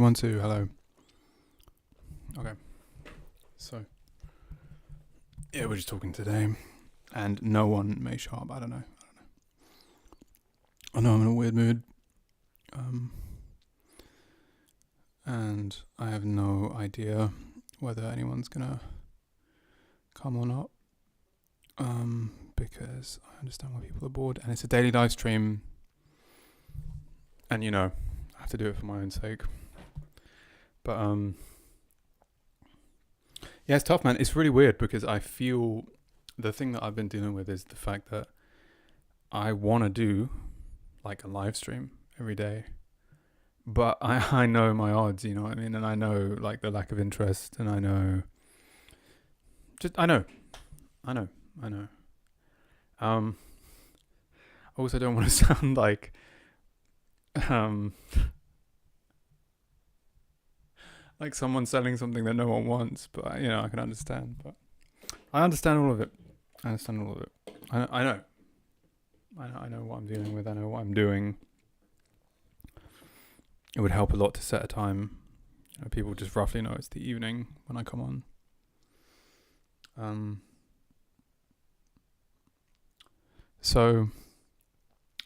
1 2 hello. Okay. So yeah, we're just talking today, and no one may show up. I don't know. I know I'm in a weird mood, and I have no idea whether anyone's gonna come or not. Because I understand why people are bored, and it's a daily live stream, and I have to do it for my own sake. But yeah, it's tough, man. It's really weird because I feel the thing that I've been dealing with is the fact that I want to do like a live stream every day, but I know my odds, you know what I mean? And I know like the lack of interest, and I know. I also don't want to sound like like someone selling something that no one wants, but I can understand. But I understand all of it. I know what I'm dealing with. I know what I'm doing. It would help a lot to set a time. People just roughly know it's the evening when I come on. So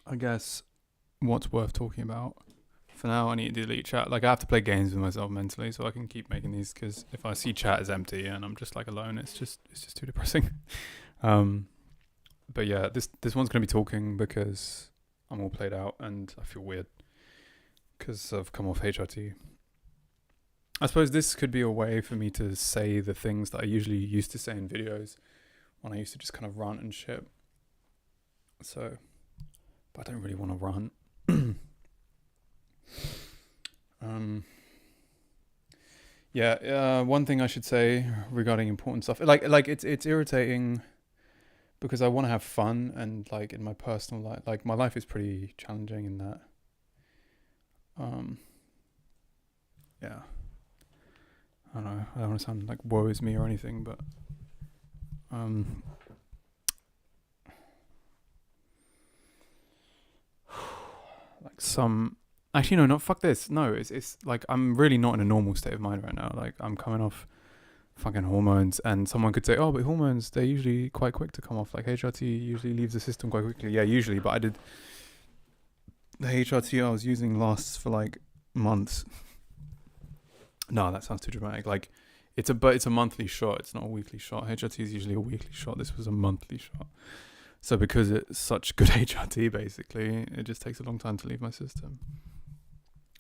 I guess what's worth talking about for now, I need to delete chat. Like, I have to play games with myself mentally so I can keep making these, because if I see chat as empty and I'm just like alone, it's just too depressing. But yeah, this one's gonna be talking because I'm all played out and I feel weird because I've come off HRT. I suppose this could be a way for me to say the things that I usually used to say in videos when I used to just kind of rant and shit. So, but I don't really want to rant. One thing I should say regarding important stuff, like it's irritating because I want to have fun, and like in my personal life, like my life is pretty challenging in that. Yeah. I don't know. I don't want to sound like woe is me or anything, but like some. Actually, no, not fuck this. No, it's like I'm really not in a normal state of mind right now. Like, I'm coming off fucking hormones, and someone could say, oh, but hormones, they're usually quite quick to come off. Like, HRT usually leaves the system quite quickly. Yeah, usually, but the HRT I was using lasts for like months. No, that sounds too dramatic. Like, it's a monthly shot. It's not a weekly shot. HRT is usually a weekly shot. This was a monthly shot. So because it's such good HRT, basically, it just takes a long time to leave my system.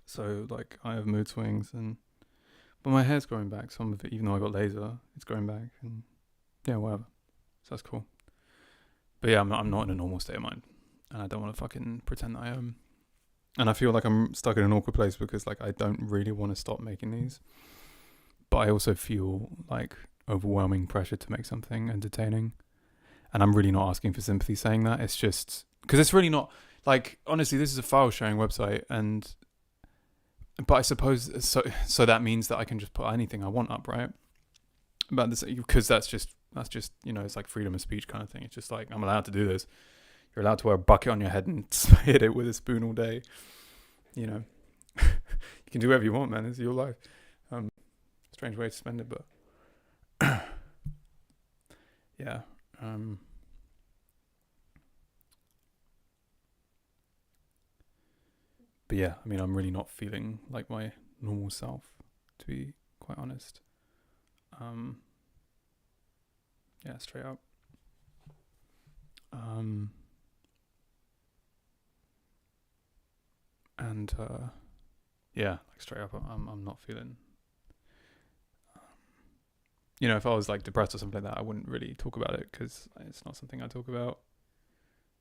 So, like, I have mood swings, but my hair's growing back. Some of it, even though I got laser, it's growing back, and yeah, whatever. So that's cool. But yeah, I'm not in a normal state of mind, and I don't want to fucking pretend that I am. And I feel like I'm stuck in an awkward place because, like, I don't really want to stop making these, but I also feel like overwhelming pressure to make something entertaining. And I'm really not asking for sympathy saying that. It's just because it's really not, like, honestly, this is a file sharing website, but I suppose so that means that I can just put anything I want up, right? But this, because that's just it's like freedom of speech kind of thing. It's just like, I'm allowed to do this. You're allowed to wear a bucket on your head and hit it with a spoon all day. You can do whatever you want, man. It's your life. Strange way to spend it, but yeah. But yeah, I mean, I'm really not feeling like my normal self, to be quite honest. Yeah, straight up. And yeah, like straight up, I'm not feeling. If I was like depressed or something like that, I wouldn't really talk about it because it's not something I talk about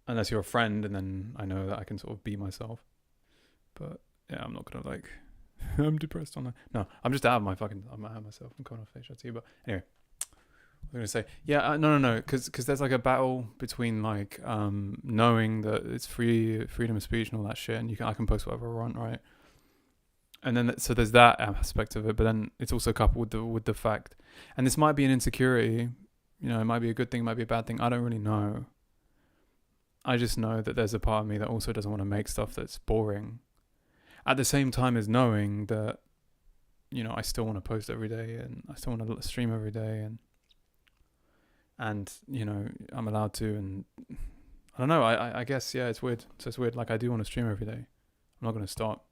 unless you're a friend, and then I know that I can sort of be myself. But yeah, I'm not gonna like I'm depressed on that. No, I'm just I'm out of myself. I'm coming off HRT. But anyway, I was gonna say, yeah, no, because there's like a battle between like knowing that it's freedom of speech and all that shit, and I can post whatever I want, right? And then so there's that aspect of it, but then it's also coupled with the fact, and this might be an insecurity, it might be a good thing, it might be a bad thing. I don't really know. I just know that there's a part of me that also doesn't want to make stuff that's boring. At the same time as knowing that I still want to post every day, and I still want to stream every day, and I'm allowed to, and I don't know. I guess, yeah, it's weird. So it's weird. Like, I do want to stream every day. I'm not going to stop,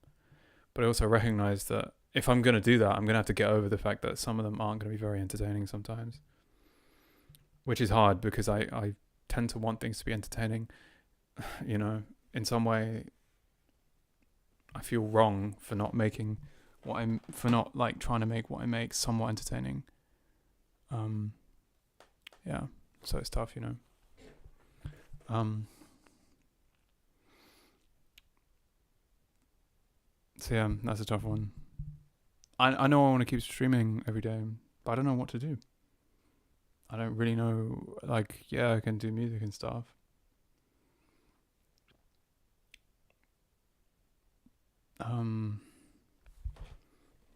but I also recognize that if I'm going to do that, I'm going to have to get over the fact that some of them aren't going to be very entertaining sometimes, which is hard because I tend to want things to be entertaining. In some way, I feel wrong for not making for not like trying to make what I make somewhat entertaining. Yeah, so it's tough, So yeah, that's a tough one. I know I want to keep streaming every day, but I don't know what to do. I don't really know. Like, yeah, I can do music and stuff.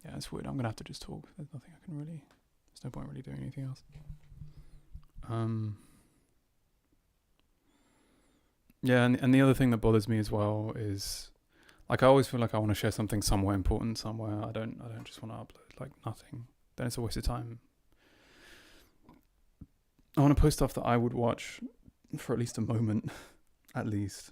Yeah, it's weird. I'm gonna have to just talk. There's nothing I can really. There's no point really doing anything else. Yeah, and the other thing that bothers me as well is, like, I always feel like I want to share something somewhere important somewhere. I don't just want to upload like nothing. Then it's a waste of time. I want to post stuff that I would watch for at least a moment, at least.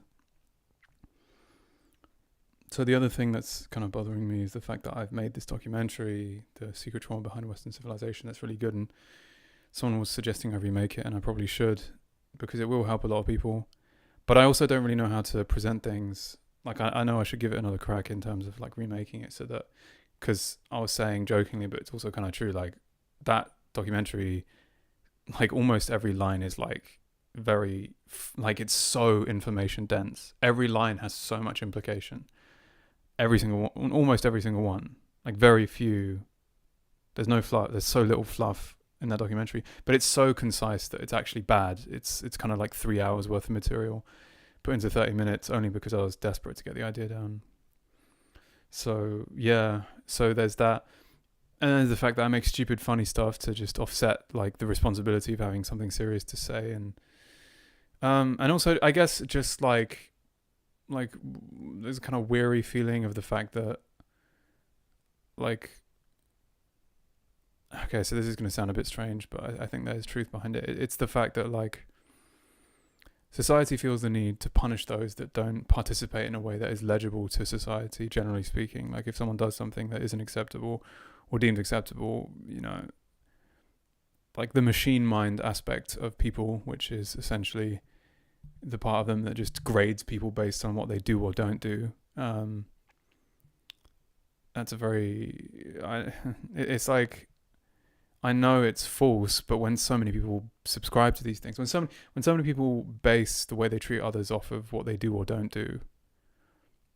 So the other thing that's kind of bothering me is the fact that I've made this documentary, The Secret Trauma Behind Western Civilization, that's really good, and someone was suggesting I remake it, and I probably should, because it will help a lot of people. But I also don't really know how to present things. Like, I know I should give it another crack in terms of like remaking it, so that, because I was saying jokingly, but it's also kind of true, like that documentary, like almost every line is like very, like it's so information dense. Every line has so much implication. Every single one, almost every single one. Like very few, there's no fluff, there's so little fluff in that documentary, but it's so concise that it's actually bad. It's kind of like 3 hours worth of material put into 30 minutes only because I was desperate to get the idea down. So yeah, so there's that. And there's the fact that I make stupid funny stuff to just offset like the responsibility of having something serious to say, and also I guess just like there's a kind of weary feeling of the fact that, like, okay, so this is going to sound a bit strange, but I think there's truth behind it. It's the fact that, like, society feels the need to punish those that don't participate in a way that is legible to society, generally speaking. Like, if someone does something that isn't acceptable or deemed acceptable, like the machine mind aspect of people, which is essentially the part of them that just grades people based on what they do or don't do. That's a very, it's like, I know it's false, but when so many people subscribe to these things, when so many people base the way they treat others off of what they do or don't do,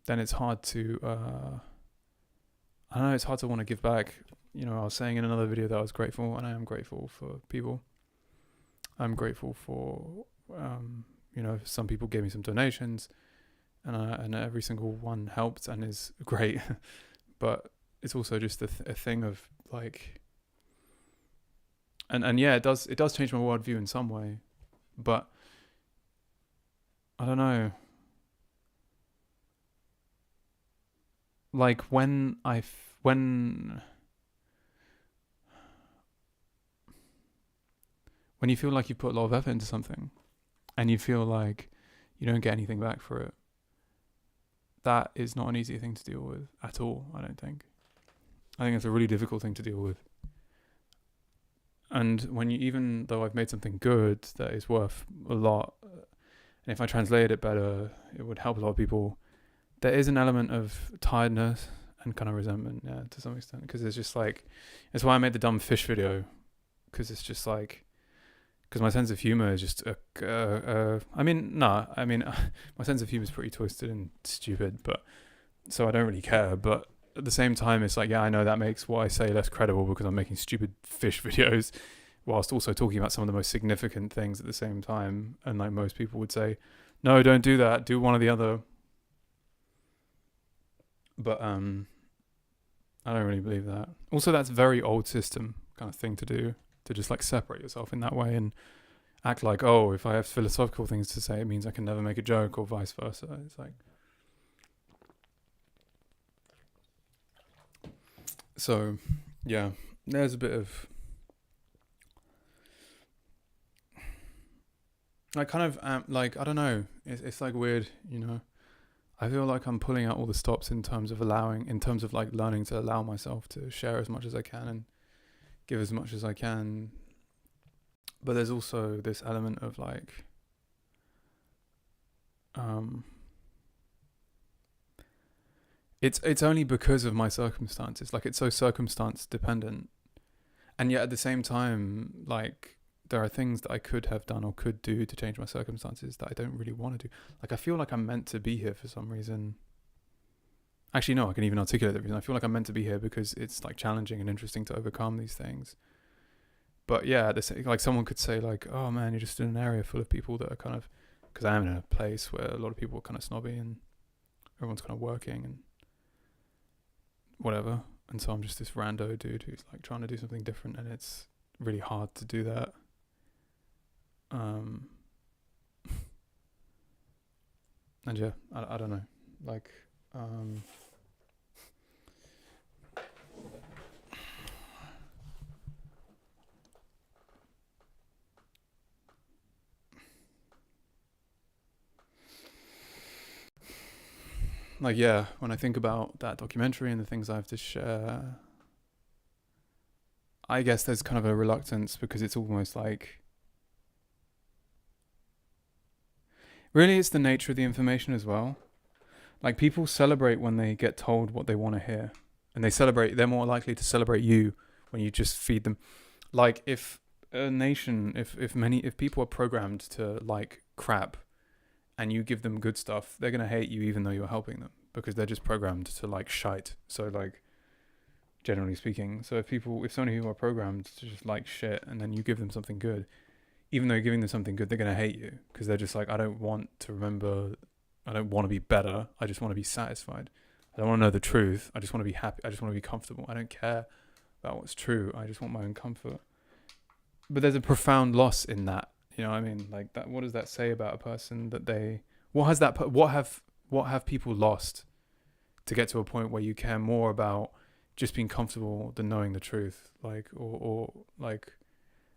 then it's hard to, I don't know, it's hard to want to give back. I was saying in another video that I was grateful, and I am grateful for people. I'm grateful for, some people gave me some donations, and every single one helped and is great. But it's also just a thing of like, and yeah, it does change my worldview in some way, but I don't know. Like when you feel like you put a lot of effort into something, and you feel like you don't get anything back for it, that is not an easy thing to deal with at all, I don't think. I think it's a really difficult thing to deal with. And when even though I've made something good that is worth a lot, and if I translated it better, it would help a lot of people, there is an element of tiredness and kind of resentment, yeah, to some extent. Because it's just like, it's why I made the dumb fish video, because it's just like, because my sense of humor is just my sense of humor is pretty twisted and stupid, but so I don't really care. But at the same time, it's like, yeah, I know that makes what I say less credible because I'm making stupid fish videos whilst also talking about some of the most significant things at the same time. And like most people would say, no, don't do that, do one or the other. But I don't really believe that. Also, that's a very old system kind of thing to do, to just like separate yourself in that way and act like, oh, if I have philosophical things to say, it means I can never make a joke, or vice versa. It's like, So, yeah, there's a bit of I kind of like, I don't know. It's like weird, you know. I feel like I'm pulling out all the stops in terms of like learning to allow myself to share as much as I can and give as much as I can. But there's also this element of like, it's only because of my circumstances. Like, it's so circumstance dependent, and yet at the same time, like, there are things that I could have done or could do to change my circumstances that I don't really want to do. Like, I feel like I'm meant to be here for some reason. Actually, no, I can even articulate the reason. I feel like I'm meant to be here because it's like challenging and interesting to overcome these things. But yeah, like someone could say like, oh man, you're just in an area full of people that are kind of, because I am in a place where a lot of people are kind of snobby and everyone's kind of working and whatever. And so I'm just this rando dude who's like trying to do something different, and it's really hard to do that. And yeah, I don't know, like, like, yeah, when I think about that documentary and the things I have to share, I guess there's kind of a reluctance because it's almost like, really, it's the nature of the information as well. Like, people celebrate when they get told what they want to hear, and they're more likely to celebrate you when you just feed them. Like, if a nation, if people are programmed to like crap, and you give them good stuff, they're gonna hate you even though you're helping them because they're just programmed to like shite. So like, generally speaking, so if so many people are programmed to just like shit, and then you give them something good, even though you're giving them something good, they're gonna hate you because they're just like, I don't want to be better. I just want to be satisfied. I don't want to know the truth. I just want to be happy. I just want to be comfortable. I don't care about what's true. I just want my own comfort. But there's a profound loss in that. You know what I mean? Like that. What does that say about a person that they? What have people lost to get to a point where you care more about just being comfortable than knowing the truth? Like, or like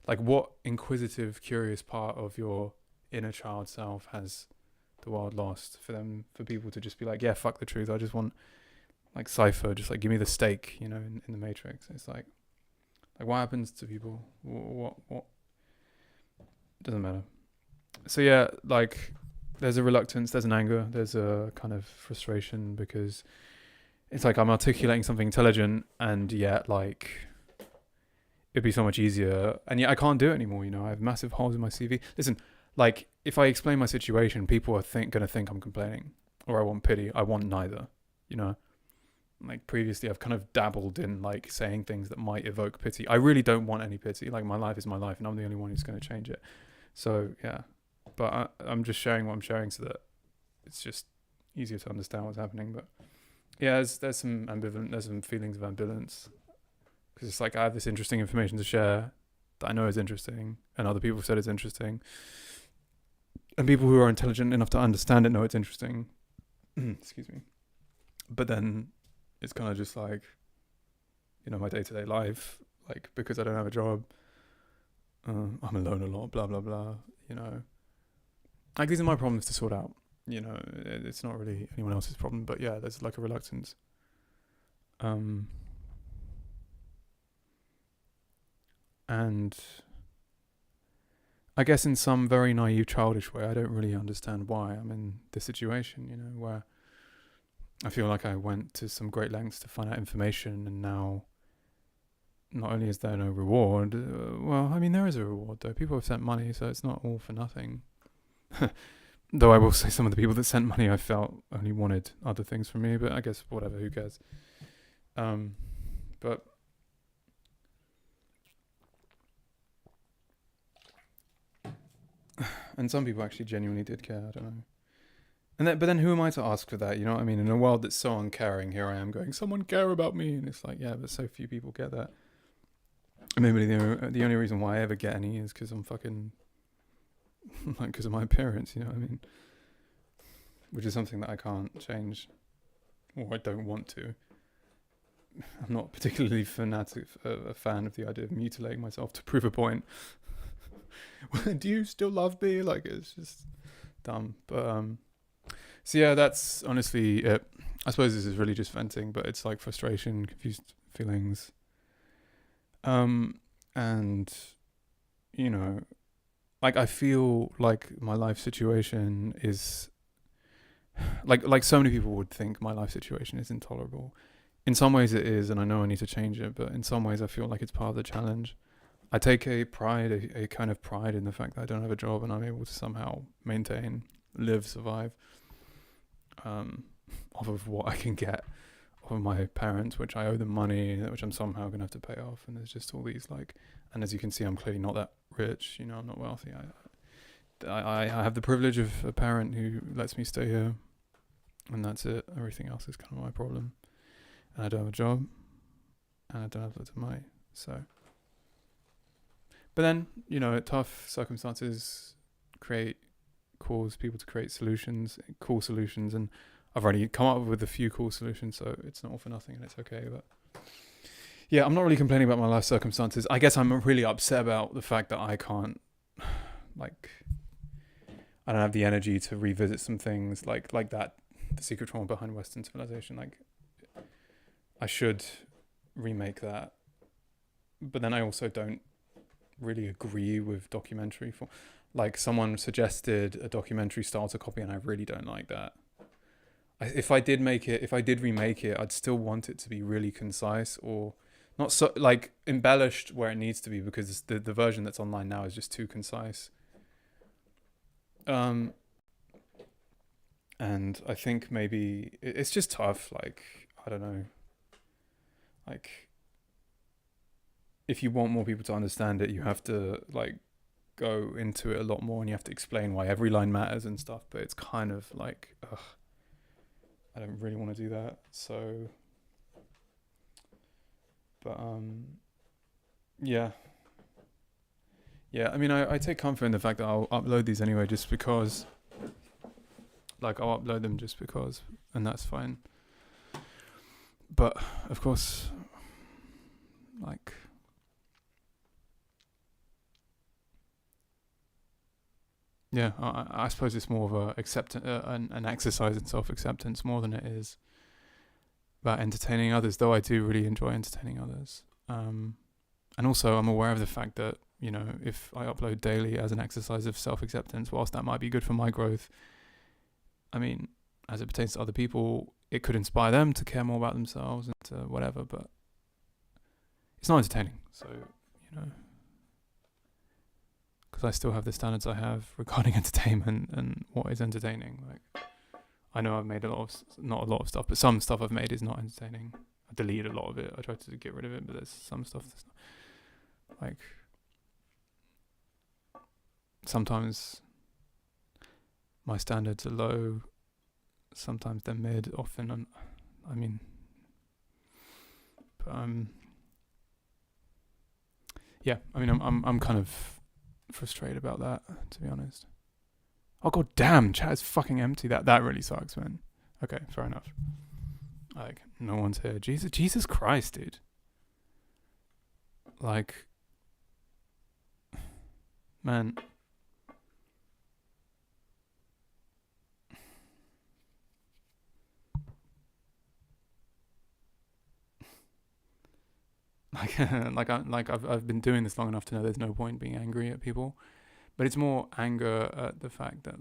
what inquisitive, curious part of your inner child self has the world lost for people to just be like, yeah, fuck the truth. I just want like Cypher, just like give me the steak, you know, in the Matrix. It's like what happens to people? What? Doesn't matter. So yeah, like there's a reluctance, there's an anger, there's a kind of frustration because it's like I'm articulating something intelligent, and yet like it'd be so much easier, and yet I can't do it anymore. You know, I have massive holes in my CV. Listen, like if I explain my situation, people are gonna think I'm complaining or I want pity. I want neither. You know, like previously I've kind of dabbled in like saying things that might evoke pity. I really don't want any pity. Like my life is my life, and I'm the only one who's going to change it. So yeah, but I'm just sharing what I'm sharing so that it's just easier to understand what's happening. But yeah, there's some feelings of ambivalence because it's like I have this interesting information to share that I know is interesting, and other people have said it's interesting, and people who are intelligent enough to understand it know it's interesting. Excuse me. But then it's kind of just like, you know, my day-to-day life, like because I don't have a job, I'm alone a lot, blah blah blah, you know, like these are my problems to sort out, you know. It's not really anyone else's problem, but yeah, there's like a reluctance, and I guess in some very naive childish way I don't really understand why I'm in this situation, you know, where I feel like I went to some great lengths to find out information, and now not only is there no reward, well, I mean, there is a reward though. People have sent money, so it's not all for nothing. Though I will say some of the people that sent money I felt only wanted other things from me, but I guess whatever, who cares? But and some people actually genuinely did care, I don't know. But then who am I to ask for that? You know what I mean? In a world that's so uncaring, here I am going, someone care about me, and it's like, yeah, but so few people get that. Maybe the only reason why I ever get any is because I'm fucking like because of my appearance. You know what I mean? Which is something that I can't change, or I don't want to, I'm not particularly a fan of the idea of mutilating myself to prove a point. Do you still love me? Like, it's just dumb. But so yeah, that's honestly it. I suppose this is really just venting, but it's like frustration, confused feelings, and you know, like I feel like my life situation is like so many people would think my life situation is intolerable. In some ways it is, and I know I need to change it, but in some ways I feel like it's part of the challenge. I take a kind of pride in the fact that I don't have a job and I'm able to somehow maintain, live, survive, off of what I can get off of my parents, which I owe them money, which I'm somehow going to have to pay off. And there's just all these and as you can see, I'm clearly not that rich, I'm not wealthy. I have the privilege of a parent who lets me stay here, and that's it. Everything else is kind of my problem. And I don't have a job, and I don't have lots of money. So, but then, tough circumstances cause people to create cool solutions, and I've already come up with a few cool solutions, so it's not all for nothing, and it's okay. But yeah, I'm not really complaining about my life circumstances. I guess I'm really upset about the fact that I can't, I don't have the energy to revisit some things like that, the secret trauma behind Western civilization. Like, I should remake that, but then I also don't really agree with documentary form. Like, someone suggested a documentary starter copy, and I really don't like that. If I did remake it, I'd still want it to be really concise, or not so embellished where it needs to be, because the version that's online now is just too concise. And I think maybe it's just tough. I don't know. If you want more people to understand it, you have to go into it a lot more, and you have to explain why every line matters and stuff. But it's kind of I don't really want to do that. So, but yeah. I mean, I take comfort in the fact that I'll upload these anyway, just because. I'll upload them just because, and that's fine. But of course, yeah, I suppose it's more of an exercise in self-acceptance more than it is about entertaining others, though I do really enjoy entertaining others. And also I'm aware of the fact that, if I upload daily as an exercise of self-acceptance, whilst that might be good for my growth, I mean, as it pertains to other people, it could inspire them to care more about themselves and to whatever, but it's not entertaining. So, because I still have the standards I have regarding entertainment and what is entertaining. I know I've made not a lot of stuff, but some stuff I've made is not entertaining. I deleted a lot of it. I tried to get rid of it, but there's some stuff that's not, sometimes my standards are low, sometimes they're mid, often I'm kind of frustrated about that, to be honest. Oh god damn, chat is fucking empty. That really sucks, man. Okay, fair enough. No one's here. Jesus Christ, dude. Man. I've been doing this long enough to know there's no point being angry at people, but it's more anger at the fact that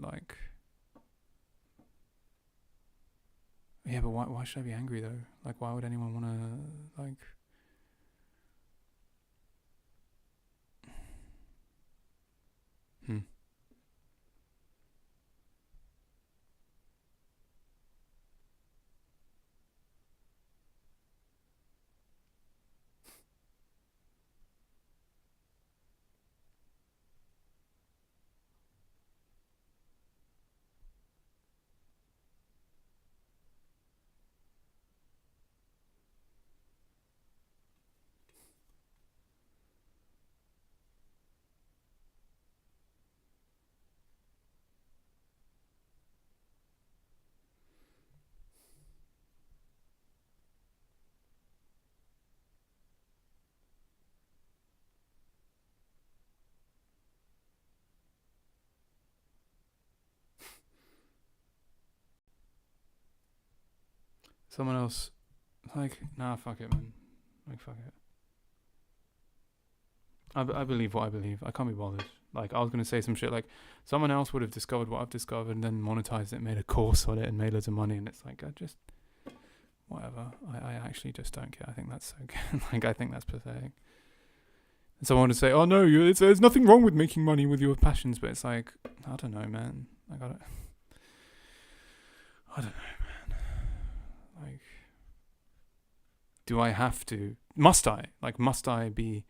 yeah, but why should I be angry though? Why would anyone want to someone else, like, nah, fuck it, man. Like, fuck it. I believe what I believe. I can't be bothered. Like, I was going to say some shit like, someone else would have discovered what I've discovered and then monetized it, made a course on it and made loads of money. And it's like, I just, whatever. I actually just don't care. I think that's so good. Like, I think that's pathetic. And someone would say, oh no, there's nothing wrong with making money with your passions. But it's like, I don't know, man. I don't know, man. Like, do I have to? Must I? Like, must I be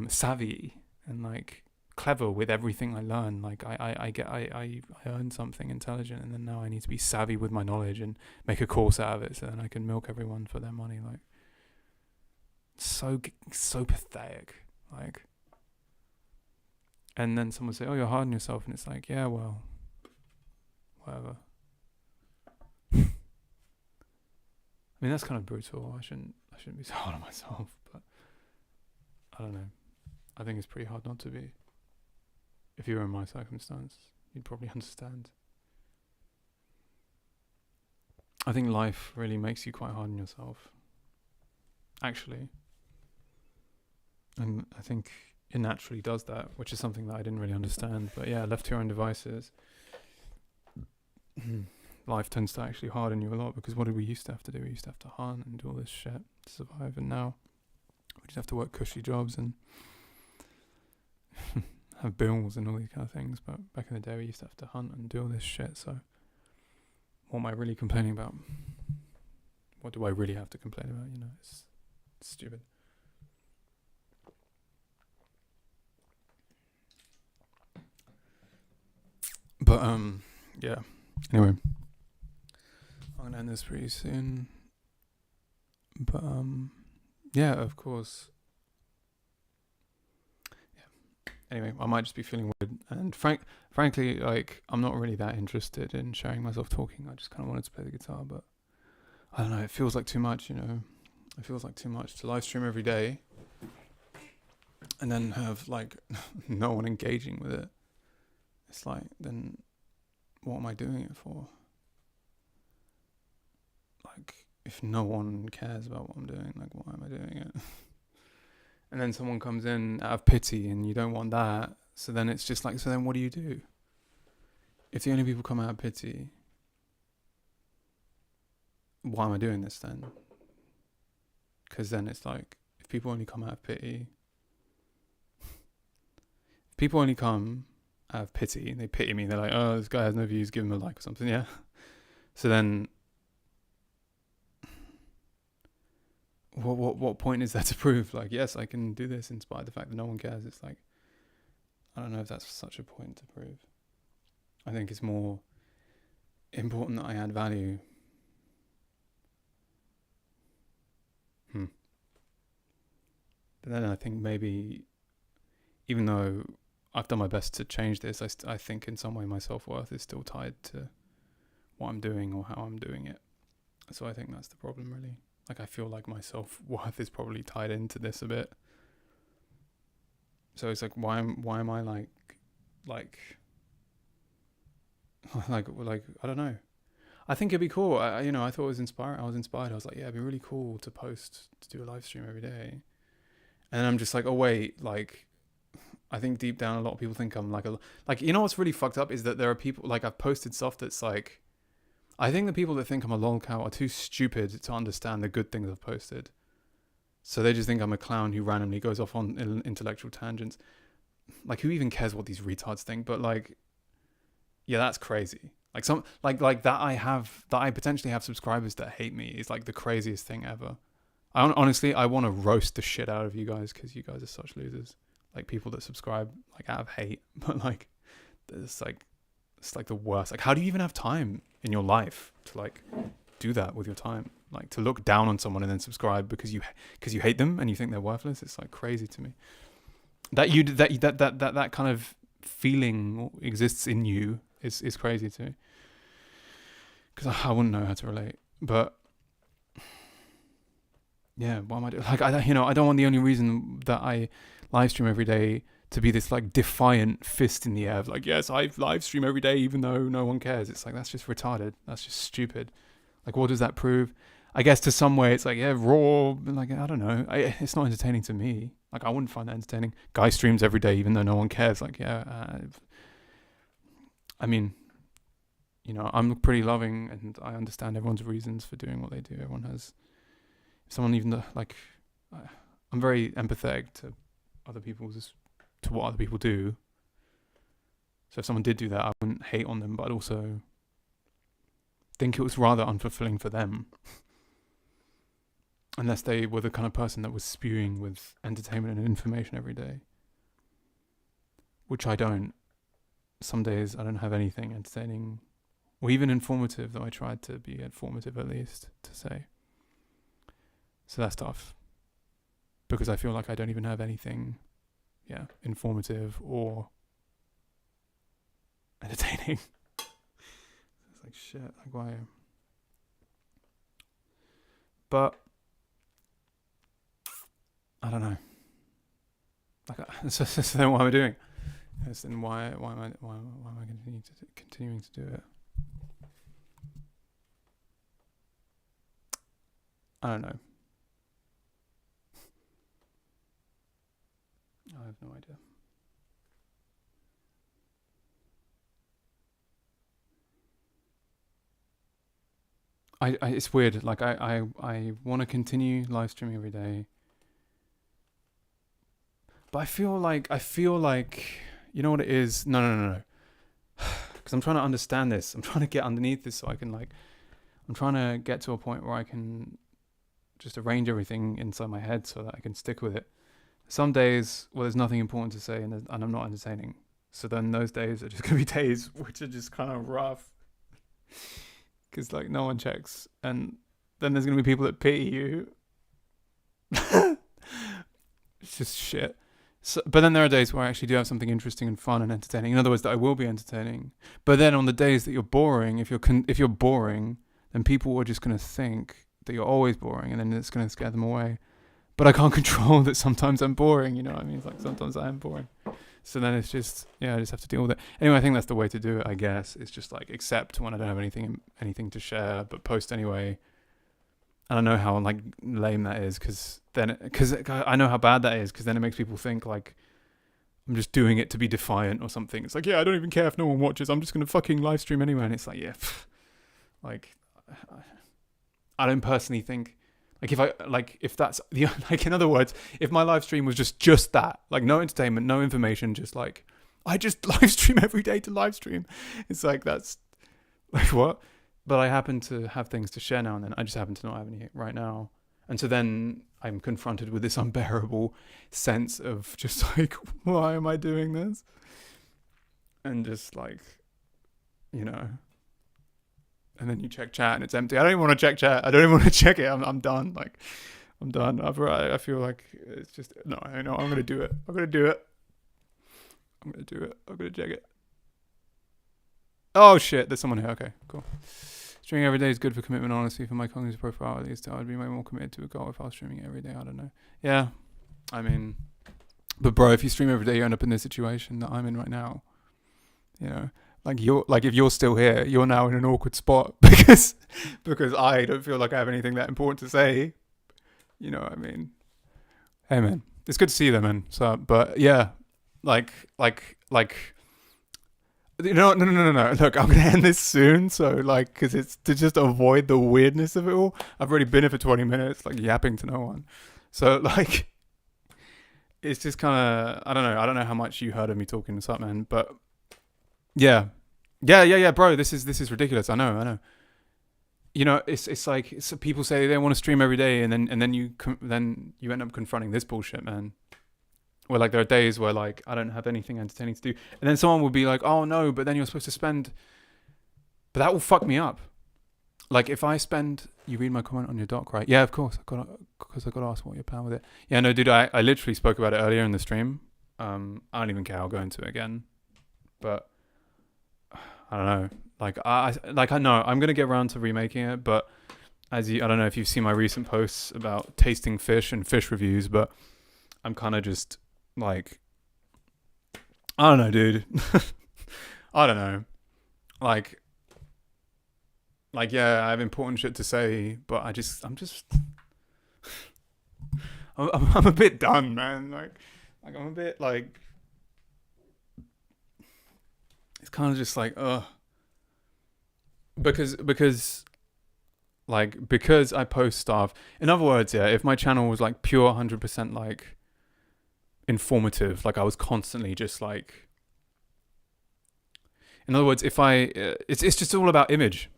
savvy and like clever with everything I learn? Like, I earn something intelligent, and then now I need to be savvy with my knowledge and make a course out of it, so then I can milk everyone for their money. Like, so pathetic. Like, and then someone say, oh, you're hard on yourself, and it's like, yeah, well, whatever. I mean, that's kind of brutal. I shouldn't be so hard on myself, but I don't know. I think it's pretty hard not to be. If you were in my circumstance, you'd probably understand. I think life really makes you quite hard on yourself, actually. And I think it naturally does that, which is something that I didn't really understand. But yeah, left to your own devices, life tends to actually harden you a lot, because what did we used to have to do? We used to have to hunt and do all this shit to survive, and now we just have to work cushy jobs and have bills and all these kind of things. But back in the day, we used to have to hunt and do all this shit. So what am I really complaining about? What do I really have to complain about? You know, it's stupid. But yeah. Anyway, I'm gonna end this pretty soon. But yeah, of course. Yeah. Anyway, I might just be feeling weird, and frankly, like, I'm not really that interested in sharing myself talking. I just kind of wanted to play the guitar, but I don't know. It feels like too much, you know. It feels like too much to live stream every day, and then have like no one engaging with it. It's like, then what am I doing it for? Like, if no one cares about what I'm doing, like, why am I doing it? And then someone comes in out of pity, and you don't want that. So then it's just like, so then what do you do? If the only people come out of pity, why am I doing this then? Because then it's like, if people only come out of pity, people only come out of pity, they pity me, they're like, oh, this guy has no views, give him a like or something, yeah? So then, what point is there to prove? Like, yes, I can do this in spite of the fact that no one cares. It's like, I don't know if that's such a point to prove. I think it's more important that I add value. But then I think maybe, even though I've done my best to change this, I think in some way my self-worth is still tied to what I'm doing or how I'm doing it. So I think that's the problem, really. Like, I feel like my self-worth is probably tied into this a bit. So it's like, why am I like I don't know. I think it'd be cool. I thought it was inspiring. I was inspired. I was like, yeah, it'd be really cool to do a live stream every day. And I'm just like, oh wait, like, I think deep down a lot of people think I'm like you know what's really fucked up is that there are people, like, I've posted stuff that's like, I think the people that think I'm a lolcow are too stupid to understand the good things I've posted. So they just think I'm a clown who randomly goes off on intellectual tangents. Like, who even cares what these retards think? But like, yeah, that's crazy. Like, some like that I potentially have subscribers that hate me is like the craziest thing ever. Honestly, I want to roast the shit out of you guys, because you guys are such losers. Like, people that subscribe like out of hate, but like, it's like the worst. Like, how do you even have time in your life to like do that with your time? Like, to look down on someone and then subscribe because you hate them and you think they're worthless. It's like crazy to me. That kind of feeling exists in you is crazy to me. Because I wouldn't know how to relate. But yeah, what am I doing? Like, I don't want the only reason that I live stream every day to be this like defiant fist in the air of like, yes, I live stream every day even though no one cares. It's like, that's just retarded. That's just stupid. Like, what does that prove? I guess to some way it's like, yeah, raw. Like, I don't know. It's not entertaining to me. Like, I wouldn't find that entertaining. Guy streams every day, even though no one cares. Like, yeah, I mean, you know, I'm pretty loving and I understand everyone's reasons for doing what they do. Everyone has, if someone even, like, I'm very empathetic to other people's, to what other people do. So if someone did do that, I wouldn't hate on them, but I'd also think it was rather unfulfilling for them. Unless they were the kind of person that was spewing with entertainment and information every day. Which I don't. Some days I don't have anything entertaining or even informative, though I tried to be informative at least, to say. So that's tough. Because I feel like I don't even have anything, informative or entertaining. It's like, shit, like, why? But I don't know. Like, so then what am I doing? Then why am I continuing to do it? I don't know. I have no idea. It's weird. Like, I want to continue live streaming every day, but I feel like you know what it is. No. Because I'm trying to understand this. I'm trying to get underneath this so I can, like, I'm trying to get to a point where I can just arrange everything inside my head so that I can stick with it. Some days, well, there's nothing important to say and I'm not entertaining. So then those days are just going to be days which are just kind of rough. Because, like, no one checks. And then there's going to be people that pity you. It's just shit. So, but then there are days where I actually do have something interesting and fun and entertaining. In other words, that I will be entertaining. But then on the days that you're boring, if you're boring, then people are just going to think that you're always boring, and then it's going to scare them away. But I can't control that sometimes I'm boring, you know what I mean? It's like sometimes I am boring. So then it's just, I just have to deal with it. Anyway, I think that's the way to do it, I guess. It's just like accept when I don't have anything to share, but post anyway. And I know how, like, lame that is, because I know how bad that is, because then it makes people think, like, I'm just doing it to be defiant or something. It's like, I don't even care if no one watches. I'm just going to fucking live stream anyway. And it's like, like, I don't personally think, if that's the, like, in other words, if my live stream was just that, like, no entertainment, no information, just like, I just live stream every day to live stream. It's like, that's like, what? But I happen to have things to share now and then. I just happen to not have any right now. And so then I'm confronted with this unbearable sense of just like, why am I doing this? And just like, and then you check chat and it's empty. I don't even want to check chat. I don't even want to check it. I'm done. Like, I'm done. I feel like it's just, no, I know I'm going to do it. I'm going to do it. I'm going to do it. I'm going to check it. Oh shit, there's someone here. Okay, cool. Streaming every day is good for commitment, honestly. For my cognitive profile, at least, I'd be way more committed to a goal if I was streaming every day. I don't know. Yeah, I mean, but bro, if you stream every day, you end up in this situation that I'm in right now. You know, like if you're still here, you're now in an awkward spot because I don't feel like I have anything that important to say. You know what I mean? Hey man, it's good to see you there, man. So, but yeah, like. No. Look, I'm gonna end this soon. So, like, because it's to just avoid the weirdness of it all. I've already been here for 20 minutes, like, yapping to no one. So, like, it's just kind of, I don't know how much you heard of me talking to something, man. But yeah, bro. This is ridiculous. I know. You know, it's like people say they want to stream every day, and then you end up confronting this bullshit, man. Where, like, there are days where, like, I don't have anything entertaining to do. And then someone will be like, oh, no, but then you're supposed to spend... But that will fuck me up. Like, if I spend... You read my comment on your doc, right? Yeah, of course. Because I got to ask what your plan with it. Yeah, no, dude, I literally spoke about it earlier in the stream. I don't even care. I'll go into it again. But, I don't know. I know I'm going to get around to remaking it. But, I don't know if you've seen my recent posts about tasting fish and fish reviews, but I'm kind of just... Like, I don't know, dude. I don't know. Like, like, yeah, I have important shit to say, but I'm a bit done, man. Like I'm a bit like, it's kind of just like, because because I post stuff. In other words, yeah, if my channel was like pure 100% like informative, like I was constantly just like, in other words, if it's just all about image.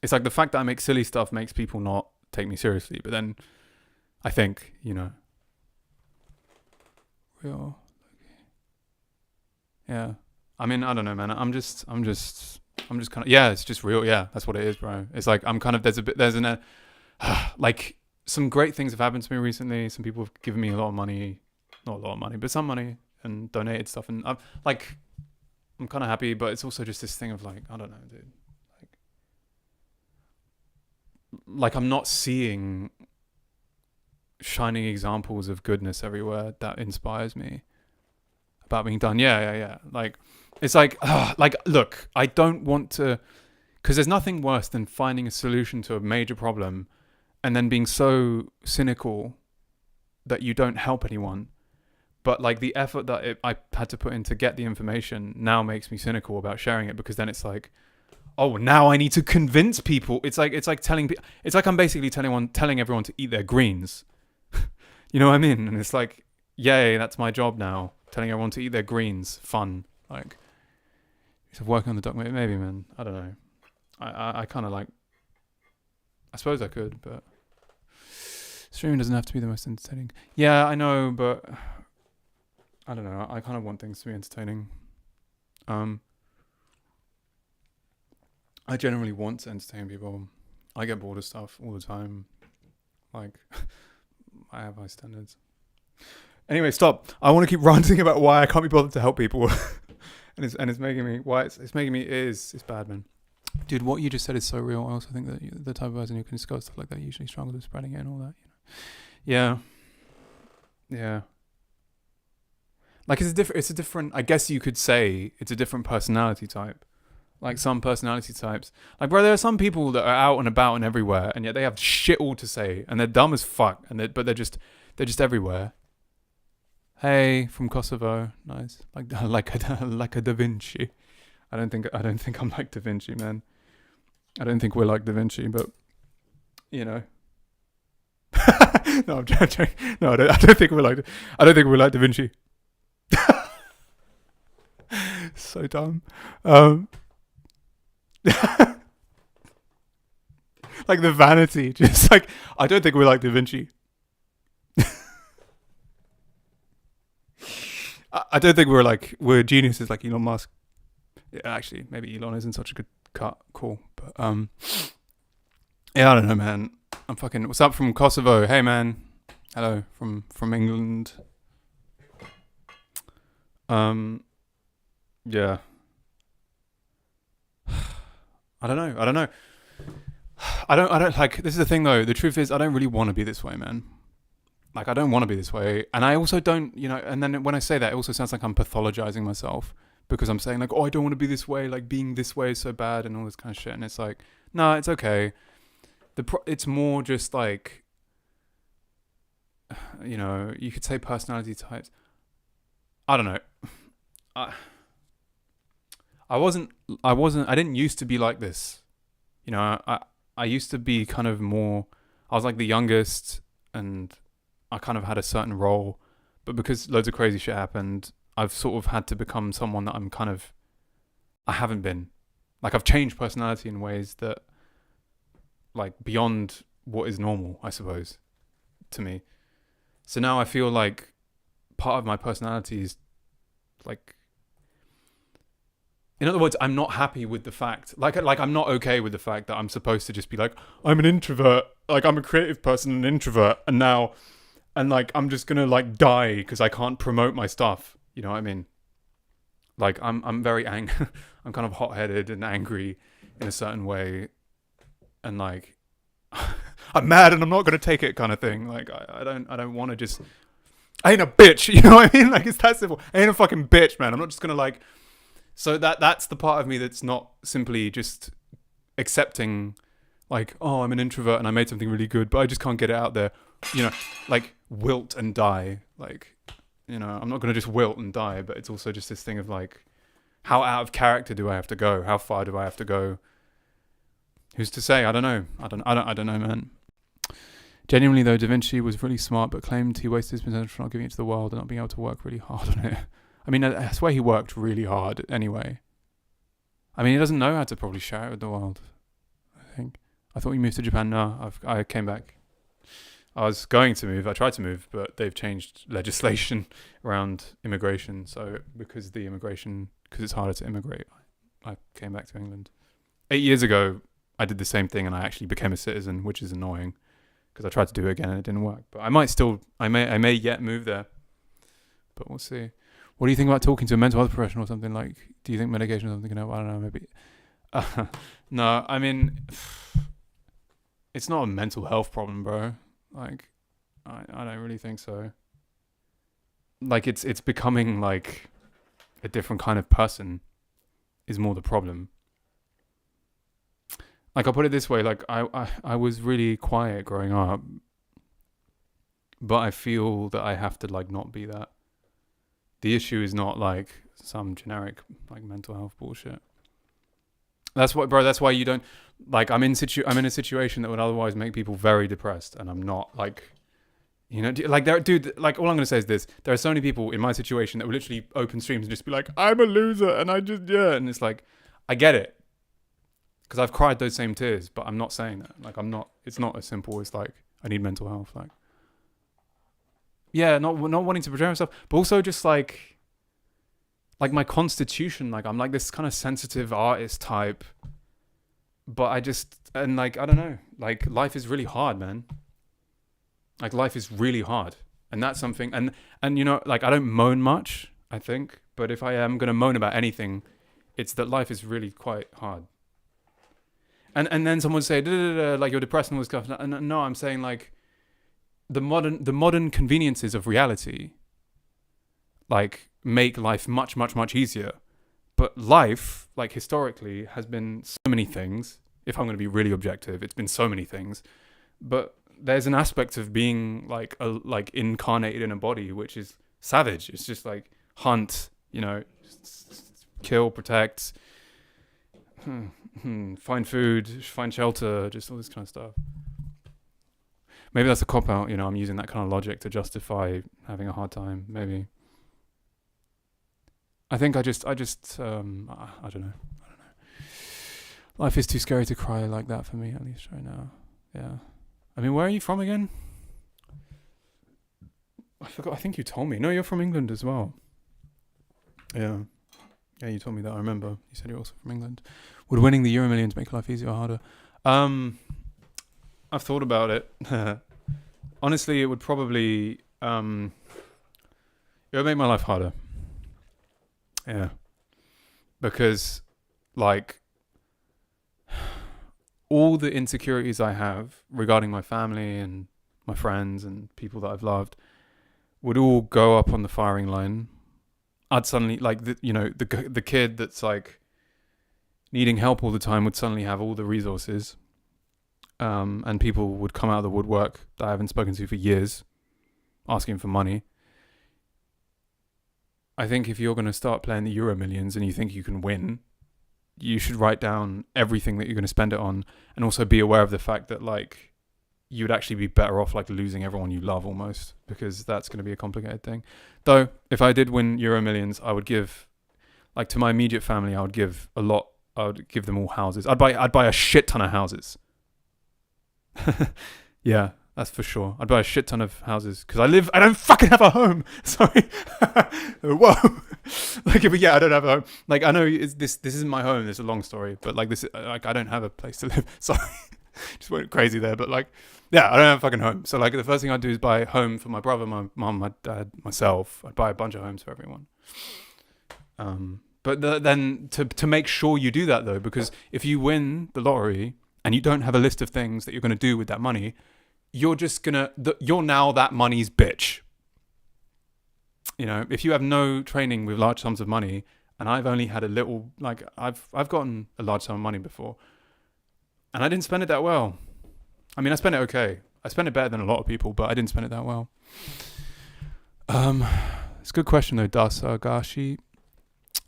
It's like the fact that I make silly stuff makes people not take me seriously. But then I think, real, yeah. I mean, I don't know, man. I'm just kind of, yeah. It's just real, yeah. That's what it is, bro. It's like I'm kind of like some great things have happened to me recently. Some people have given me a lot of money, not a lot of money, but some money, and donated stuff, and I'm kind of happy. But it's also just this thing of like, I don't know, dude. Like I'm not seeing shining examples of goodness everywhere that inspires me about being done. Yeah. Like, it's like, look, I don't want to, because there's nothing worse than finding a solution to a major problem and then being so cynical that you don't help anyone. But like the effort that I had to put in to get the information now makes me cynical about sharing it, because then it's like, oh, now I need to convince people. It's like I'm basically telling everyone to eat their greens. You know what I mean? And it's like, yay, that's my job now. Telling everyone to eat their greens. Fun. Like, working on the document, maybe, man. I don't know. I kind of like, I suppose I could, but streaming doesn't have to be the most entertaining. Yeah, I know, but I don't know. I kind of want things to be entertaining. I generally want to entertain people. I get bored of stuff all the time. Like, I have high standards. Anyway, stop. I want to keep ranting about why I can't be bothered to help people. and it's making me, it's bad, man. Dude, what you just said is so real. I also think that the type of person who can discuss stuff like that usually struggles with spreading it and all that, Yeah. Like, it's a different, I guess you could say it's a different personality type. Like some personality types. Like, bro, there are some people that are out and about and everywhere, and yet they have shit all to say, and they're dumb as fuck, but they're just everywhere. Hey, from Kosovo, nice. Like a Da Vinci. I don't think I'm like Da Vinci, man. I don't think we're like Da Vinci, but No, I'm joking. No, I don't think we're like Da Vinci. So dumb. Like the vanity, just like, I don't think we're like Da Vinci. I don't think we're geniuses like Elon Musk. Yeah, actually, maybe Elon isn't such a good call, but yeah, I don't know, man. I'm fucking. What's up from Kosovo? Hey, man. Hello from England. Yeah. I don't know. I don't like, this is the thing though. The truth is, I don't really want to be this way, man. Like, I don't want to be this way. And I also don't, and then when I say that, it also sounds like I'm pathologizing myself, because I'm saying like, oh, I don't want to be this way. Like, being this way is so bad and all this kind of shit. And it's like, no, it's okay. It's more just like, you could say personality types. I don't know. I didn't used to be like this. I used to be kind of more, I was like the youngest, and I kind of had a certain role, but because loads of crazy shit happened, I've sort of had to become someone that I haven't been. Like, I've changed personality in ways that, like, beyond what is normal, I suppose, to me. So now I feel like part of my personality is like, in other words, I'm not happy with the fact, like I'm not okay with the fact that I'm supposed to just be like, I'm an introvert, like I'm a creative person, an introvert, and like I'm just gonna like die because I can't promote my stuff. You know what I mean? Like I'm very angry. I'm kind of hot-headed and angry in a certain way, and like I'm mad and I'm not gonna take it, kind of thing. Like I don't want to just. I ain't a bitch. You know what I mean? Like, it's that simple. I ain't a fucking bitch, man. I'm not just gonna like. So that's the part of me that's not simply just accepting Like, oh, I'm an introvert and I made something really good, but I just can't get it out there. You know, like wilt and die. Like, you know, I'm not going to just wilt and die, but it's also just this thing of like, how out of character do I have to go? How far do I have to go? Who's to say? I don't know. I don't know, man. Genuinely though, Da Vinci was really smart, but claimed he wasted his potential for not giving it to the world and not being able to work really hard on it. I mean, I swear he worked really hard anyway. I mean, he doesn't know how to probably share it with the world, I think. I thought he moved to Japan. No, I came back. I was going to move. I tried to move, but they've changed legislation around immigration. So because it's harder to immigrate, I came back to England. 8 years ago, I did the same thing and I actually became a citizen, which is annoying because I tried to do it again and it didn't work. But I may yet move there, but we'll see. What do you think about talking to a mental health professional or something? Like, do you think medication or something can help? I don't know, maybe. No, I mean, it's not a mental health problem, bro. Like, I don't really think so. Like, it's becoming like a different kind of person is more the problem. Like, I'll put it this way, like, I was really quiet growing up, but I feel that I have to, like, not be that. The issue is not, like, some generic, like, mental health bullshit. That's why you don't, like, I'm in a situation that would otherwise make people very depressed, and I'm not, like, you know, like, like, all I'm going to say is this. There are so many people in my situation that will literally open streams and just be like, I'm a loser, and and it's like, I get it. Because I've cried those same tears, but I'm not saying that. Like, it's not as simple as, like, I need mental health. Like, yeah, not wanting to portray myself, but also just, like my constitution, like, I'm, like, this kind of sensitive artist type, but I don't know. Like, life is really hard, man. Like, life is really hard. And that's something, and you know, like, I don't moan much, I think, but if I am going to moan about anything, it's that life is really quite hard. And then someone would say, like, you're depressed and all this stuff. No, I'm saying, like, the modern conveniences of reality, like, make life much, much, much easier. But life, like, historically, has been so many things. If I'm going to be really objective, it's been so many things. But there's an aspect of being, like, incarnated in a body, which is savage. It's just, like, hunt, you know, kill, protect, find food, find shelter, just all this kind of stuff. Maybe that's a cop-out, you know, I'm using that kind of logic to justify having a hard time, maybe. I think I don't know. Life is too scary to cry like that for me, at least right now. Yeah. I mean, where are you from again? I forgot, I think you told me. No, you're from England as well. Yeah. Yeah, you told me that, I remember. You said you're also from England. Would winning the Euro Millions make life easier or harder? I've thought about it. Honestly, it would probably it would make my life harder. Yeah. Because, like, all the insecurities I have regarding my family and my friends and people that I've loved would all go up on the firing line. I'd suddenly, like, the kid that's, like, needing help all the time would suddenly have all the resources. And people would come out of the woodwork that I haven't spoken to for years, asking for money. I think if you're going to start playing the Euro Millions and you think you can win, you should write down everything that you're going to spend it on, and also be aware of the fact that, like, you'd actually be better off, like, losing everyone you love almost, because that's going to be a complicated thing. Though, if I did win Euro Millions, I would give, like, to my immediate family, I would give a lot. I would give them all houses. I'd buy a shit ton of houses. Yeah, that's for sure. I'd buy a shit ton of houses because I don't fucking have a home. Sorry. Whoa. Like, but yeah, I don't have a home. Like, I know this isn't my home. It's a long story, but, like, this, like, I don't have a place to live. Sorry. Just went crazy there, but, like, yeah, I don't have a fucking home. So, like, the first thing I'd do is buy a home for my brother, my mom, my dad, myself. I'd buy a bunch of homes for everyone. But then to make sure you do that, though, because if you win the lottery and you don't have a list of things that you're going to do with that money, you're now that money's bitch. You know, if you have no training with large sums of money, and I've only had a little, like, I've gotten a large sum of money before, And I didn't spend it that well. I mean, I spent it okay. I spent it better than a lot of people, but I didn't spend it that well. It's a good question though, Dasagashi.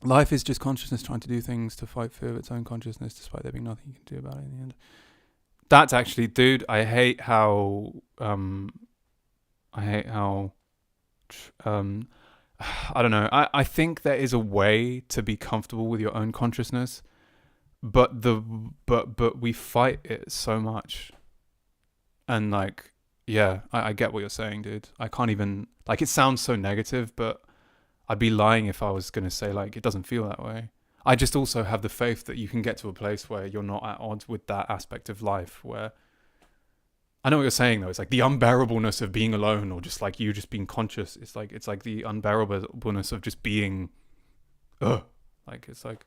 Life is just consciousness trying to do things to fight fear of its own consciousness, despite there being nothing you can do about it in the end. That's actually, dude, I hate how I don't know. I think there is a way to be comfortable with your own consciousness, but we fight it so much. And like, yeah, I get what you're saying, dude. I can't even, like, it sounds so negative, but I'd be lying if I was going to say like it doesn't feel that way. I just also have the faith that you can get to a place where you're not at odds with that aspect of life, where I know what you're saying though. It's like the unbearableness of being alone, or just like you just being conscious. It's like the unbearableness of just being, like it's like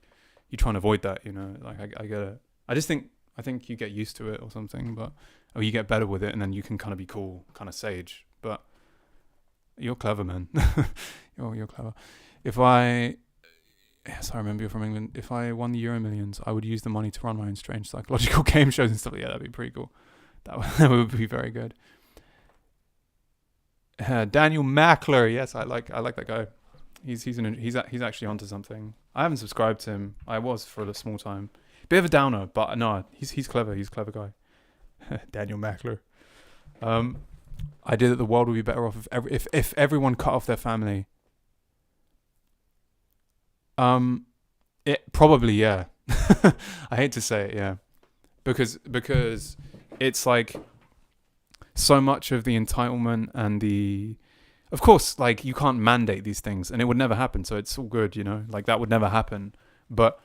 you try and avoid that, you know. Like I get it. I think you get used to it or something, or you get better with it, and then you can kind of be cool, kind of sage. But you're clever, man. you're clever. Yes, I remember you're from England. If I won the Euro Millions, I would use the money to run my own strange psychological game shows and stuff. Yeah, that'd be pretty cool. That would be very good. Daniel Mackler, yes, I like that guy. He's actually onto something. I haven't subscribed to him. I was for a small time. Bit of a downer, but no, he's clever. He's a clever guy. Daniel Mackler. Idea that the world would be better off if everyone cut off their family. It probably, yeah. I hate to say it, yeah, because it's like so much of the entitlement and of course, like you can't mandate these things, and it would never happen. So it's all good, you know, like that would never happen. But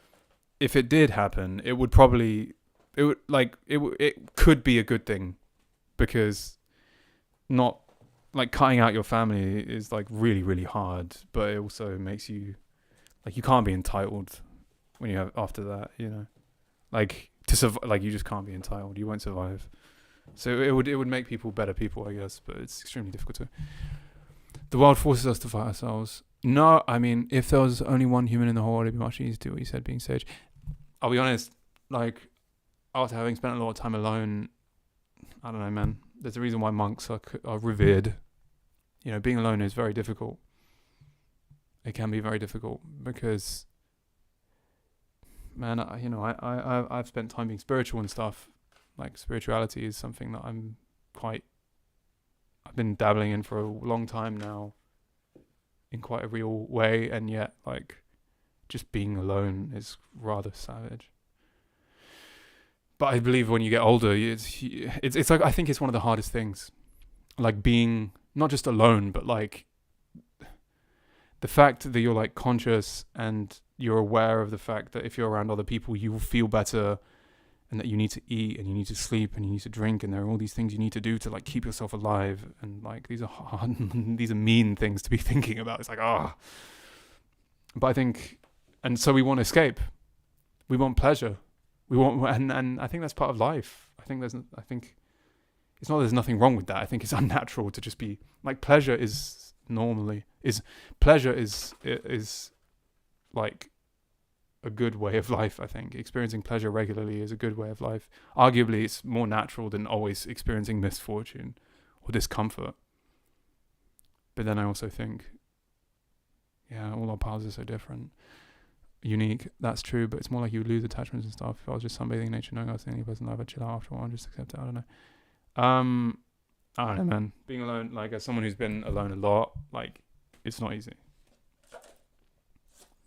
if it did happen, it could be a good thing, because not like cutting out your family is like really, really hard, but it also makes you like, you can't be entitled when you have after that, you know, like to survive, like you just can't be entitled. You won't survive. So it would make people better people, I guess, but it's extremely difficult to. The world forces us to fight ourselves. No, I mean, if there was only one human in the whole world, it'd be much easier to do what you said, being sage. I'll be honest, like, after having spent a lot of time alone, I don't know, man. There's a reason why monks are revered. You know, being alone is very difficult. It can be very difficult because, man, I've spent time being spiritual and stuff. Like, spirituality is something that I've been dabbling in for a long time now, in quite a real way, and yet, like, just being alone is rather savage. But I believe when you get older, it's like, I think it's one of the hardest things, like being not just alone, but like the fact that you're like conscious and you're aware of the fact that if you're around other people, you will feel better, and that you need to eat and you need to sleep and you need to drink, and there are all these things you need to do to like keep yourself alive, and like these are hard, these are mean things to be thinking about. It's like, but I think, and so we want escape, we want pleasure, we want, and I think that's part of life. I think it's not, there's nothing wrong with that. I think it's unnatural to just be like, pleasure is like a good way of life. I think experiencing pleasure regularly is a good way of life. Arguably, it's more natural than always experiencing misfortune or discomfort. But then I also think, yeah, all our paths are so different, unique. That's true, but it's more like you lose attachments and stuff. If I was just sunbathing in nature, knowing I was the only person I'd ever chill out after a while and just accept it, I don't know. I don't know, man. Being alone, like, as someone who's been alone a lot, like, it's not easy.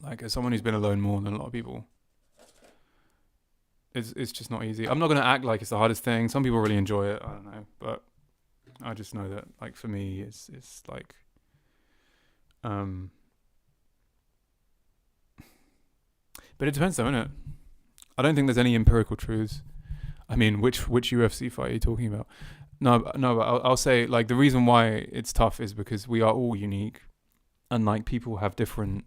Like, as someone who's been alone more than a lot of people, it's just not easy. I'm not going to act like it's the hardest thing. Some people really enjoy it. I don't know. But I just know that, like, for me, it's like, but it depends though, innit? I don't think there's any empirical truths. I mean, which UFC fight are you talking about? No, but I'll say, like, the reason why it's tough is because we are all unique, and like people have different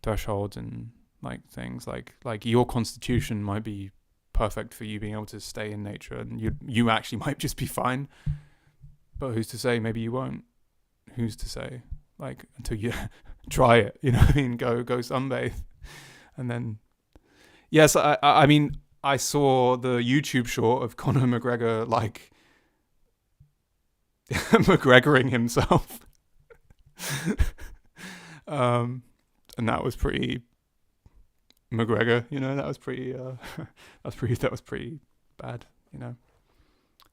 thresholds and like things. Like your constitution might be perfect for you being able to stay in nature, and you actually might just be fine. But who's to say? Maybe you won't. Who's to say? Like, until you try it, you know what I mean? Go sunbathe, and then yes, I mean, I saw the YouTube short of Conor McGregor like McGregoring himself. And that was pretty McGregor, that was pretty that was pretty bad, that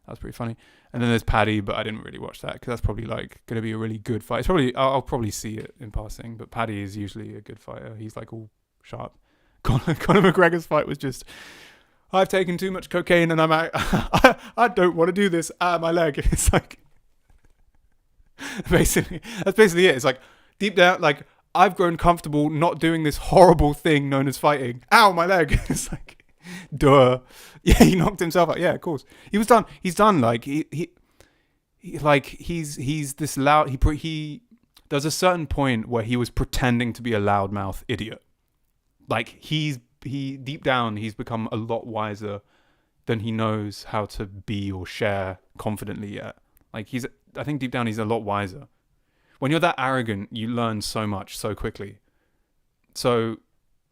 was pretty funny. And then there's Paddy, but I didn't really watch that because that's probably like going to be a really good fight. It's probably I'll probably see it in passing, but Paddy is usually a good fighter. He's like all sharp. Conor McGregor's fight was just, I've taken too much cocaine and I'm out. I don't want to do this. My leg. It's like that's basically it. It's like deep down, like I've grown comfortable not doing this horrible thing known as fighting. Ow, my leg. It's like, duh. Yeah, he knocked himself out. Yeah, of course. He was done. He's done. Like he's this loud. He there's a certain point where he was pretending to be a loudmouth idiot. Like he deep down, he's become a lot wiser than he knows how to be or share confidently yet. Like I think deep down he's a lot wiser. When you're that arrogant, you learn so much so quickly. So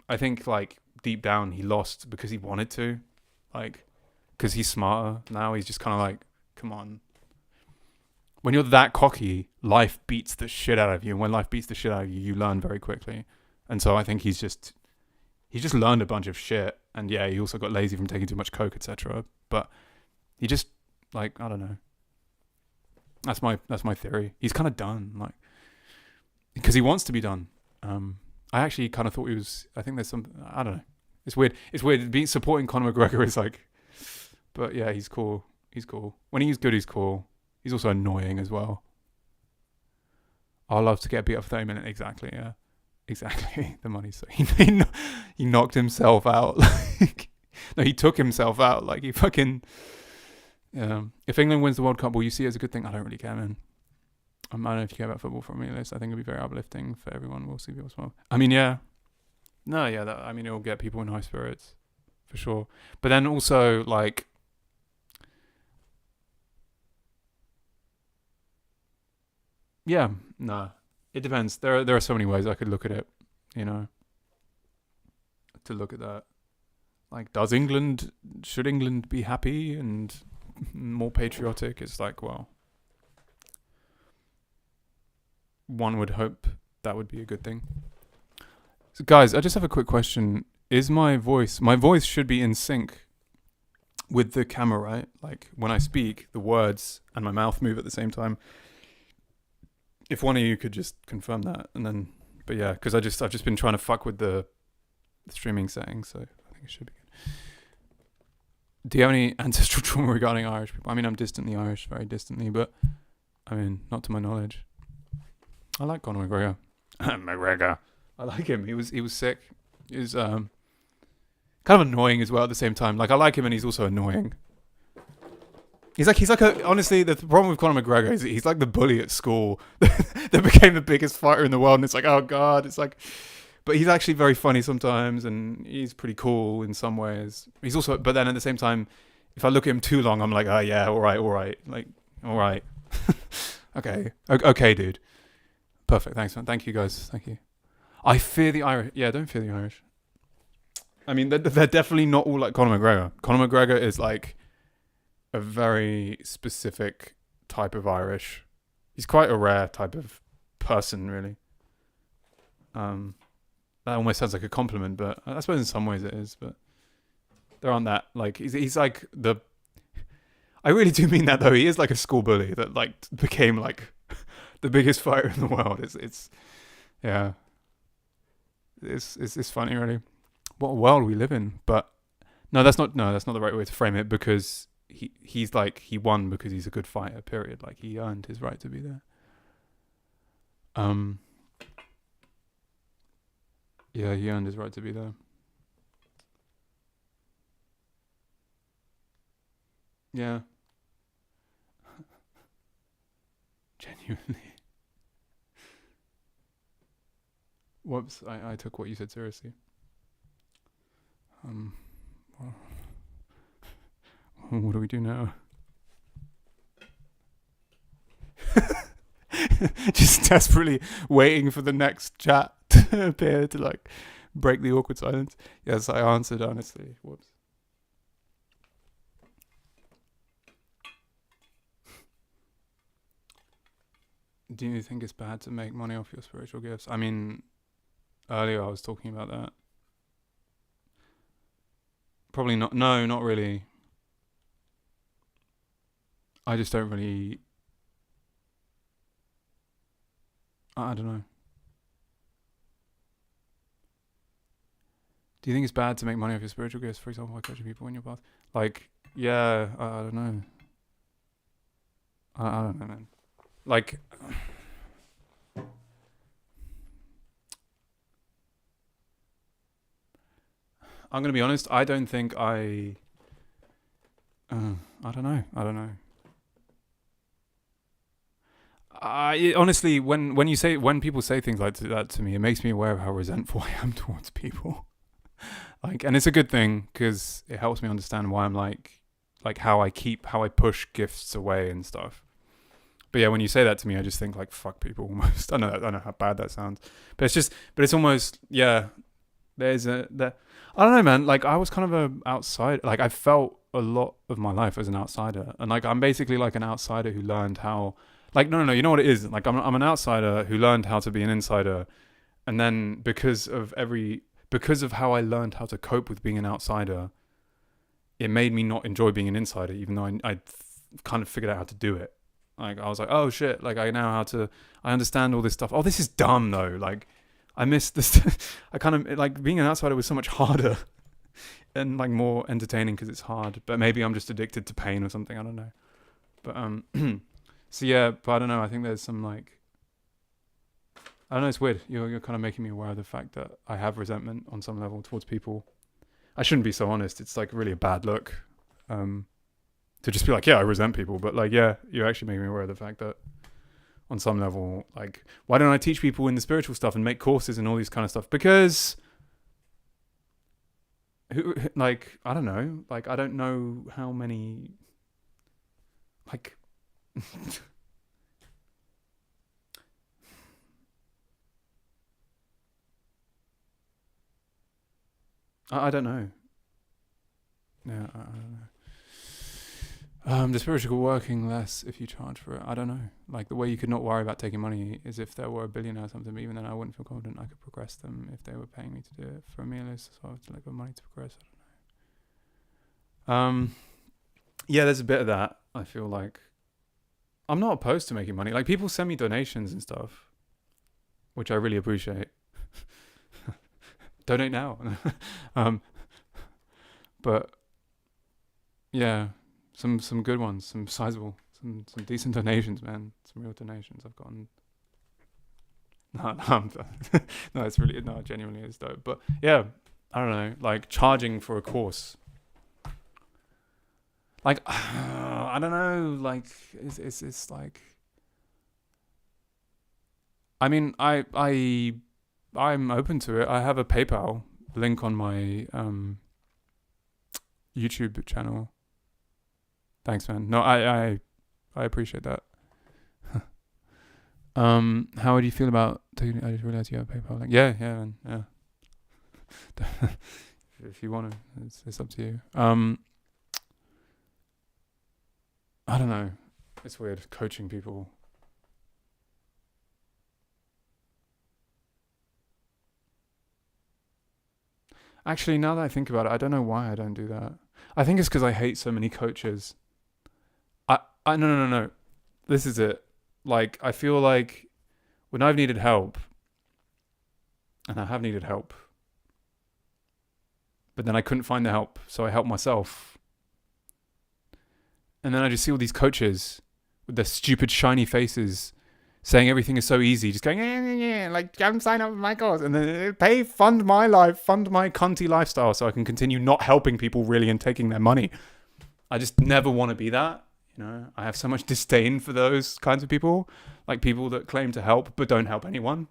I think like deep down he lost because he wanted to, like, because he's smarter now. He's just kind of like, come on. When you're that cocky, life beats the shit out of you. And when life beats the shit out of you, you learn very quickly. And so I think he's just learned a bunch of shit. And yeah, he also got lazy from taking too much coke, etc. But he just, like, I don't know. That's my theory. He's kind of done, like, because he wants to be done. I actually kind of thought he was. I think there's some. I don't know. It's weird. It's weird. Supporting Conor McGregor is like, but yeah, he's cool. He's cool. When he's good, he's cool. He's also annoying as well. I love to get beat up for 30 minutes. Exactly. Yeah. Exactly. The money. So he knocked himself out. Like, no, he took himself out. Like he fucking. If England wins the World Cup, will you see it as a good thing? I don't really care, man. I don't know if you care about football from me, Liz. I think it'll be very uplifting for everyone. We'll see people smile. I mean, yeah. No, yeah. It'll get people in high spirits, for sure. But then also, like, yeah, nah. It depends. There are so many ways I could look at it, to look at that. Like, should England be happy and more patriotic? It's like, well, one would hope that would be a good thing. So guys, I just have a quick question. Is my voice should be in sync with the camera, right? Like when I speak, the words and my mouth move at the same time. If one of you could just confirm that, and then, but yeah, because I've just been trying to fuck with the streaming settings, so I think it should be good. Do you have any ancestral trauma regarding Irish people? I mean, I'm distantly Irish, very distantly, but I mean, not to my knowledge. I like Conor McGregor. McGregor. I like him. He was sick. He was kind of annoying as well at the same time. Like, I like him and he's also annoying. Honestly, the problem with Conor McGregor is he's like the bully at school that became the biggest fighter in the world. And it's like, oh God, it's like, but he's actually very funny sometimes and he's pretty cool in some ways. He's also, but then at the same time, if I look at him too long, I'm like, oh yeah, all right. Like, all right. Okay, dude. Perfect. Thanks, man. Thank you, guys. Thank you. I fear the Irish. Yeah, don't fear the Irish. I mean, they're definitely not all like Conor McGregor. Conor McGregor is like a very specific type of Irish. He's quite a rare type of person, really. That almost sounds like a compliment, but I suppose in some ways it is. But there aren't that, like, he's like the. I really do mean that though. He is like a school bully that like became like the biggest fighter in the world. It's yeah. It's funny, really. What a world we live in. But that's not the right way to frame it, because he's like, he won because he's a good fighter, period. Like, he earned his right to be there. Yeah, he earned his right to be there. Yeah. Genuinely. Whoops, I took what you said seriously. Well, what do we do now? Just desperately waiting for the next chat to appear to like break the awkward silence. Yes, I answered honestly. Whoops. Do you think it's bad to make money off your spiritual gifts? I mean, earlier I was talking about that. Probably not. No, not really. I just don't really. I don't know. Do you think it's bad to make money off your spiritual gifts, for example, by coaching people in your path? Like, yeah, I don't know. I don't know, man. Like, I'm gonna be honest. I don't think I. I don't know. I don't know. I honestly, when people say things like that to me, it makes me aware of how resentful I am towards people. Like, and it's a good thing because it helps me understand why I'm like how I push gifts away and stuff. But yeah, when you say that to me, I just think like fuck people almost. I know how bad that sounds, but it's almost yeah. I don't know, man. Like I was kind of a outside. Like I felt a lot of my life as an outsider, and like I'm basically like an outsider who learned how. Like no, you know what it is. Like I'm an outsider who learned how to be an insider, and then because of how I learned how to cope with being an outsider, it made me not enjoy being an insider, even though I kind of figured out how to do it. Like I was like, oh shit, like I understand all this stuff. Oh, this is dumb though. Like I missed this. I kind of like being an outsider was so much harder and like more entertaining because it's hard. But maybe I'm just addicted to pain or something. I don't know. But so yeah, but I don't know. I think there's some like I don't know. It's weird. You're kind of making me aware of the fact that I have resentment on some level towards people. I shouldn't be so honest. It's like really a bad look. To just be like, yeah, I resent people, but like, yeah, you're actually making me aware of the fact that on some level, like, why don't I teach people in the spiritual stuff and make courses and all these kind of stuff? Because, like, I don't know, like, I don't know how many, like, I don't know. Yeah, I don't know. The spiritual working less if you charge for it. I don't know. Like the way you could not worry about taking money is if there were a billionaire or something. But even then, I wouldn't feel confident I could progress them if they were paying me to do it for a meal list. So I have to let go money to progress. I don't know. Yeah, there's a bit of that. I feel like I'm not opposed to making money. Like people send me donations and stuff, which I really appreciate. Donate now. But yeah. Some good ones, some sizable, some decent donations, man. Some real donations I've gotten. No, no, it's really no, genuinely is dope. But yeah, I don't know, like charging for a course. Like I don't know, like it's like. I mean, I'm open to it. I have a PayPal link on my YouTube channel. Thanks, man. No, I appreciate that. How would you feel about taking? I just realized you have a PayPal link. Yeah, man. Yeah. If you want to, it's up to you. I don't know. It's weird coaching people. Actually, now that I think about it, I don't know why I don't do that. I think it's because I hate so many coaches. No. This is it. Like, I feel like when I've needed help, and I have needed help, but then I couldn't find the help, so I helped myself. And then I just see all these coaches with their stupid, shiny faces saying everything is so easy, just going, yeah, like, come sign up for my course, and then fund my life, fund my cunty lifestyle so I can continue not helping people really and taking their money. I just never want to be that. You know, I have so much disdain for those kinds of people, like people that claim to help but don't help anyone.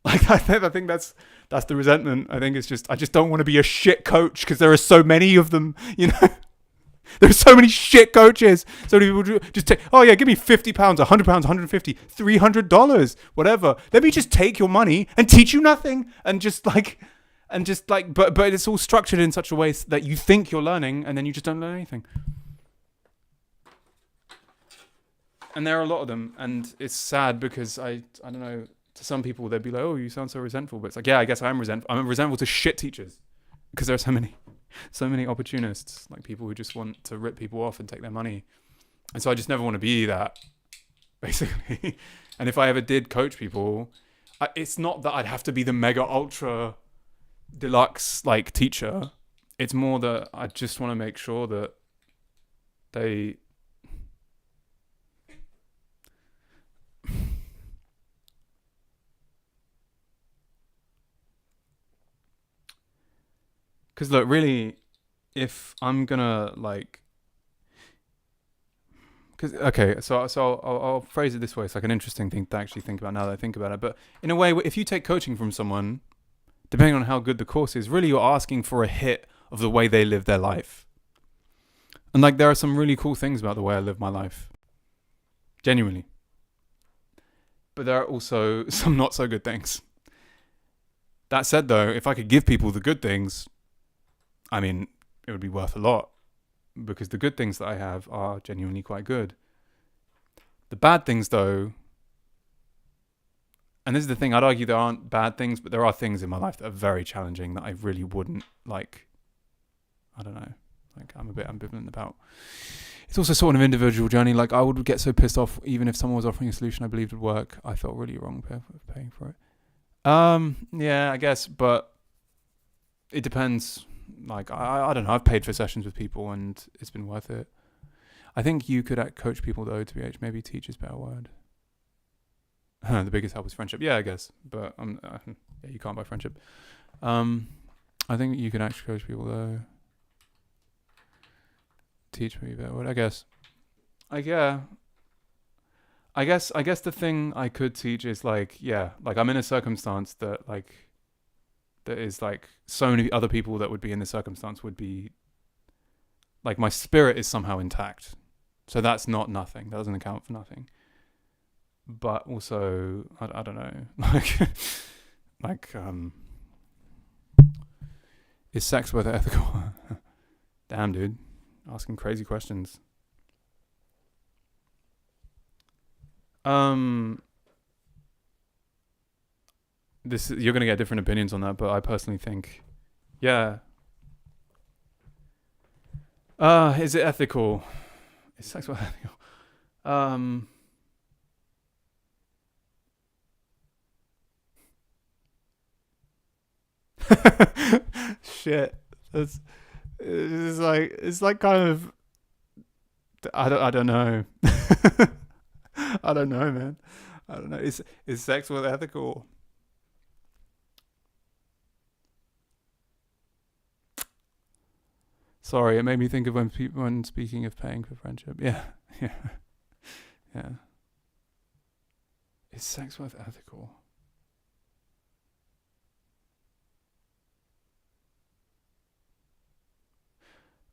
Like I think that's the resentment. I think it's just I just don't want to be a shit coach because there are so many of them. You know, there's so many shit coaches. So many people just take. Oh yeah, give me £50, £100, £150, $300, whatever. Let me just take your money and teach you nothing, and just like, but it's all structured in such a way that you think you're learning and then you just don't learn anything. And there are a lot of them, and it's sad because I don't know. To some people, they'd be like, "Oh, you sound so resentful," but it's like, yeah, I guess I am resentful. I'm resentful to shit teachers because there are so many opportunists, like people who just want to rip people off and take their money, and so I just never want to be that, basically. And if I ever did coach people, it's not that I'd have to be the mega ultra deluxe like teacher. It's more that I just want to make sure that they because look, really, if I'm gonna like, because okay, so I'll phrase it this way. It's like an interesting thing to actually think about now that I think about it. But in a way, if you take coaching from someone, depending on how good the course is, really you're asking for a hit of the way they live their life. And like there are some really cool things about the way I live my life, genuinely. But there are also some not so good things. That said, though, if I could give people the good things, I mean, it would be worth a lot, because the good things that I have are genuinely quite good. The bad things, though, and this is the thing, I'd argue there aren't bad things, but there are things in my life that are very challenging that I really wouldn't, like, I don't know, like I'm a bit ambivalent about. It's also sort of an individual journey. Like I would get so pissed off even if someone was offering a solution I believed would work. I felt really wrong paying for it. Yeah, I guess, but it depends. Like I don't know. I've paid for sessions with people and it's been worth it. I think you could coach people though. To be honest, maybe teach is a better word. The biggest help is friendship. Yeah, I guess, but yeah, you can't buy friendship. I think you can actually coach people though. Teach me a better word. I guess the thing I could teach is like, yeah, like I'm in a circumstance that like that is like so many other people that would be in this circumstance would be like, my spirit is somehow intact. So that's not nothing. That doesn't account for nothing. But also, I don't know, is sex worth ethical? Damn, dude, asking crazy questions. You're gonna get different opinions on that, but I personally think, yeah. Is it ethical? Is sex worth ethical? Shit. It's like kind of. I don't know. I don't know, man. I don't know. Is sex worth ethical? Sorry, it made me think of when speaking of paying for friendship. Yeah, yeah, yeah. Is sex worth ethical?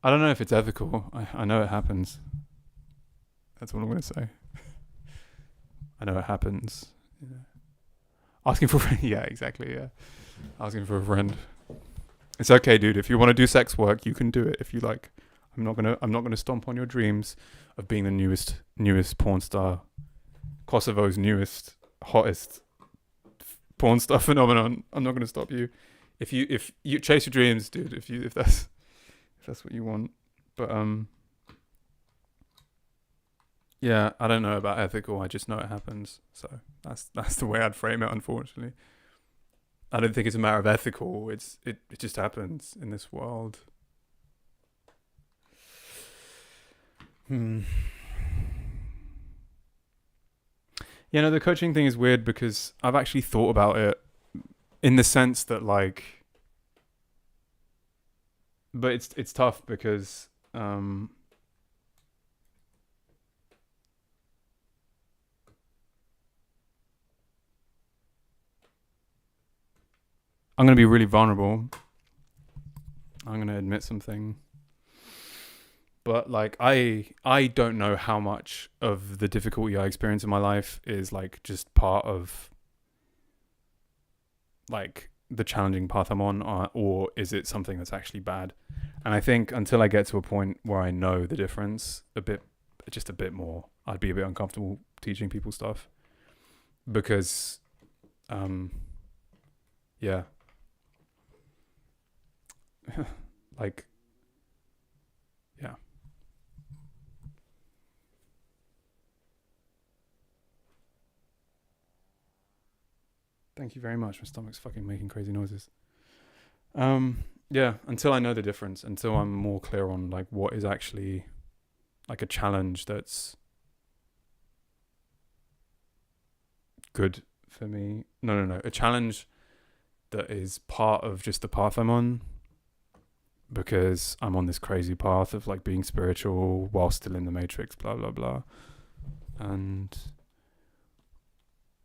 I don't know if it's ethical. I know it happens. That's what I'm going to say. I know it happens. Yeah. Asking for a friend. Yeah, exactly. Yeah. Asking for a friend. It's okay, dude. If you want to do sex work, you can do it if you like. I'm not gonna stomp on your dreams of being the newest porn star, Kosovo's newest, hottest porn star phenomenon. I'm not gonna stop you. If you chase your dreams, dude. If that's what you want. But yeah, I don't know about ethical. I just know it happens. So that's the way I'd frame it. Unfortunately, I don't think it's a matter of ethical. It just happens in this world. Yeah, no, the coaching thing is weird because I've actually thought about it in the sense that like, but it's tough because I'm gonna be really vulnerable. I'm gonna admit something. But like I don't know how much of the difficulty I experience in my life is like just part of like the challenging path I'm on, or is it something that's actually bad? And I think until I get to a point where I know the difference a bit more, I'd be a bit uncomfortable teaching people stuff because, yeah, like, yeah. Thank you very much. My stomach's fucking making crazy noises. Yeah, until I know the difference, until I'm more clear on like what is actually like a challenge that's good for me. No. A challenge that is part of just the path I'm on, because I'm on this crazy path of like being spiritual while still in the matrix, blah, blah, blah. And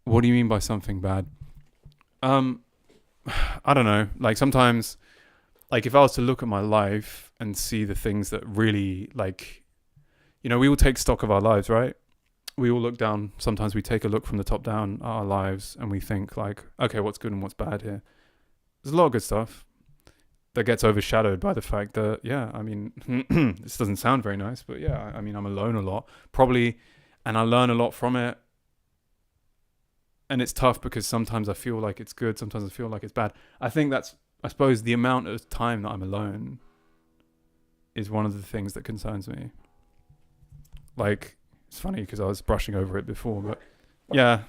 what do you mean by something bad? I don't know. Like sometimes, like if I was to look at my life and see the things that really like, you know, we all take stock of our lives, right? We all look down. Sometimes we take a look from the top down at our lives and we think like, okay, what's good and what's bad here? There's a lot of good stuff that gets overshadowed by the fact that, yeah, I mean, this doesn't sound very nice, but yeah, I mean, I'm alone a lot, probably, and I learn a lot from it. And it's tough because sometimes I feel like it's good, sometimes I feel like it's bad. I think that's, I suppose, the amount of time that I'm alone is one of the things that concerns me. Like, it's funny because I was brushing over it before, but yeah,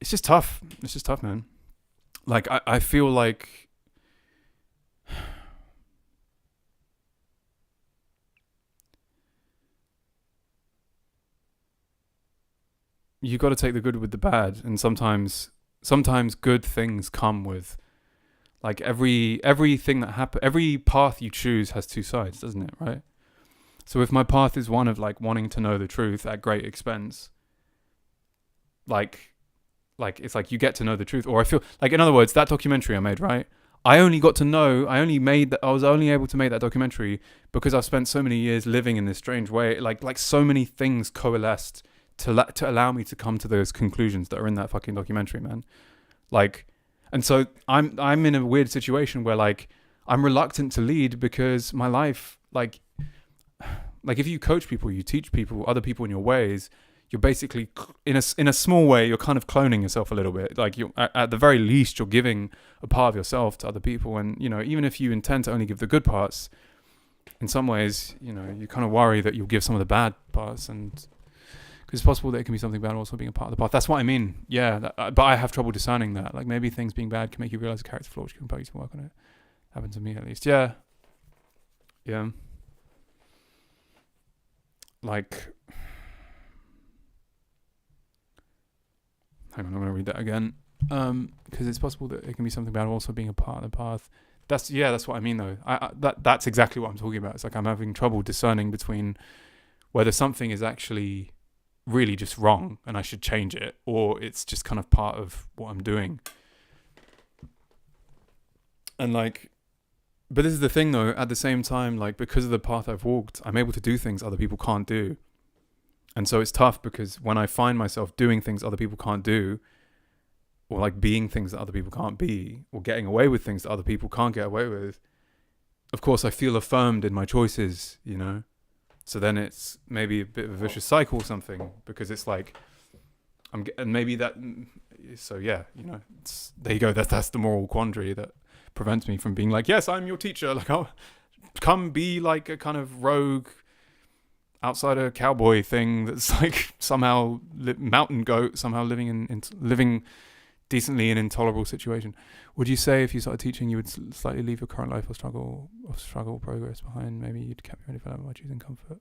it's just tough. It's just tough, man. Like, I feel like you got to take the good with the bad, and sometimes good things come with like everything that happens. Every path you choose has two sides, doesn't it? Right. So if my path is one of like wanting to know the truth at great expense, like it's like you get to know the truth, or I feel like, in other words, that documentary I made, right? I was only able to make that documentary because I've spent so many years living in this strange way. Like so many things coalesced to allow me to come to those conclusions that are in that fucking documentary, man. Like, and so I'm in a weird situation where like I'm reluctant to lead because my life, like if you coach people, you teach people, other people in your ways, you're basically in a small way, you're kind of cloning yourself a little bit. Like you, at the very least, you're giving a part of yourself to other people. And, you know, even if you intend to only give the good parts, in some ways, you know, you kind of worry that you'll give some of the bad parts, and because it's possible that it can be something bad also being a part of the path. That's what I mean. Yeah. But I have trouble discerning that. Like maybe things being bad can make you realize a character flaw, which can compel you to work on it. Happened to me at least. Yeah. Yeah. Like, hang on, I'm going to read that again. Because it's possible that it can be something bad also being a part of the path. That's what I mean though. That's exactly what I'm talking about. It's like I'm having trouble discerning between whether something is actually really just wrong and I should change it, or it's just kind of part of what I'm doing. And like, but this is the thing though, at the same time, like because of the path I've walked, I'm able to do things other people can't do. And so it's tough because when I find myself doing things other people can't do, or like being things that other people can't be, or getting away with things that other people can't get away with, of course I feel affirmed in my choices, you know? So then it's maybe a bit of a vicious cycle or something, because it's like, and maybe that, so yeah, you know, there you go. That's the moral quandary that prevents me from being like, yes, I'm your teacher. Like, I'll come be like a kind of rogue outsider cowboy thing that's like somehow mountain goat, somehow living decently in an intolerable situation. Would you say if you started teaching, you would slightly leave your current life or struggle progress behind? Maybe you'd kept your development by choosing comfort.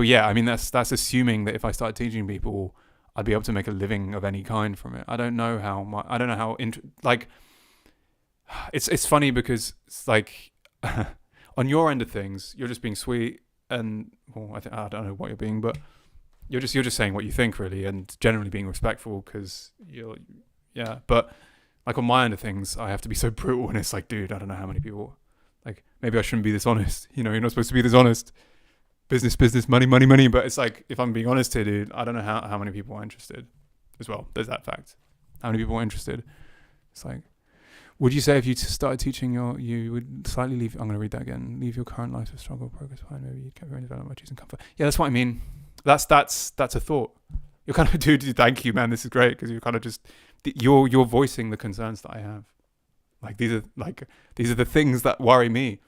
Yeah, I mean that's assuming that if I started teaching people, I'd be able to make a living of any kind from it. I don't know how like it's funny because it's like on your end of things, you're just being sweet, and well, I don't know what you're being, but you're just saying what you think really, and generally being respectful because yeah. But like on my end of things, I have to be so brutal, and it's like, dude, I don't know how many people, like maybe I shouldn't be this honest. You know, you're not supposed to be this honest. Business, money. But it's like, if I'm being honest here, dude, I don't know how many people are interested as well. There's that fact. How many people are interested? It's like, Would you say if you started teaching you would slightly leave? I'm going to read that again. Leave your current life of struggle, progress behind. Maybe you'd get very development by choosing comfort. Yeah, that's what I mean. That's a thought. You're kind of, dude. Thank you, man. This is great because you're kind of just you're voicing the concerns that I have. Like these are the things that worry me.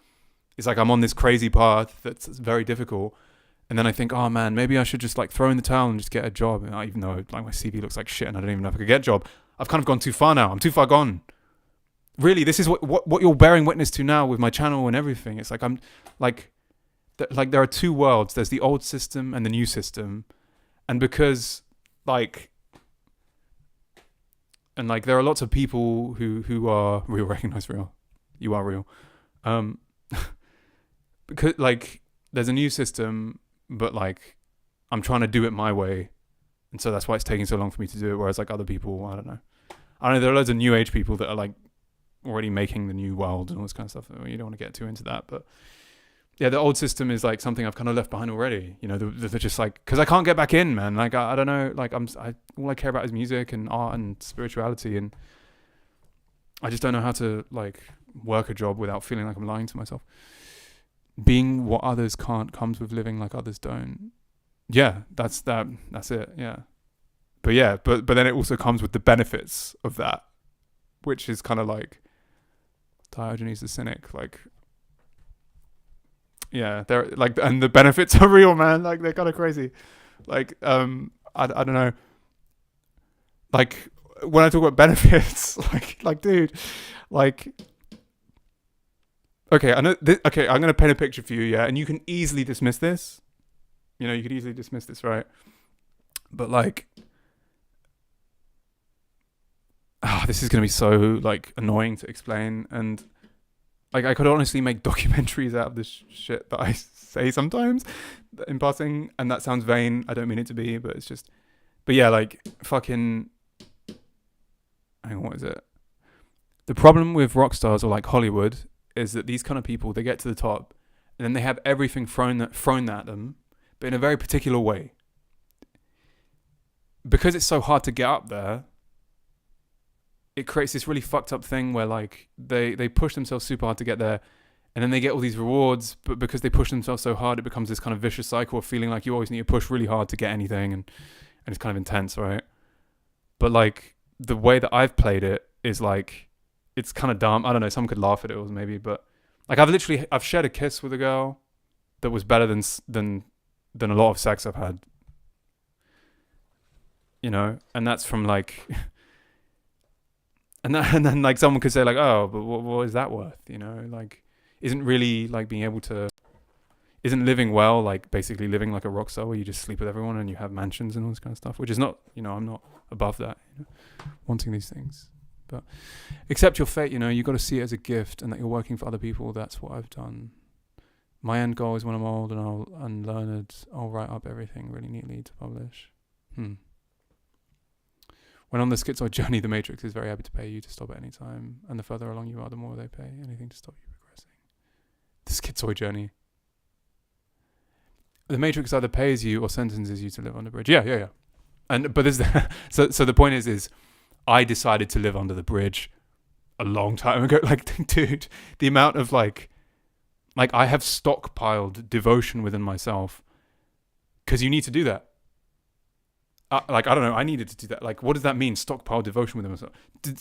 It's like I'm on this crazy path that's very difficult, and then I think, oh man, maybe I should just like throw in the towel and just get a job. And even though like my CV looks like shit and I don't even know if I could get a job, I've kind of gone too far now. I'm too far gone. Really, this is what you're bearing witness to now with my channel and everything. It's like I'm like there are two worlds. There's the old system and the new system, and because like there are lots of people who are real, recognize real. You are real. Because like there's a new system, but like I'm trying to do it my way, and so that's why it's taking so long for me to do it. Whereas like other people, I don't know. There are loads of new age people that are like already making the new world and all this kind of stuff. You don't want to get too into that, but yeah, the old system is like something I've kind of left behind already. You know, they're just like, because I can't get back in, man. Like I don't know, like all I care about is music and art and spirituality, and I just don't know how to like work a job without feeling like I'm lying to myself. Being what others can't comes with living like others don't. Yeah, that's it. Yeah, but then it also comes with the benefits of that, which is kind of like Diogenes the Cynic, like, yeah, they're like, and the benefits are real, man. Like they're kind of crazy. Like, I don't know. Like when I talk about benefits, like, dude, like, okay, I know. Okay, I'm gonna paint a picture for you, yeah, and you can easily dismiss this. You know, you could easily dismiss this, right? But like, this is going to be so like annoying to explain, and like I could honestly make documentaries out of this shit that I say sometimes in passing, and that sounds vain. I don't mean it to be, but it's just, but yeah, like fucking, hang on, what is it? The problem with rock stars or like Hollywood is that these kind of people, they get to the top and then they have everything thrown at them, but in a very particular way. Because it's so hard to get up there, it creates this really fucked up thing where like they push themselves super hard to get there, and then they get all these rewards, but because they push themselves so hard, it becomes this kind of vicious cycle of feeling like you always need to push really hard to get anything, and it's kind of intense, right? But like the way that I've played it is like, it's kind of dumb. I don't know, someone could laugh at it or maybe, but like I've shared a kiss with a girl that was better than a lot of sex I've had, you know, and that's from like and then like someone could say like, oh, but what is that worth, you know? Like, isn't really like isn't living well like basically living like a rock star where you just sleep with everyone and you have mansions and all this kind of stuff, which is not, you know, I'm not above that, you know, wanting these things, but accept your fate, you know. You got to see it as a gift and that you're working for other people. That's what I've done. My end goal is when I'm old and I'll unlearned, I'll write up everything really neatly to publish. When on the schizoid journey, the Matrix is very happy to pay you to stop at any time, and the further along you are, the more they pay. Anything to stop you progressing. The schizoid journey. The Matrix either pays you or sentences you to live on the bridge. Yeah. But there's so the point is I decided to live under the bridge a long time ago. Like, dude, the amount of like I have stockpiled devotion within myself, because you need to do that. Like, I don't know, I needed to do that. Like, what does that mean? Stockpile devotion within myself.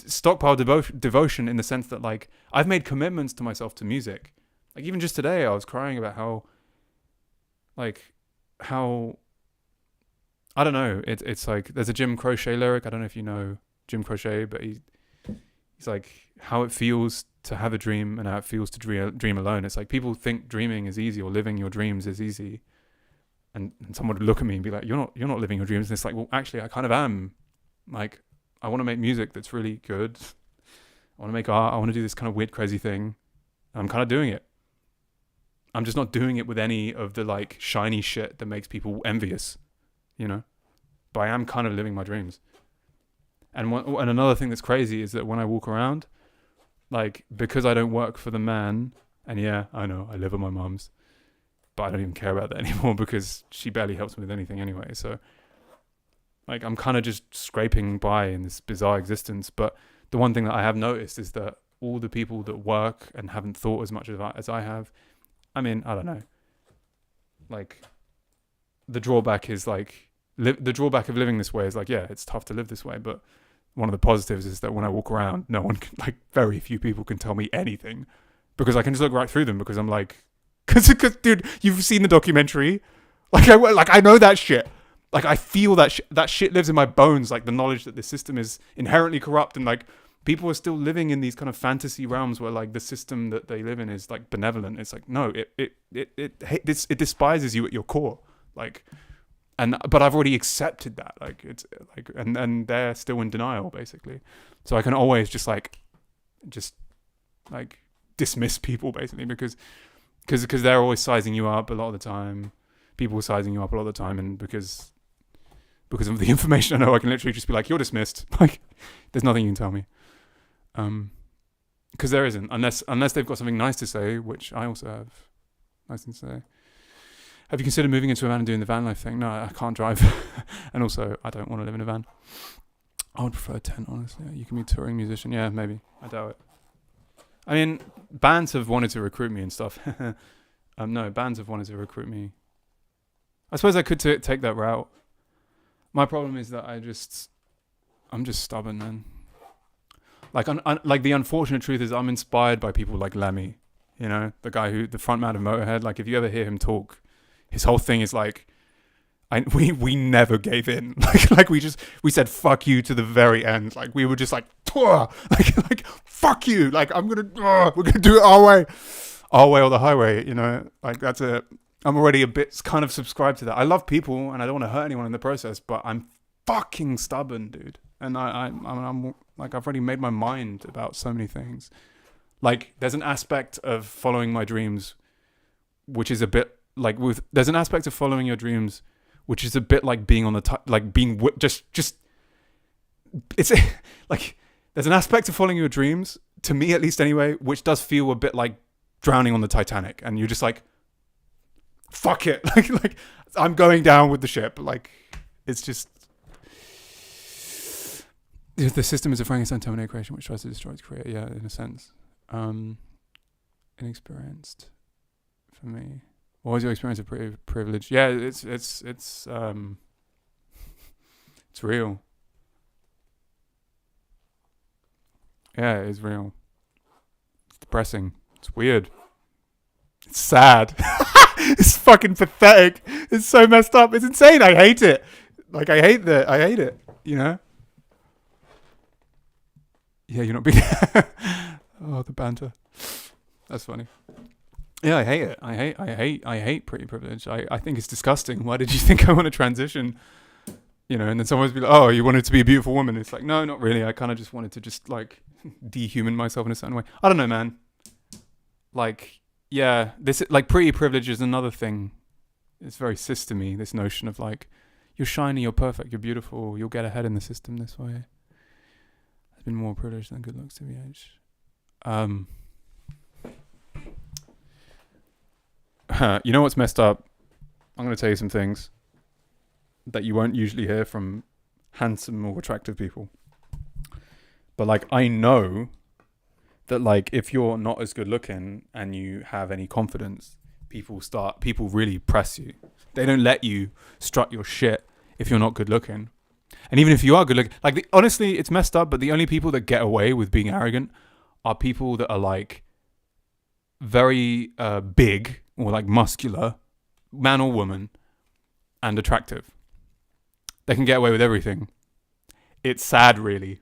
Stockpile devotion in the sense that like I've made commitments to myself to music. Like even just today, I was crying about how I don't know. It's like there's a Jim Croce lyric. I don't know if you know Jim Croce, but he's like, how it feels to have a dream and how it feels to dream alone. It's like people think dreaming is easy or living your dreams is easy. And someone would look at me and be like, you're not living your dreams. And it's like, well, actually, I kind of am. Like, I want to make music that's really good. I want to make art. I want to do this kind of weird, crazy thing. And I'm kind of doing it. I'm just not doing it with any of the like shiny shit that makes people envious, you know? But I am kind of living my dreams. And another thing that's crazy is that when I walk around, like, because I don't work for the man, and yeah, I know, I live at my mum's, but I don't even care about that anymore because she barely helps me with anything anyway. So like I'm kind of just scraping by in this bizarre existence. But the one thing that I have noticed is that all the people that work and haven't thought as much as I have. I mean, I don't know. Like, the drawback is like, the drawback of living this way is like, yeah, it's tough to live this way, but one of the positives is that when I walk around, no one can, like, very few people can tell me anything, because I can just look right through them, because I'm like, because dude, you've seen the documentary, like I know that shit, like I feel that shit lives in my bones, like the knowledge that the system is inherently corrupt, and like people are still living in these kind of fantasy realms where like the system that they live in is like benevolent. It's like, no, it despises you at your core, like. But I've already accepted that, like it's like, and they're still in denial basically, so I can always just dismiss people basically, because they're always sizing you up a lot of the time. People are sizing you up a lot of the time, and because of the information I know, I can literally just be like, you're dismissed. Like, there's nothing you can tell me, because there isn't, unless they've got something nice to say, which I also have nice things to say. Have you considered moving into a van and doing the van life thing? No, I can't drive. And also, I don't want to live in a van. I would prefer a tent, honestly. You can be a touring musician. Yeah, maybe. I doubt it. I mean, bands have wanted to recruit me and stuff. No, bands have wanted to recruit me. I suppose I could take that route. My problem is that I'm just stubborn, man. Like, like the unfortunate truth is I'm inspired by people like Lemmy. You know, the frontman of Motorhead. Like, if you ever hear him talk, his whole thing is like, we never gave in. Like we said fuck you to the very end. Like, we were just like fuck you. Like, we're gonna do it our way or the highway. You know, like that's it. I'm already a bit kind of subscribed to that. I love people and I don't want to hurt anyone in the process, but I'm fucking stubborn, dude. And I'm like, I've already made my mind about so many things. Like, there's an aspect of following my dreams, which is a bit like there's an aspect of following your dreams, which is a bit like being on the it's like, there's an aspect of following your dreams, to me at least anyway, which does feel a bit like drowning on the Titanic, and you're just like, fuck it, like I'm going down with the ship. Like, it's just, the system is a Frankenstein Terminator creation which tries to destroy its creator. Yeah, in a sense. Inexperienced for me. What was your experience of privilege? Yeah, it's real. Yeah, it is real. It's depressing. It's weird. It's sad. It's fucking pathetic. It's so messed up. It's insane. I hate it. Like, I hate it. You know? Yeah, you're not being... Oh, the banter. That's funny. Yeah, I hate it. I hate pretty privilege. I think it's disgusting. Why did you think I want to transition? You know, and then someone's be like, oh, you wanted to be a beautiful woman. It's like, no, not really. I kind of just wanted to just like dehuman myself in a certain way. I don't know, man. Like, yeah, this, like, pretty privilege is another thing. It's very systemy, this notion of like, you're shiny, you're perfect, you're beautiful, you'll get ahead in the system this way. There's been more privilege than good looks to be aged. You know what's messed up? I'm going to tell you some things that you won't usually hear from handsome or attractive people. But like, I know that like, if you're not as good looking and you have any confidence, people really press you. They don't let you strut your shit if you're not good looking. And even if you are good looking, like, honestly, it's messed up, but the only people that get away with being arrogant are people that are like very big or like muscular, man or woman, and attractive. They can get away with everything. It's sad, really.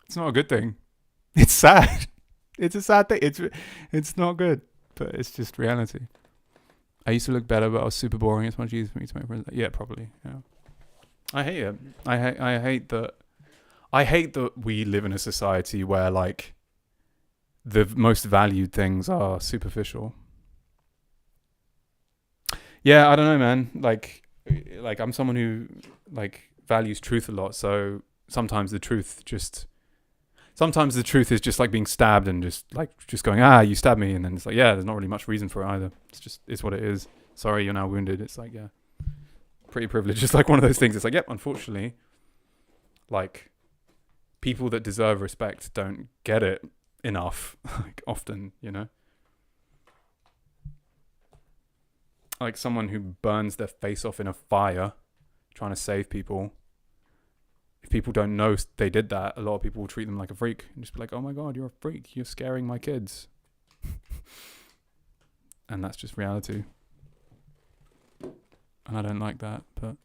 It's not a good thing. It's sad. It's a sad thing. It's not good, but it's just reality. I used to look better, but I was super boring. It's much easier for me to make friends. Yeah, probably. Yeah. I hate it. I hate that we live in a society where like the most valued things are superficial. Yeah, I don't know, man. Like I'm someone who like values truth a lot. So sometimes the truth is just like being stabbed and just going, you stabbed me. And then it's like, yeah, there's not really much reason for it either. It's what it is. Sorry, you're now wounded. It's like, yeah, pretty privilege. It's like one of those things. It's like, yep, unfortunately, like people that deserve respect don't get it enough, like often, like someone who burns their face off in a fire trying to save people. If people don't know they did that, a lot of people will treat them like a freak and just be like, oh my god, you're a freak, you're scaring my kids. And that's just reality. And I don't like that. But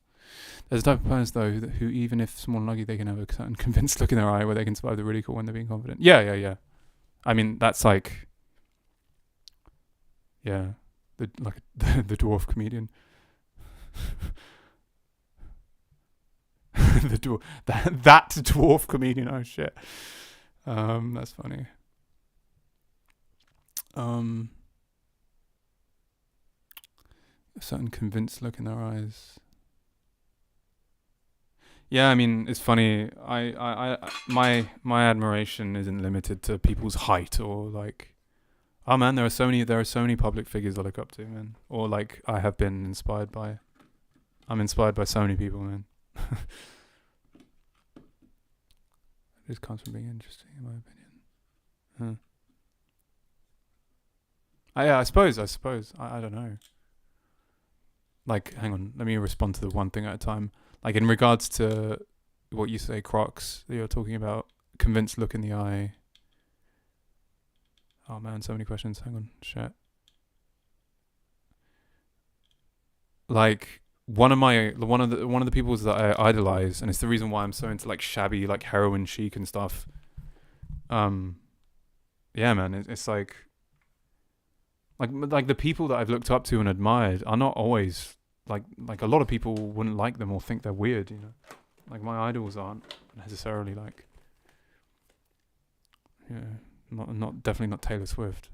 there's a type of person though who, even if someone lucky, they can have a certain convinced look in their eye where they can survive the ridicule when they're being confident. Yeah. I mean, that's like, yeah, the dwarf comedian. that dwarf comedian. Oh shit. That's funny. A certain convinced look in their eyes. Yeah, I mean, it's funny. My admiration isn't limited to people's height or like, oh man, there are so many public figures I look up to, man. Or like I have been inspired by. I'm inspired by so many people, man. It just comes from being interesting, in my opinion. I suppose. I don't know. Like, hang on, let me respond to the one thing at a time. Like, in regards to what you say, Crocs, that you're talking about, convinced look in the eye. Oh man, so many questions. Hang on, shit. Like, one of the peoples that I idolize, and it's the reason why I'm so into like shabby, like heroin chic and stuff. Yeah, man, it's like the people that I've looked up to and admired are not always like a lot of people wouldn't like them or think they're weird, Like my idols aren't necessarily like, not definitely not Taylor Swift.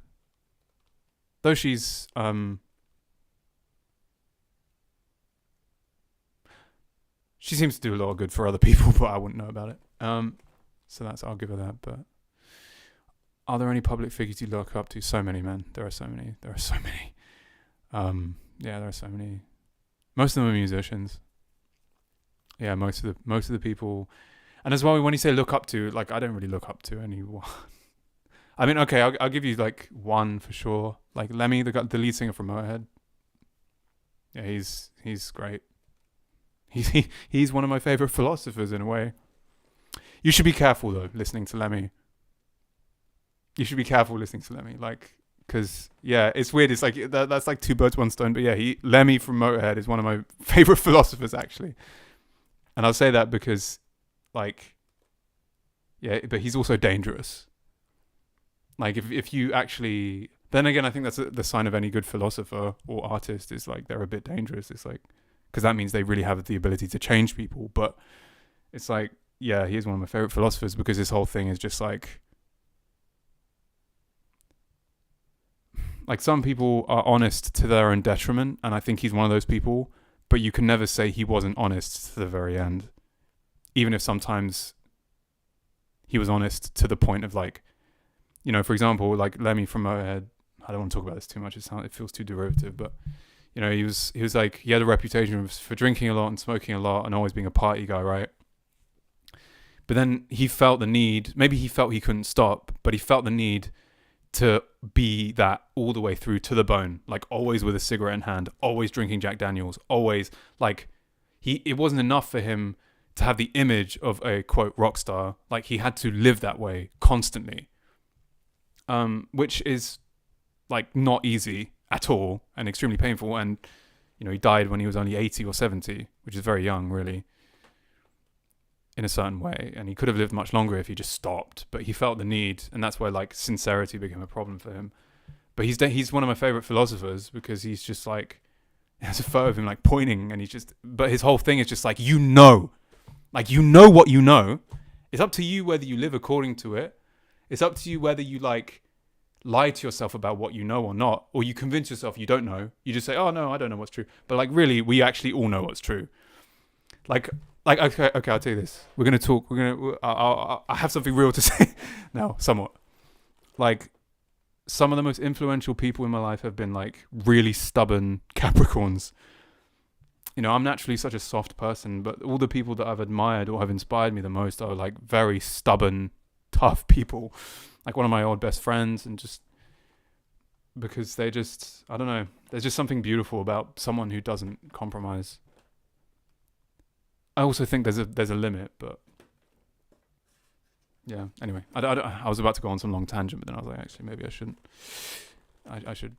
Though she's she seems to do a lot of good for other people, but I wouldn't know about it. So I'll give her that. But are there any public figures you look up to? So many, man. There are so many. Yeah, there are so many. Most of them are musicians. Yeah, most of the people, and as well, when you say look up to, like I don't really look up to anyone. I mean, okay, I'll give you like one for sure. Like Lemmy, the lead singer from Motorhead. Yeah, he's great. He's one of my favorite philosophers in a way. You should be careful though, listening to Lemmy. Like, because yeah, it's weird. It's like that's like two birds, one stone. But yeah, Lemmy from Motorhead is one of my favorite philosophers actually, and I'll say that because, like, yeah, but he's also dangerous. Like if you actually, then again, I think that's the sign of any good philosopher or artist is like they're a bit dangerous. It's like, because that means they really have the ability to change people. But it's like, yeah, he is one of my favorite philosophers because his whole thing is just like some people are honest to their own detriment, and I think he's one of those people, but you can never say he wasn't honest to the very end. Even if sometimes he was honest to the point of like, for example, like Lemmy from Motorhead, I don't want to talk about this too much, it feels too derivative, but he was like, he had a reputation for drinking a lot and smoking a lot and always being a party guy, right? But then he felt the need, maybe he felt he couldn't stop, but he felt the need to be that all the way through to the bone, like always with a cigarette in hand, always drinking Jack Daniels, always like it wasn't enough for him to have the image of a quote rock star. Like he had to live that way constantly, which is like not easy at all and extremely painful. And he died when he was only 80 or 70, which is very young, really, in a certain way, and he could have lived much longer if he just stopped, but he felt the need, and that's where like sincerity became a problem for him. But he's one of my favorite philosophers because he's just like, there's a photo of him like pointing, and but his whole thing is just like, what you know. It's up to you whether you live according to it. It's up to you whether you like lie to yourself about what you know or not, or you convince yourself you don't know. You just say, oh no, I don't know what's true, but like really we all know what's true. Like okay, I'll tell you this. We're gonna talk. I have something real to say now, somewhat. Like, some of the most influential people in my life have been like really stubborn Capricorns, I'm naturally such a soft person, but all the people that I've admired or have inspired me the most are like very stubborn, tough people. Like one of my old best friends, and just because I don't know, there's just something beautiful about someone who doesn't compromise. I also think there's a limit, but yeah. Anyway, I was about to go on some long tangent, but then I was like, actually, maybe I shouldn't. I should.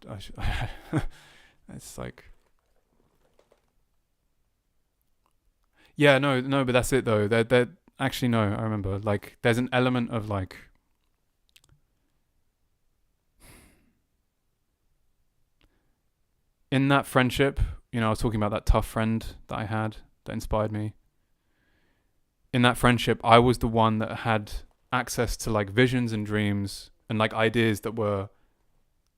It's like, yeah, no, but that's it though. There actually no. I remember, like, there's an element of like, in that friendship. I was talking about that tough friend that I had that inspired me. In that friendship, I was the one that had access to like visions and dreams and like ideas that were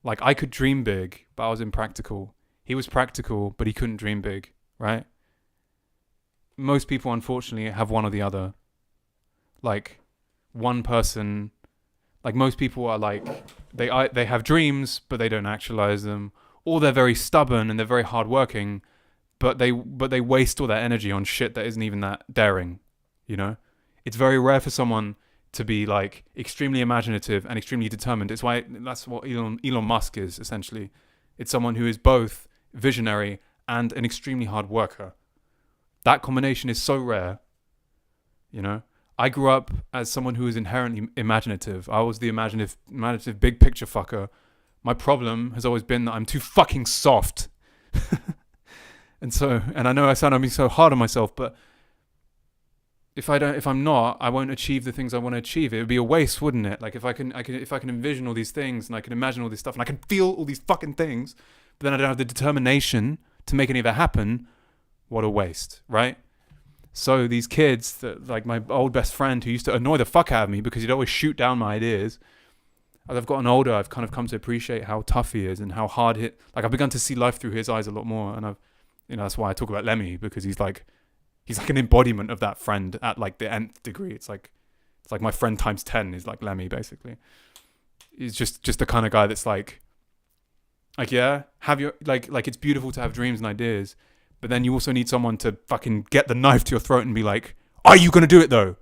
like, I could dream big, but I was impractical. He was practical, but he couldn't dream big, right? Most people, unfortunately, have one or the other. Like, one person, like most people are like, they have dreams, but they don't actualize them, or they're very stubborn and they're very hardworking, but they waste all their energy on shit that isn't even that daring. It's very rare for someone to be like extremely imaginative and extremely determined. That's what Elon Musk is essentially. It's someone who is both visionary and an extremely hard worker. That combination is so rare. I grew up as someone who is inherently imaginative. I was the imaginative big picture fucker. My problem has always been that I'm too fucking soft. And I know I sound like I'm being so hard on myself, but if I'm not, I won't achieve the things I want to achieve. It would be a waste, wouldn't it? Like if I can envision all these things and I can imagine all this stuff and I can feel all these fucking things, but then I don't have the determination to make any of that happen, what a waste, right? So these kids that, like my old best friend who used to annoy the fuck out of me because he'd always shoot down my ideas. As I've gotten older, I've kind of come to appreciate how tough he is and how hard I've begun to see life through his eyes a lot more. And that's why I talk about Lemmy, because he's like an embodiment of that friend at like the nth degree. It's like my friend times 10 is like Lemmy, basically. He's just the kind of guy that's like yeah, have your like it's beautiful to have dreams and ideas, but then you also need someone to fucking get the knife to your throat and be like, are you gonna do it though?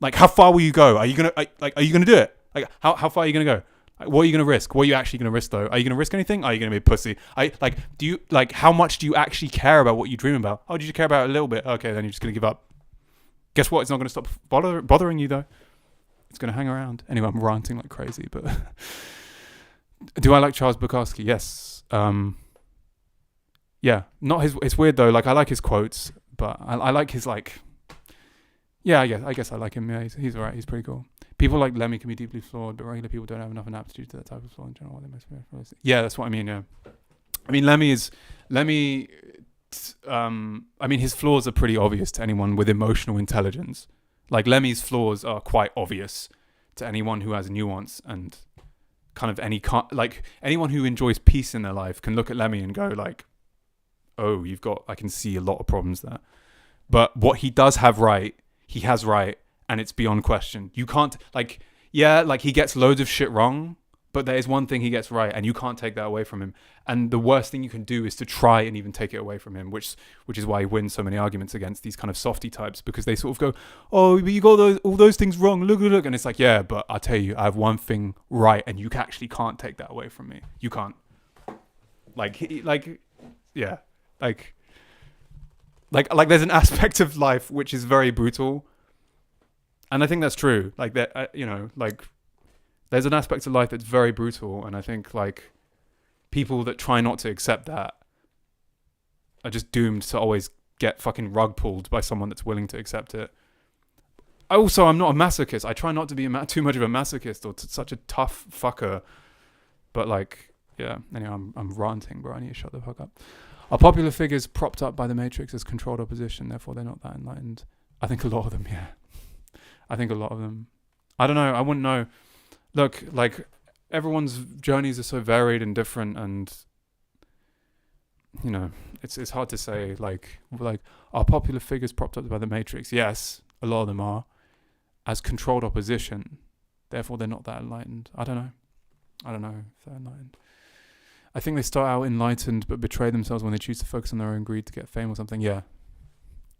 Like, how far will you go? Are you gonna do it? Like, how far are you gonna go? Like, what are you gonna risk? What are you actually gonna risk though? Are you gonna risk anything? Are you gonna be a pussy? Do you how much do you actually care about what you dream about? Oh, do you care about it a little bit? Okay, then you're just gonna give up. Guess what? It's not gonna stop bothering you though. It's gonna hang around. Anyway, I'm ranting like crazy, but do I like Charles Bukowski? Yes. Yeah. Not his. It's weird though. Like, I like his quotes, but I like his like. Yeah, I guess I like him. Yeah, he's alright. He's pretty cool. People like Lemmy can be deeply flawed, but regular people don't have enough aptitude to that type of flaw in general. Yeah, that's what I mean. Yeah, I mean Lemmy. I mean, his flaws are pretty obvious to anyone with emotional intelligence. Like, Lemmy's flaws are quite obvious to anyone who has nuance and kind of anyone who enjoys peace in their life can look at Lemmy and go like, oh, I can see a lot of problems there. But what he does have right, he has right, and it's beyond question. You can't, he gets loads of shit wrong, but there is one thing he gets right, and you can't take that away from him. And the worst thing you can do is to try and even take it away from him, which is why he wins so many arguments against these kind of softy types, because they sort of go, oh, but you got all those things wrong, look. And it's like, yeah, but I'll tell you, I have one thing right, and you actually can't take that away from me. You can't. Yeah. Like there's an aspect of life which is very brutal, and I think that's true. Like that, there's an aspect of life that's very brutal, and I think like people that try not to accept that are just doomed to always get fucking rug pulled by someone that's willing to accept it. I'm not a masochist. I try not to be too much of a masochist or such a tough fucker, but yeah. Anyway, I'm ranting, bro. I need to shut the fuck up. Are popular figures propped up by the Matrix as controlled opposition, therefore they're not that enlightened? I think a lot of them, yeah. I think a lot of them. I don't know. I wouldn't know. Look, everyone's journeys are so varied and different, and it's hard to say. Are popular figures propped up by the Matrix? Yes, a lot of them are. As controlled opposition, therefore they're not that enlightened. I don't know if they're enlightened. I think they start out enlightened but betray themselves when they choose to focus on their own greed to get fame or something. Yeah,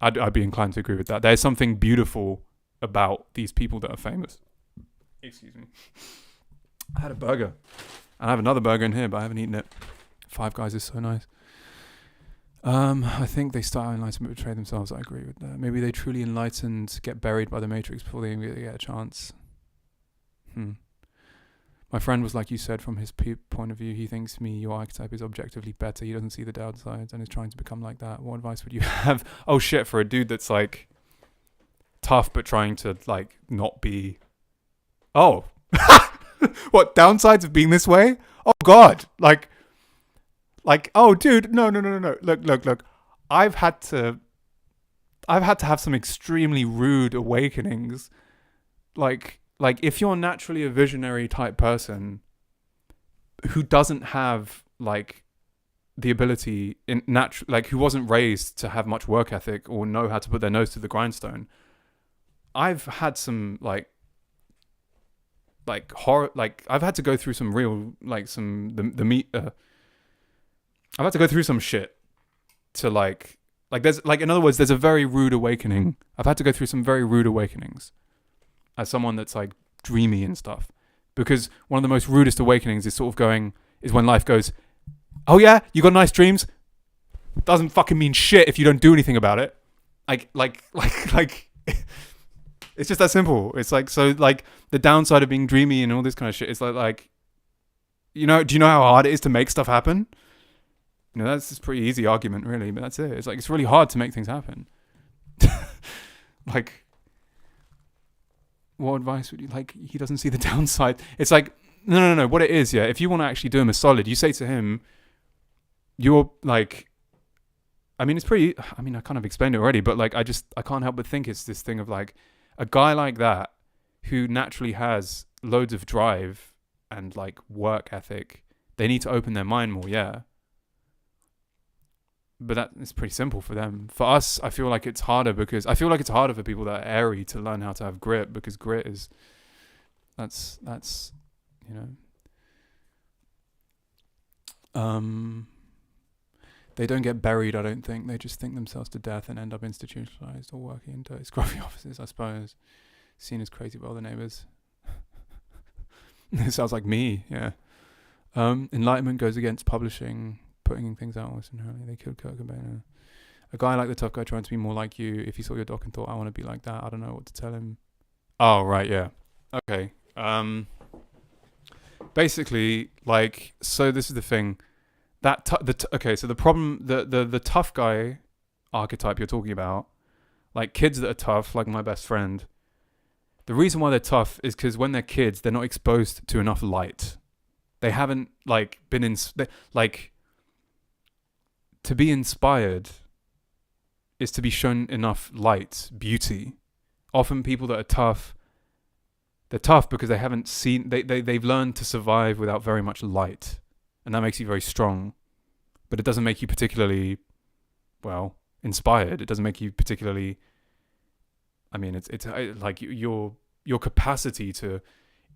I'd be inclined to agree with that. There's something beautiful about these people that are famous. Excuse me. I had a burger. And I have another burger in here, but I haven't eaten it. Five Guys is so nice. I think they start out enlightened but betray themselves. I agree with that. Maybe they truly enlightened get buried by the Matrix before they get a chance. My friend was like you said, from his point of view, he thinks your archetype is objectively better. He doesn't see the downsides and is trying to become like that. What advice would you have? Oh shit, for a dude that's like tough but trying to like not be. Oh, what downsides of being this way? Oh God, like, oh dude, no. Look. I've had to have some extremely rude awakenings, like if you're naturally a visionary type person who doesn't have like the ability who wasn't raised to have much work ethic or know how to put their nose to the grindstone, I've had some horror, I've had to go through some real I've had to go through some shit to there's in other words, there's a very rude awakening. I've had to go through some very rude awakenings as someone that's like dreamy and stuff, because one of the most rudest awakenings is when life goes, oh yeah, you got nice dreams, doesn't fucking mean shit if you don't do anything about it. Like it's just that simple. It's the downside of being dreamy and all this kind of shit is do you know how hard it is to make stuff happen? That's this pretty easy argument really, but that's it. It's really hard to make things happen. What advice would you he doesn't see the downside. It's no. What it is, yeah, if you want to actually do him a solid, you say to him, you're it's pretty, I kind of explained it already, but I can't help but think it's this thing of a guy like that who naturally has loads of drive and work ethic, they need to open their mind more, yeah. But that is pretty simple for them. For us, I feel like it's harder for people that are airy to learn how to have grit, because grit is, that's they don't get buried, I don't think. They just think themselves to death and end up institutionalized or working in dirty, scruffy offices, I suppose. Seen as crazy by all the neighbors. It sounds like me, yeah. Enlightenment goes against publishing, putting things out. They killed Kurt Cobain. A guy like the tough guy trying to be more like you. If he saw your doc and thought, I want to be like that, I don't know what to tell him. Oh, right, yeah. Okay. Basically, so this is the thing. So the problem, the tough guy archetype you're talking about, kids that are tough, like my best friend, the reason why they're tough is because when they're kids, they're not exposed to enough light. They haven't been in to be inspired is to be shown enough light, beauty. Often people that are tough, they're tough because they haven't seen, they've learned to survive without very much light. And that makes you very strong. But it doesn't make you particularly, inspired. It doesn't make you particularly, it's your capacity to,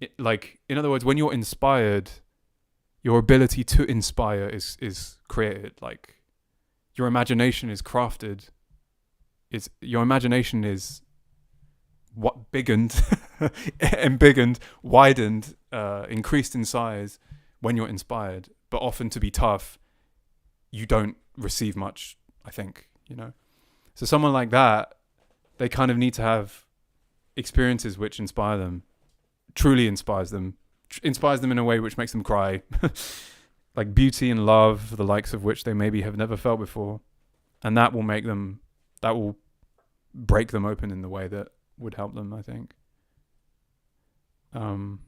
in other words, when you're inspired, your ability to inspire is created. Your imagination is crafted. Your imagination is what biggened, embiggened, widened, increased in size when you're inspired. But often to be tough, you don't receive much, I think, So someone like that, they kind of need to have experiences which inspire them, truly inspires them in a way which makes them cry. Like beauty and love, the likes of which they maybe have never felt before. And that will break them open in the way that would help them, I think. Because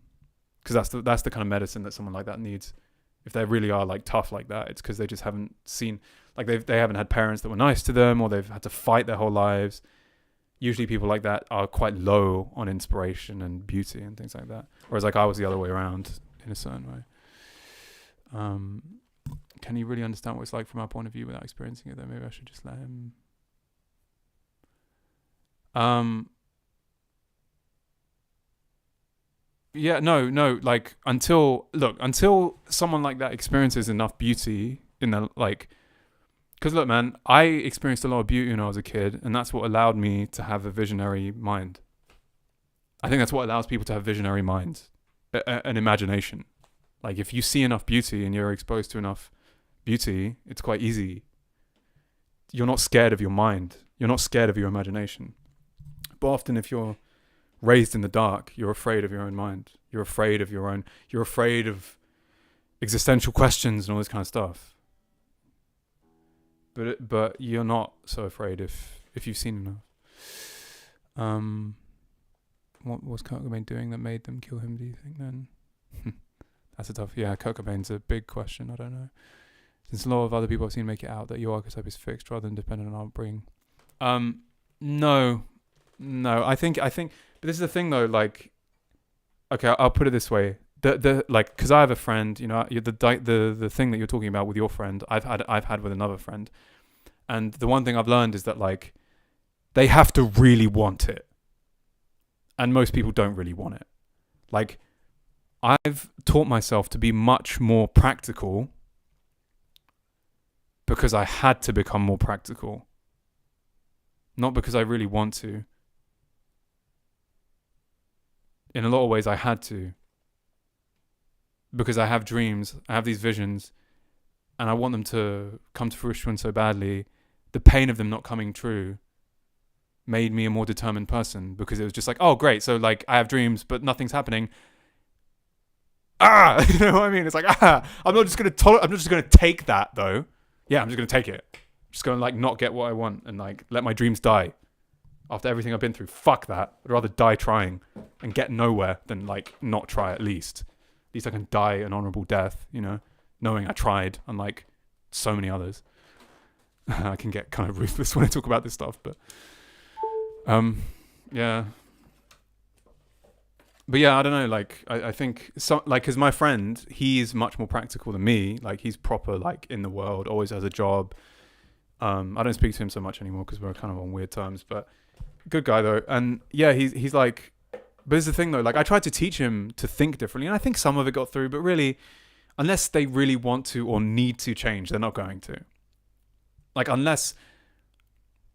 that's the kind of medicine that someone like that needs. If they really are tough like that, it's because they just haven't seen, they haven't had parents that were nice to them, or they've had to fight their whole lives. Usually people like that are quite low on inspiration and beauty and things like that. Whereas I was the other way around in a certain way. Can you really understand what it's like from our point of view without experiencing it though? Maybe I should just let him. Yeah, no, like until someone like that experiences enough beauty in their like, because look, man, I experienced a lot of beauty when I was a kid, and that's what allowed me to have a visionary mind. I think that's what allows people to have visionary minds, an imagination. Like if you see enough beauty and you're exposed to enough beauty, it's quite easy. You're not scared of your mind. You're not scared of your imagination. But often, if you're raised in the dark, you're afraid of your own mind. You're afraid of your own. You're afraid of existential questions and all this kind of stuff. But you're not so afraid if you've seen enough. What was Kurt Cobain doing that made them kill him? Do you think then? That's a tough. Yeah, Kurt Cobain's a big question. I don't know. Since a lot of other people I've seen make it out that your archetype is fixed rather than dependent on upbringing. No. I think. But this is the thing though. Like, okay, I'll put it this way. The like, because I have a friend. You know, the thing that you're talking about with your friend, I've had with another friend, and the one thing I've learned is that like, they have to really want it, and most people don't really want it. Like, I've taught myself to be much more practical because I had to become more practical. Not because I really want to. In a lot of ways, I had to. Because I have dreams, I have these visions, and I want them to come to fruition so badly. The pain of them not coming true made me a more determined person, because it was just like, oh, great, so like I have dreams, but nothing's happening. You know what I mean? It's like, I'm not just gonna take that though. Yeah, I'm just gonna take it. I'm just gonna like not get what I want and like let my dreams die. After everything I've been through, fuck that. I'd rather die trying and get nowhere than like not try at least. At least I can die an honorable death, you know, knowing I tried, unlike so many others. I can get kind of ruthless when I talk about this stuff, but yeah. But yeah, I don't know, like, I think, so, like, because my friend, he's much more practical than me. Like, he's proper, like, in the world, always has a job. I don't speak to him so much anymore because we're kind of on weird terms, but good guy, though. And, yeah, he's like, but here's the thing, though, like, I tried to teach him to think differently, and I think some of it got through, but really, unless they really want to or need to change, they're not going to. Like, unless...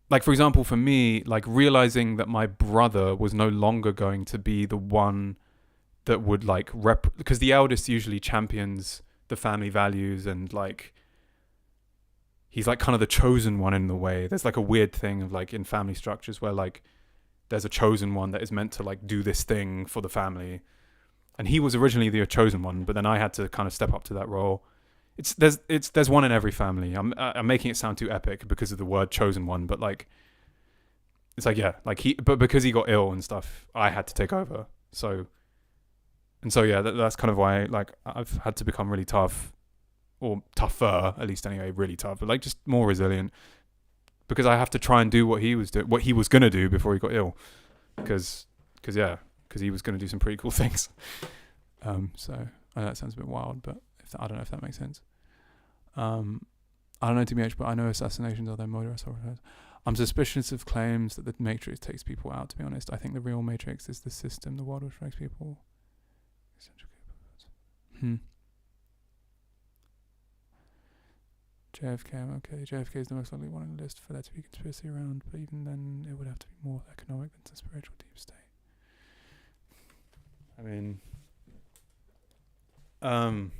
Like, for example, for me, like, realizing that my brother was no longer going to be the one that would, like, because the eldest usually champions the family values and, like, he's, like, kind of the chosen one in the way. There's, like, a weird thing of, like, in family structures where, like, there's a chosen one that is meant to, like, do this thing for the family. And he was originally the chosen one, but then I had to kind of step up to that role. There's one in every family. I'm making it sound too epic because of the word chosen one, but like, it's like, yeah, like but because he got ill and stuff, I had to take over. So yeah, that's kind of why like I've had to become really tough, or tougher at least anyway, really tough, but like just more resilient, because I have to try and do what he was gonna do before he got ill, because he was gonna do some pretty cool things. So I know that sounds a bit wild, but I don't know if that makes sense. I don't know TBH, but I know assassinations are their modus operandi. I'm suspicious of claims that the Matrix takes people out, to be honest. I think the real Matrix is the system, the world which makes people... JFK, okay. JFK is the most likely one on the list for there to be conspiracy around, but even then it would have to be more economic than the spiritual deep state. I mean... Man.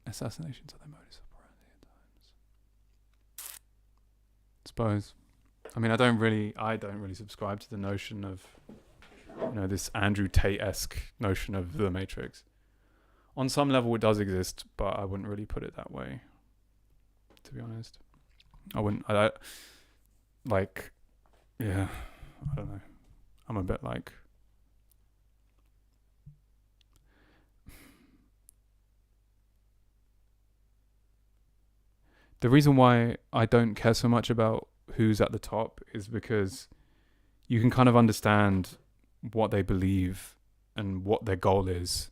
Assassinations are the modus operandi at times. Suppose. I mean, I don't really subscribe to the notion of, you know, this Andrew Tate-esque notion of the Matrix. On some level, it does exist, but I wouldn't really put it that way. To be honest, I wouldn't. I like. Yeah, I don't know. I'm a bit like... The reason why I don't care so much about who's at the top is because you can kind of understand what they believe and what their goal is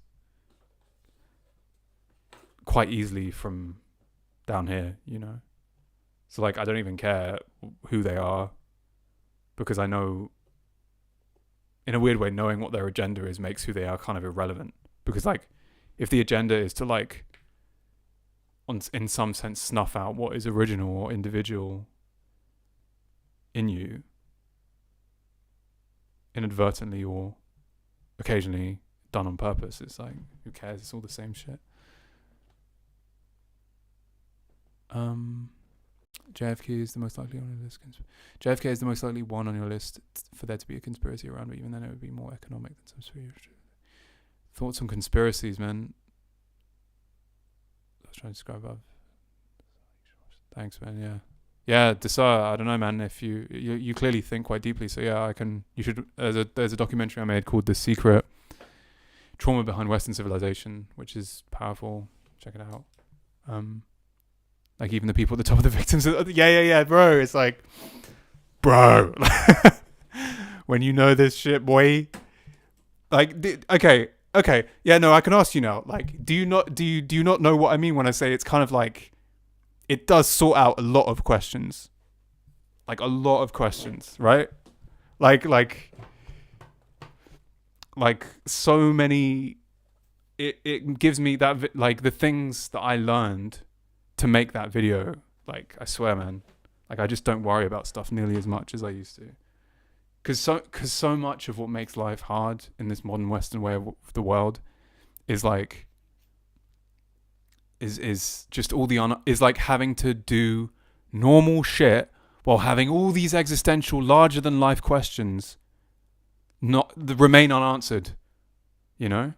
quite easily from down here, you know? So like, I don't even care who they are, because I know, in a weird way, knowing what their agenda is makes who they are kind of irrelevant. Because like, if the agenda is to like, in some sense, snuff out what is original or individual in you, inadvertently or occasionally done on purpose, it's like, who cares? It's all the same shit. JFK is the most likely on your list. JFK is the most likely one on your list for there to be a conspiracy around, but even then it would be more economic than some spiritual. Thoughts on conspiracies, man. I was trying to describe above. Thanks, man. Yeah, Desire, I don't know, man. If you clearly think quite deeply, so yeah, you should. There's a documentary I made called The Secret: Trauma Behind Western Civilization, which is powerful. Check it out. Like even the people at the top of the victims. Yeah, bro. It's like, bro, when you know this shit, boy. Like, okay. Yeah, no, I can ask you now. Like, do you not know what I mean when I say it's kind of like, it does sort out a lot of questions. Like a lot of questions, right? Like so many. It gives me that like the things that I learned to make that video. Like, I swear, man, like I just don't worry about stuff nearly as much as I used to, because so much of what makes life hard in this modern Western way of the world is like is just all the is like having to do normal shit while having all these existential, larger than life questions remain unanswered, you know.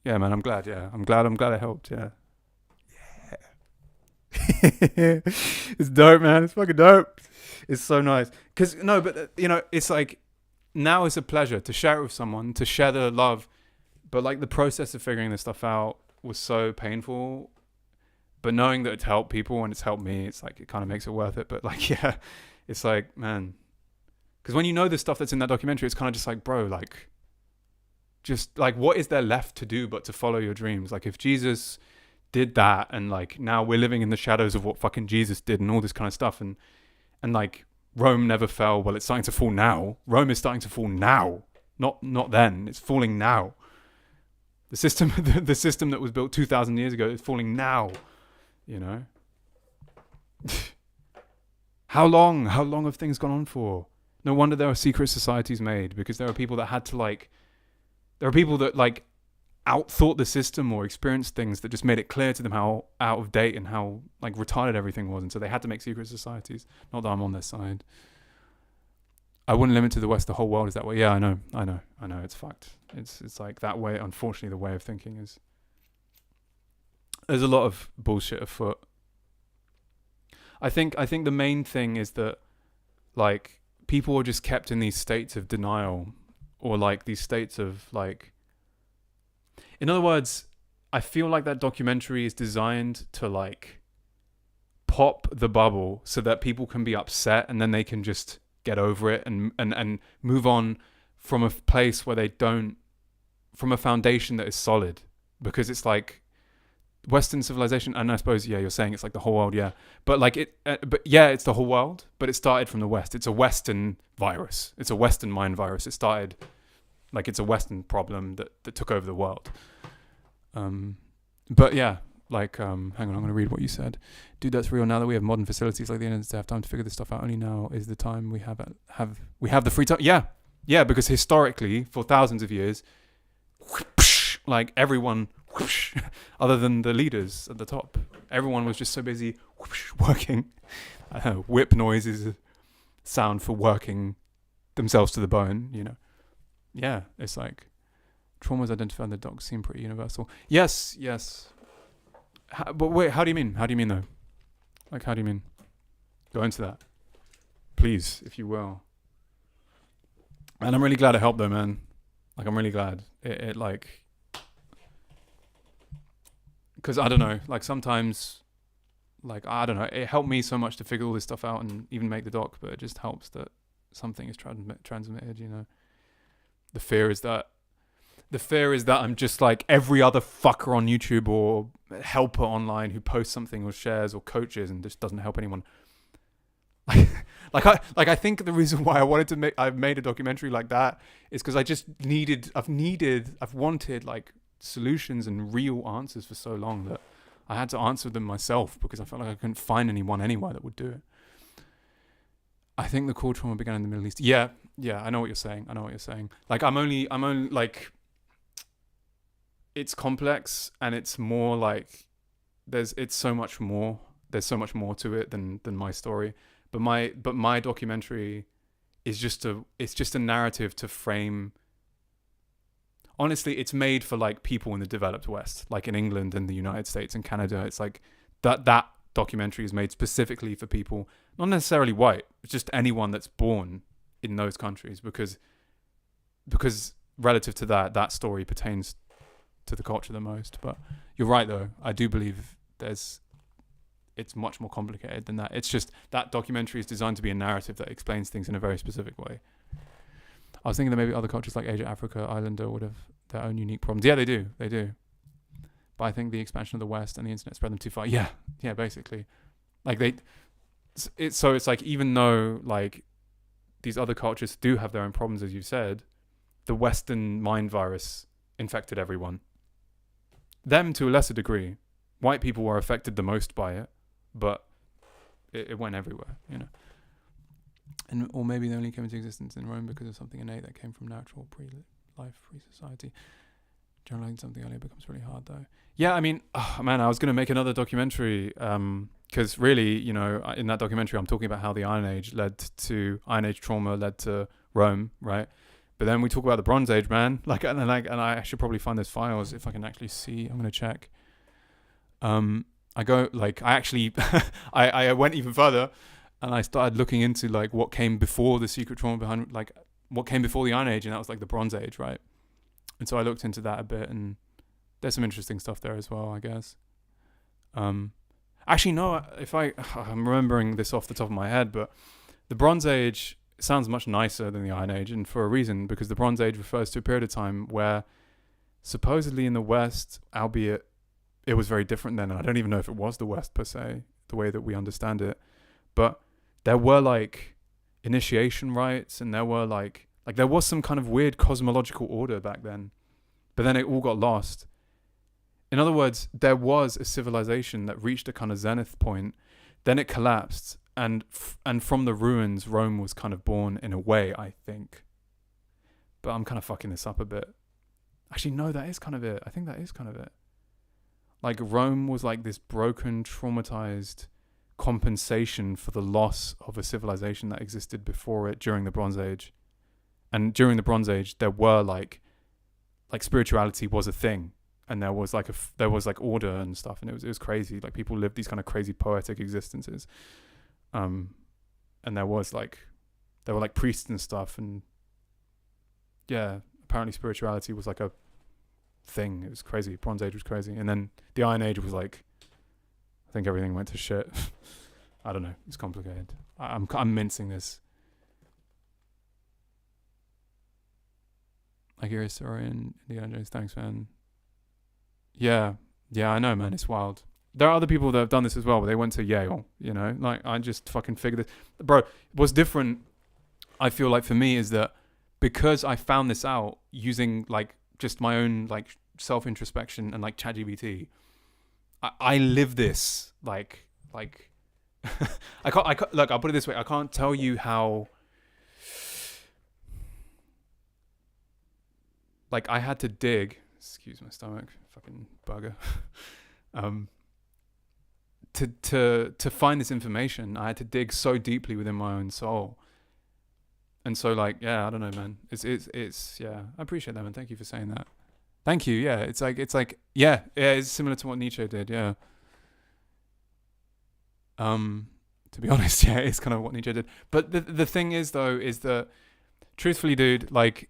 Yeah, man, I'm glad it helped. Yeah. It's dope, man. It's fucking dope. It's so nice. Because it's like, now it's a pleasure to share it with someone, to share the love. But like, the process of figuring this stuff out was so painful. But knowing that it's helped people and it's helped me, it's like, it kind of makes it worth it. But like, yeah, it's like, man, because when you know the stuff that's in that documentary, it's kind of just like, bro, like, just like, what is there left to do but to follow your dreams? Like, if Jesus did that, and like, now we're living in the shadows of what fucking Jesus did and all this kind of stuff, and like, Rome never fell. Well, it's starting to fall now. Rome is starting to fall now, not then. It's falling now. The system that was built 2,000 years ago is falling now. You know. How long have things gone on for? No wonder there are secret societies made, because there are people that had to like. There are people that like outthought the system or experienced things that just made it clear to them how out of date and how like retarded everything was, and so they had to make secret societies. Not that I'm on their side. I wouldn't limit to the West. The whole world is that way. Yeah, I know. It's fucked. It's like that way. Unfortunately, the way of thinking is. There's a lot of bullshit afoot. I think the main thing is that like, people are just kept in these states of denial, or like these states of like. In other words, I feel like that documentary is designed to like pop the bubble so that people can be upset and then they can just get over it and move on from a place where they don't, from a foundation that is solid. Because it's like Western civilization, and I suppose, yeah, you're saying it's like the whole world, yeah. But like it's the whole world, but it started from the West. It's a Western virus. It's a Western mind virus. It started, like, it's a Western problem that took over the world. But yeah, like, hang on, I'm going to read what you said. Dude, that's real. Now that we have modern facilities like the internet to have time to figure this stuff out, only now is the time we have the free time. Yeah, because historically, for thousands of years, whoosh, like everyone, whoosh, other than the leaders at the top, everyone was just so busy whoosh, working. Whip noise is a sound for working themselves to the bone, you know. Yeah, it's like traumas identified in the docs seem pretty universal. Yes. But wait, how do you mean? How do you mean though? Like, how do you mean? Go into that, please, if you will. And I'm really glad it helped though, man. Like, I'm really glad it like, because I don't know, like sometimes, like, I don't know, it helped me so much to figure all this stuff out and even make the doc, but it just helps that something is transmitted, you know. The fear is that I'm just like every other fucker on YouTube or helper online who posts something or shares or coaches and just doesn't help anyone. I think the reason why I've made a documentary like that is because I've wanted like solutions and real answers for so long that I had to answer them myself because I felt like I couldn't find anyone anywhere that would do it. I think the core trauma began in the Middle East. Yeah, I know what you're saying. Like I'm only like, it's complex and it's more like there's so much more to it than my story. But my documentary is just a narrative to frame. Honestly, it's made for like people in the developed West, like in England and the United States and Canada. It's like that documentary is made specifically for people, not necessarily white, just anyone that's born in those countries, because relative to that story pertains to the culture the most. But you're right though. I do believe it's much more complicated than that. It's just that documentary is designed to be a narrative that explains things in a very specific way. I was thinking that maybe other cultures like Asia, Africa, Islander would have their own unique problems. Yeah, they do. But I think the expansion of the West and the internet spread them too far. Yeah, basically. Like it's like, even though like these other cultures do have their own problems, as you said, the Western mind virus infected everyone. Them to a lesser degree. White people were affected the most by it, but it went everywhere, you know. Or maybe they only came into existence in Rome because of something innate that came from natural pre-life, pre-society. Generalizing something earlier becomes really hard, though. Yeah, I mean, man, I was going to make another documentary because really, you know, in that documentary, I'm talking about how the Iron Age trauma led to Rome, right? But then we talk about the Bronze Age, man. And I should probably find those files if I can actually see. I'm going to check. I went even further. And I started looking into like what came before the secret trauma behind, like what came before the Iron Age, and that was like the Bronze Age, right? And so I looked into that a bit, and there's some interesting stuff there as well, I guess. Actually, no, I'm remembering this off the top of my head, but the Bronze Age sounds much nicer than the Iron Age, and for a reason, because the Bronze Age refers to a period of time where supposedly in the West, albeit it was very different then, and I don't even know if it was the West per se, the way that we understand it, but there were like initiation rites, and there were like there was some kind of weird cosmological order back then, but then it all got lost. In other words, there was a civilization that reached a kind of zenith point, then it collapsed, and from the ruins, Rome was kind of born in a way, I think. But I'm kind of fucking this up a bit. Actually, no, that is kind of it. I think that is kind of it. Like Rome was like this broken, traumatized compensation for the loss of a civilization that existed before it during the Bronze Age. And during the Bronze Age, there were like spirituality was a thing, and there was like order and stuff, and it was crazy. Like people lived these kind of crazy poetic existences, and there were like priests and stuff, and yeah, apparently spirituality was like a thing. It was crazy. Bronze Age was crazy, and then the Iron Age was like, I think everything went to shit. I don't know. It's complicated. I'm mincing this. I hear a story in Indiana Jones. Thanks, man. Yeah, I know, man. It's wild. There are other people that have done this as well, but they went to Yale, you know? Like, I just fucking figured this. Bro, what's different, I feel like, for me is that because I found this out using, like, just my own, like, self-introspection and, like, ChatGPT, I live this, like, I can't, look, I'll put it this way. I can't tell you how, like, I had to dig, excuse my stomach, fucking bugger, to find this information. I had to dig so deeply within my own soul. And so, like, yeah, I don't know, man. It's yeah, I appreciate that, man. Thank you for saying that. Thank you. Yeah, it's like, yeah, it's similar to what Nietzsche did. Yeah. To be honest, yeah, it's kind of what Nietzsche did. But the thing is, though, is that truthfully, dude, like,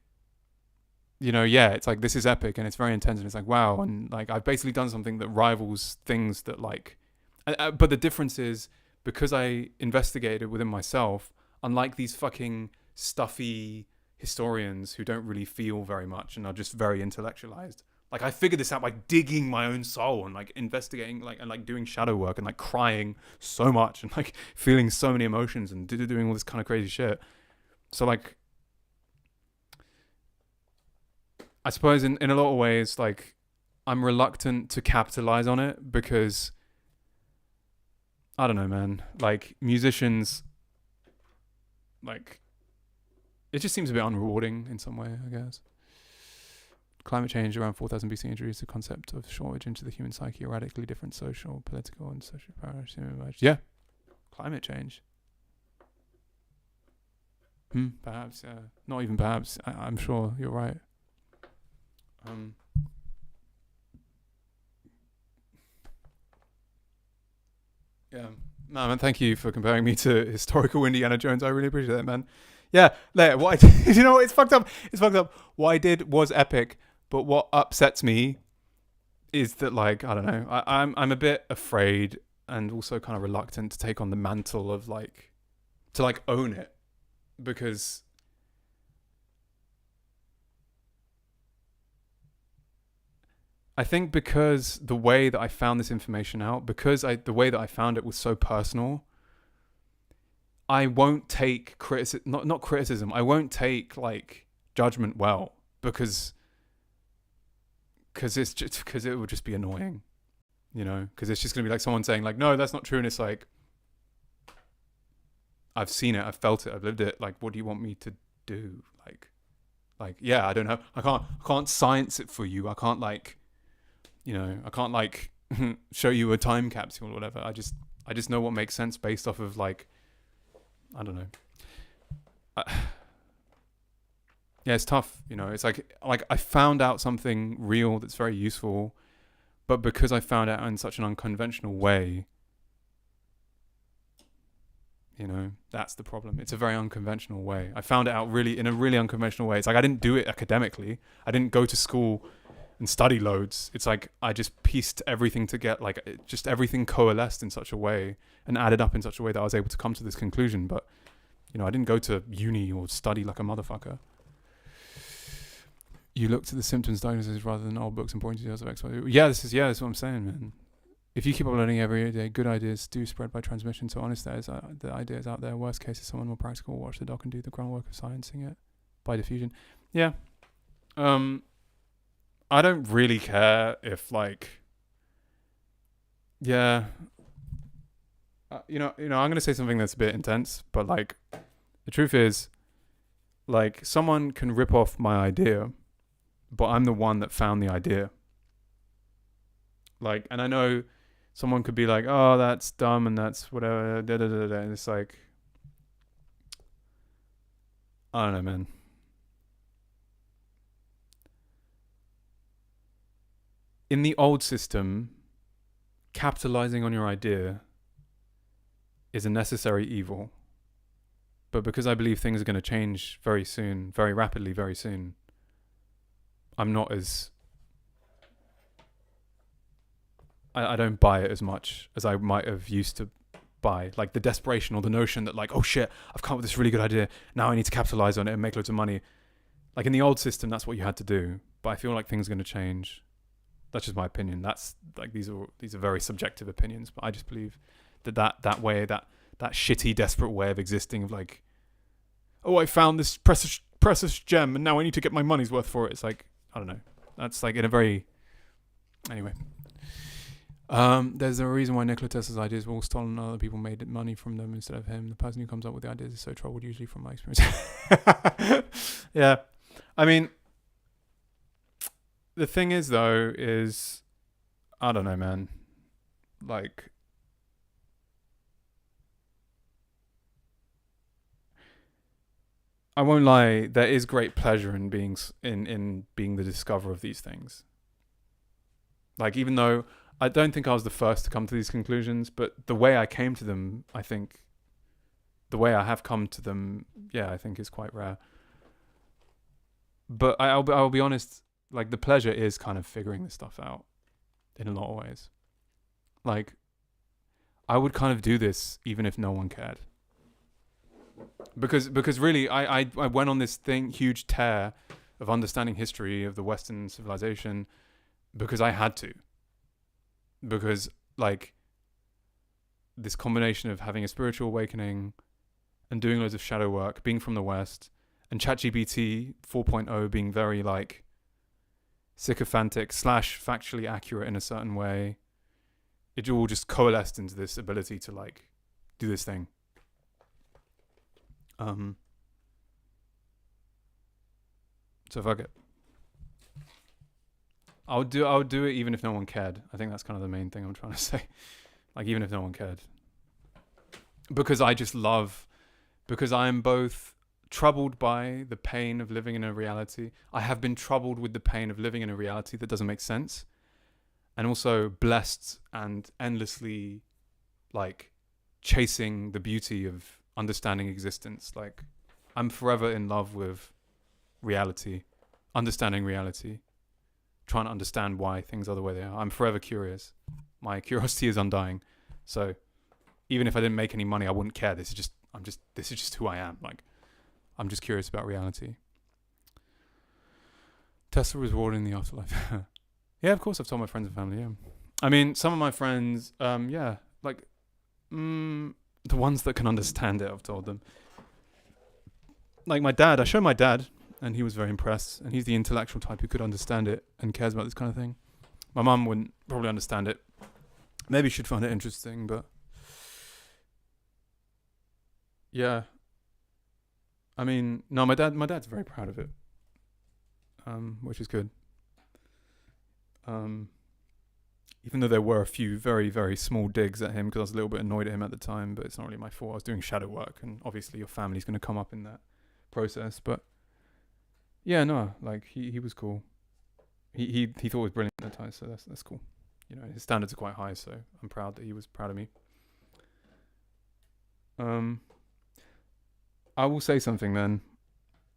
you know, yeah, it's like, this is epic and it's very intense and it's like, wow. And like, I've basically done something that rivals things that like, but the difference is because I investigated within myself, unlike these fucking stuffy historians who don't really feel very much and are just very intellectualized. Like, I figured this out by digging my own soul and like investigating, like, and like doing shadow work and like crying so much and like feeling so many emotions and doing all this kind of crazy shit. So like, I suppose in a lot of ways, like, I'm reluctant to capitalize on it because I don't know, man. Like, musicians, like, it just seems a bit unrewarding in some way, I guess. Climate change around 4000 BC introduced the concept of shortage into the human psyche, a radically different social, political, and social paradigms. Yeah, climate change. Perhaps, yeah. Not even perhaps. I'm sure you're right. Yeah. No, man, thank you for comparing me to historical Indiana Jones. I really appreciate that, man. Yeah, what I did, you know, it's fucked up. It's fucked up. What I did was epic, but what upsets me is that, like, I don't know, I'm a bit afraid and also kind of reluctant to take on the mantle of like, to like own it, because I think because the way that I found this information out, the way that I found it was so personal, I won't take not criticism. I won't take like judgment well because it would just be annoying, you know. Because it's just gonna be like someone saying like, no, that's not true, and it's like, I've seen it, I've felt it, I've lived it. Like, what do you want me to do? Like yeah, I don't know. I can't science it for you. I can't like, you know, I can't like show you a time capsule or whatever. I just know what makes sense based off of like, I don't know. Yeah, it's tough, you know. It's like I found out something real that's very useful, but because I found out in such an unconventional way, you know, that's the problem. It's a very unconventional way. I found it out really in a really unconventional way. It's like I didn't do it academically. I didn't go to school and study loads. It's like I just pieced everything to get like just everything coalesced in such a way and added up in such a way that I was able to come to this conclusion. But you know, I didn't go to uni or study like a motherfucker. You look to the symptoms diagnosis rather than old books and pointing details of X, Y. Yeah, this is what I'm saying, man. If you keep uploading every day, good ideas do spread by transmission. So honest, the ideas out there. Worst case is someone more practical will watch the doc and do the groundwork of sciencing it by diffusion. Yeah. I don't really care if like, yeah, you know, I'm gonna say something that's a bit intense, but like, the truth is, like, someone can rip off my idea, but I'm the one that found the idea. Like, and I know someone could be like, oh, that's dumb and that's whatever, and it's like, I don't know, man. In the old system, capitalizing on your idea is a necessary evil. But because I believe things are going to change very soon, very rapidly, very soon, I'm not as... I don't buy it as much as I might have used to buy. Like the desperation or the notion that like, oh shit, I've come up with this really good idea. Now I need to capitalize on it and make loads of money. Like in the old system, that's what you had to do. But I feel like things are going to change. That's just my opinion. That's like, these are very subjective opinions, but I just believe that way, that shitty, desperate way of existing of like, oh, I found this precious gem and now I need to get my money's worth for it. It's like, I don't know. That's like in a very... Anyway. There's a reason why Nikola Tesla's ideas were all stolen and other people made money from them instead of him. The person who comes up with the ideas is so troubled, usually from my experience. Yeah. I mean, the thing is, though, is... I don't know, man. Like... I won't lie, there is great pleasure in being the discoverer of these things. Like, even though I don't think I was the first to come to these conclusions, but the way I came to them, I think, the way I have come to them, yeah, I think is quite rare. But I'll be honest, like, the pleasure is kind of figuring this stuff out in a lot of ways. Like, I would kind of do this even if no one cared. Because really, I went on this huge tear of understanding history of the Western civilization because I had to. Because like this combination of having a spiritual awakening and doing loads of shadow work, being from the West, and ChatGPT 4.0 being very like sycophantic / factually accurate in a certain way, it all just coalesced into this ability to like do this thing. So fuck it. I would do it even if no one cared. I think that's kind of the main thing I'm trying to say. Like even if no one cared. Because I just love, because I am both troubled by the pain of living in a reality. I have been troubled with the pain of living in a reality that doesn't make sense. And also blessed and endlessly like chasing the beauty of understanding existence. Like I'm forever in love with reality, understanding reality, trying to understand why things are the way they are. I'm forever curious. My curiosity is undying. So even if I didn't make any money, I wouldn't care. This is just who I am. Like I'm just curious about reality. Tesla was rewarded in the afterlife. Yeah, of course I've told my friends and family, yeah. I mean, some of my friends, the ones that can understand it, I've told them. Like my dad, I showed my dad, and he was very impressed, and he's the intellectual type who could understand it and cares about this kind of thing. My mum wouldn't probably understand it. Maybe she'd find it interesting, but yeah. I mean, no, my dad's very proud of it, which is good. Even though there were a few very, very small digs at him because I was a little bit annoyed at him at the time, but it's not really my fault. I was doing shadow work, and obviously your family's going to come up in that process. But yeah, no, like he was cool. He thought it was brilliant at the time, so that's cool. You know, his standards are quite high, so I'm proud that he was proud of me. I will say something then.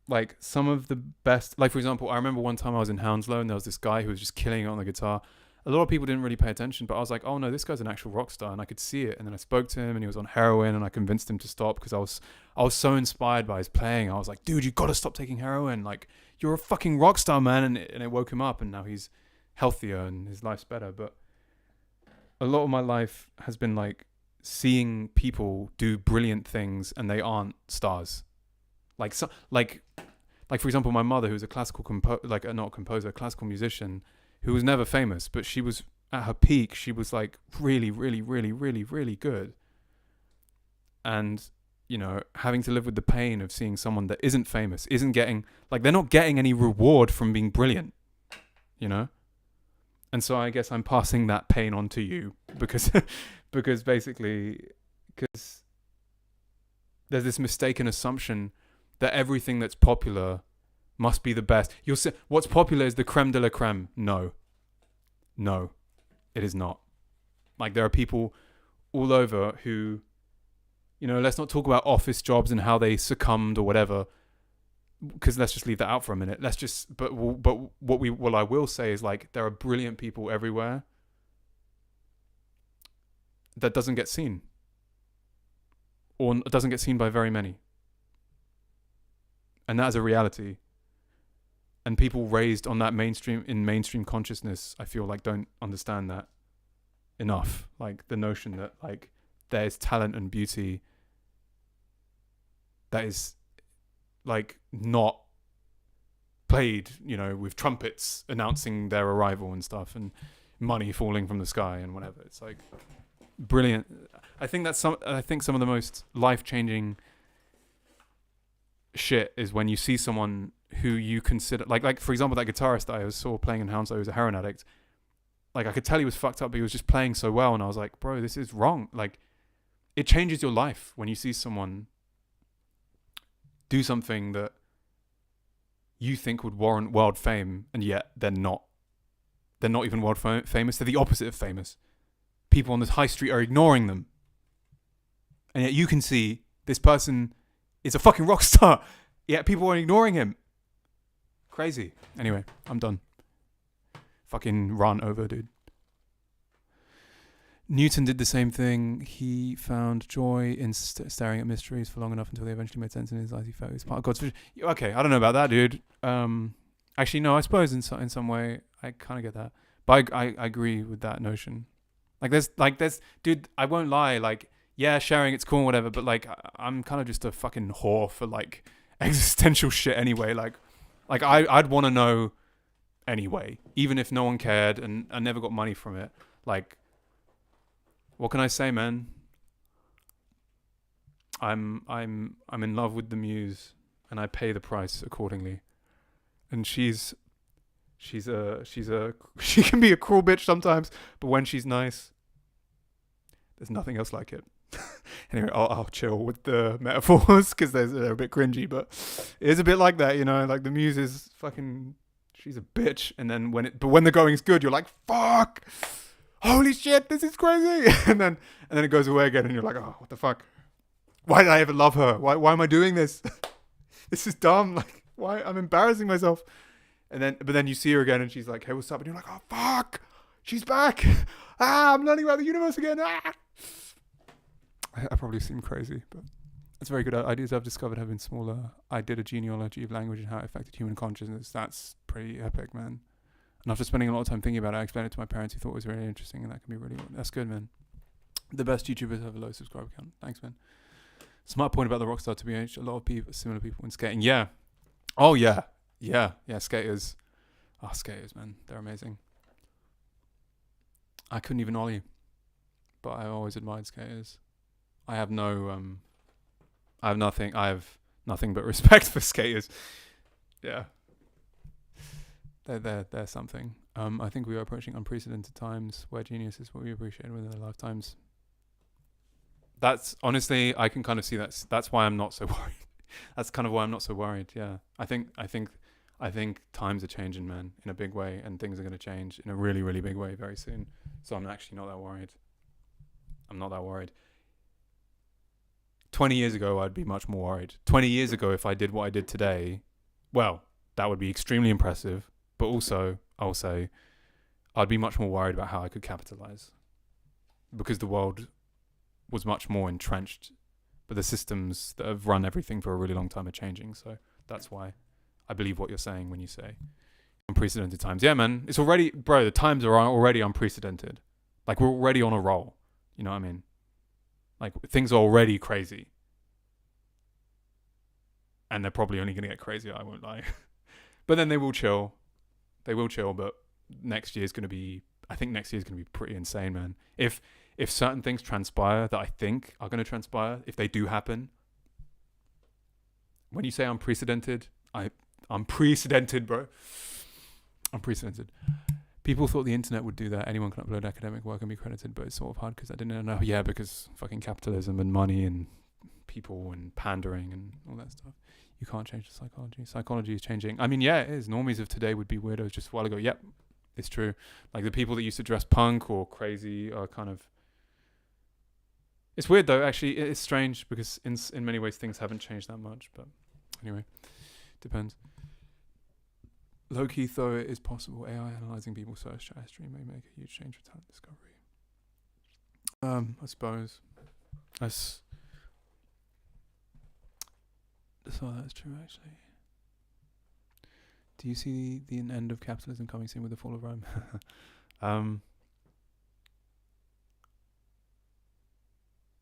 Like some of the best, like for example, I remember one time I was in Hounslow and there was this guy who was just killing it on the guitar. A lot of people didn't really pay attention, but I was like, oh no, this guy's an actual rock star, and I could see it. And then I spoke to him and he was on heroin, and I convinced him to stop because I was so inspired by his playing. I was like, dude, you gotta stop taking heroin. Like you're a fucking rock star, man. And it woke him up, and now he's healthier and his life's better. But a lot of my life has been like seeing people do brilliant things and they aren't stars. Like for example, my mother, who's a classical classical musician, who was never famous, but she was at her peak. She was like really, really, really, really, really good. And you know, having to live with the pain of seeing someone that isn't famous, isn't getting, like, they're not getting any reward from being brilliant, you know. And so I guess I'm passing that pain on to you because because there's this mistaken assumption that everything that's popular must be the best. You'll say what's popular is the creme de la creme. No, it is not. Like there are people all over who, you know, let's not talk about office jobs and how they succumbed or whatever, because let's just leave that out for a minute. But what I will say is, like, there are brilliant people everywhere that doesn't get seen, or doesn't get seen by very many. And that is a reality. And people raised on that mainstream consciousness, I feel like, don't understand that enough. Like the notion that like there's talent and beauty that is like not played, you know, with trumpets announcing their arrival and stuff, and money falling from the sky and whatever. It's like brilliant. I think some of the most life-changing shit is when you see someone who you consider like for example, that guitarist that I saw playing in Hounslow, who was a heroin addict. Like I could tell he was fucked up, but he was just playing so well, and I was like, bro, this is wrong. Like it changes your life when you see someone do something that you think would warrant world fame, and yet they're not even world famous. They're the opposite of famous. People on this high street are ignoring them, and yet you can see this person is a fucking rock star, yet people are ignoring him. Crazy. Anyway, I'm done. Fucking run over, dude. Newton did the same thing. He found joy in staring at mysteries for long enough until they eventually made sense in his eyes. He felt he was part of God's vision. Okay, I don't know about that, dude. Actually, no. I suppose in some way, I kind of get that. But I agree with that notion. There's, dude. I won't lie. Like, yeah, sharing it's cool, and whatever. But like, I'm kind of just a fucking whore for like existential shit anyway. I'd want to know anyway, even if no one cared and I never got money from it. Like, what can I say, man? I'm in love with the muse, and I pay the price accordingly. And she can be a cruel bitch sometimes, but when she's nice, there's nothing else like it. Anyway, I'll chill with the metaphors because they're a bit cringy, but it is a bit like that, you know. Like the muse is fucking, she's a bitch, and then when the going's good, you're like, fuck, holy shit, this is crazy, and then it goes away again, and you're like, oh, what the fuck? Why did I ever love her? Why am I doing this? This is dumb. Like, why? I'm embarrassing myself. But then you see her again, and she's like, hey, what's up? And you're like, oh fuck, she's back. I'm learning about the universe again. I probably seem crazy, but it's very good. Ideas I've discovered have been smaller. I did a genealogy of language and how it affected human consciousness. That's pretty epic, man. And after spending a lot of time thinking about it, I explained it to my parents who thought it was really interesting, and that can be really, that's good, man. The best YouTubers have a low subscriber count. Thanks, man. Smart point about the Rockstar to BH. A lot of people, similar people in skating. Yeah. Oh, yeah. Yeah. Skaters. Oh, skaters, man. They're amazing. I couldn't even ollie, but I always admired skaters. I have nothing but respect for skaters. Yeah. They're something. I think we are approaching unprecedented times where genius is what we appreciate within our lifetimes. That's honestly, I can kind of see that's why I'm not so worried. That's kind of why I'm not so worried. Yeah. I think times are changing, man, in a big way, and things are going to change in a really, really big way very soon. So I'm actually not that worried. I'm not that worried. 20 years ago, I'd be much more worried. 20 years ago, if I did what I did today, well, that would be extremely impressive. But also, I'll say, I'd be much more worried about how I could capitalize. Because the world was much more entrenched. But the systems that have run everything for a really long time are changing. So that's why I believe what you're saying when you say unprecedented times. Yeah, man. It's already, bro, the times are already unprecedented. Like, we're already on a roll. You know what I mean? Like, things are already crazy. And they're probably only going to get crazier, I won't lie. But then they will chill. But next year's going to be pretty insane, man. If certain things transpire that I think are going to transpire, if they do happen, when you say unprecedented, unprecedented, bro. Unprecedented. People thought the internet would do that. Anyone can upload academic work and be credited, but it's sort of hard because I didn't know. Yeah, because fucking capitalism and money and people and pandering and all that stuff. You can't change the psychology. Psychology is changing. I mean, yeah, it is. Normies of today would be weirdos just a while ago. Yep, it's true. Like the people that used to dress punk or crazy are kind of... It's weird though, actually. It's strange because in many ways things haven't changed that much. But anyway, depends. Low-key, though, it is possible. AI analysing people's search history may make a huge change for talent discovery. I suppose. So that's true, actually. Do you see the end of capitalism coming soon with the fall of Rome?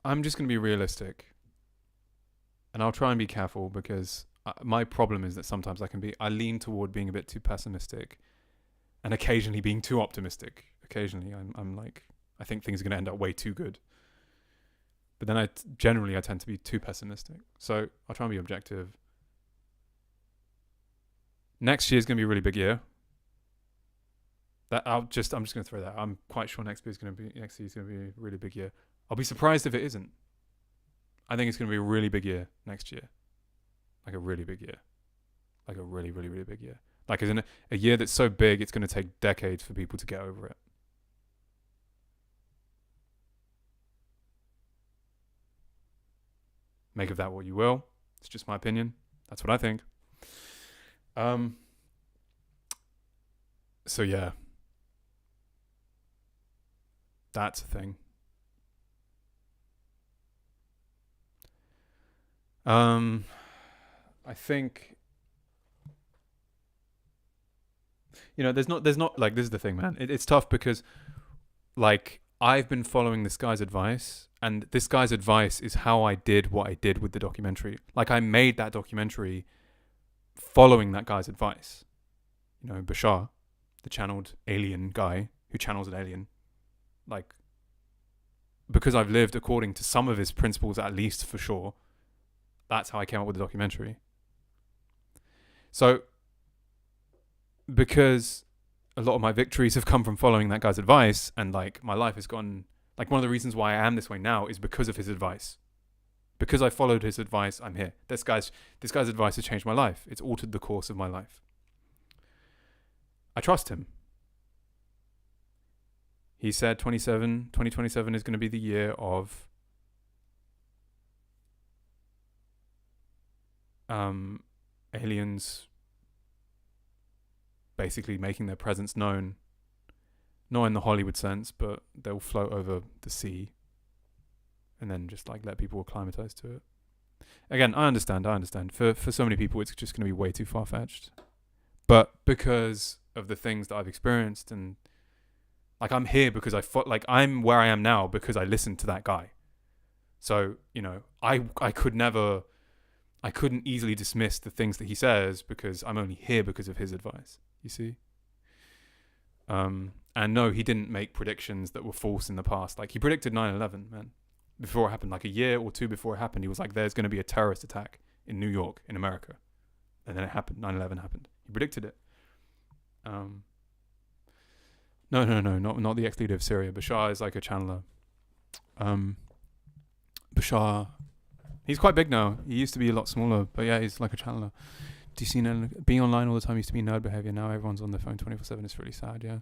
I'm just going to be realistic. And I'll try and be careful because my problem is that sometimes I lean toward being a bit too pessimistic and occasionally being too optimistic. Occasionally I'm like, I think things are going to end up way too good. But then I tend to be too pessimistic. So I'll try and be objective. Next year's going to be a really big year. I'm just going to throw that. I'm quite sure next year's going to be a really big year. I'll be surprised if it isn't. I think it's going to be a really big year next year. Like a really big year. Like a really, really, really big year. Like as in a year that's so big, it's going to take decades for people to get over it. Make of that what you will. It's just my opinion. That's what I think. So yeah. That's a thing. I think, there's not like, this is the thing, man. It's tough because, like, I've been following this guy's advice, and this guy's advice is how I did what I did with the documentary. Like, I made that documentary following that guy's advice. Bashar, the channeled alien guy who channels an alien. Like, because I've lived according to some of his principles, at least for sure, that's how I came up with the documentary. So, because a lot of my victories have come from following that guy's advice, and like my life has gone, like, one of the reasons why I am this way now is because of his advice. Because I followed his advice, I'm here. This guy's advice has changed my life. It's altered the course of my life. I trust him. He said 2027 is going to be the year of aliens basically making their presence known. Not in the Hollywood sense, but they'll float over the sea and then just like let people acclimatize to it. Again, I understand. For so many people, it's just going to be way too far-fetched. But because of the things that I've experienced, and like, I'm here because I'm where I am now because I listened to that guy. So, I couldn't easily dismiss the things that he says because I'm only here because of his advice, you see? And no, he didn't make predictions that were false in the past. Like, he predicted 9/11, man. Before it happened, like a year or two before it happened, he was like, there's going to be a terrorist attack in New York, in America. And then it happened. 9/11 happened. He predicted it. No, not the ex-leader of Syria. Bashar is like a channeler. Bashar, he's quite big now. He used to be a lot smaller, but yeah, he's like a channeler. Do you see being online all the time used to be nerd behavior. Now everyone's on their phone 24/7. It's really sad, yeah.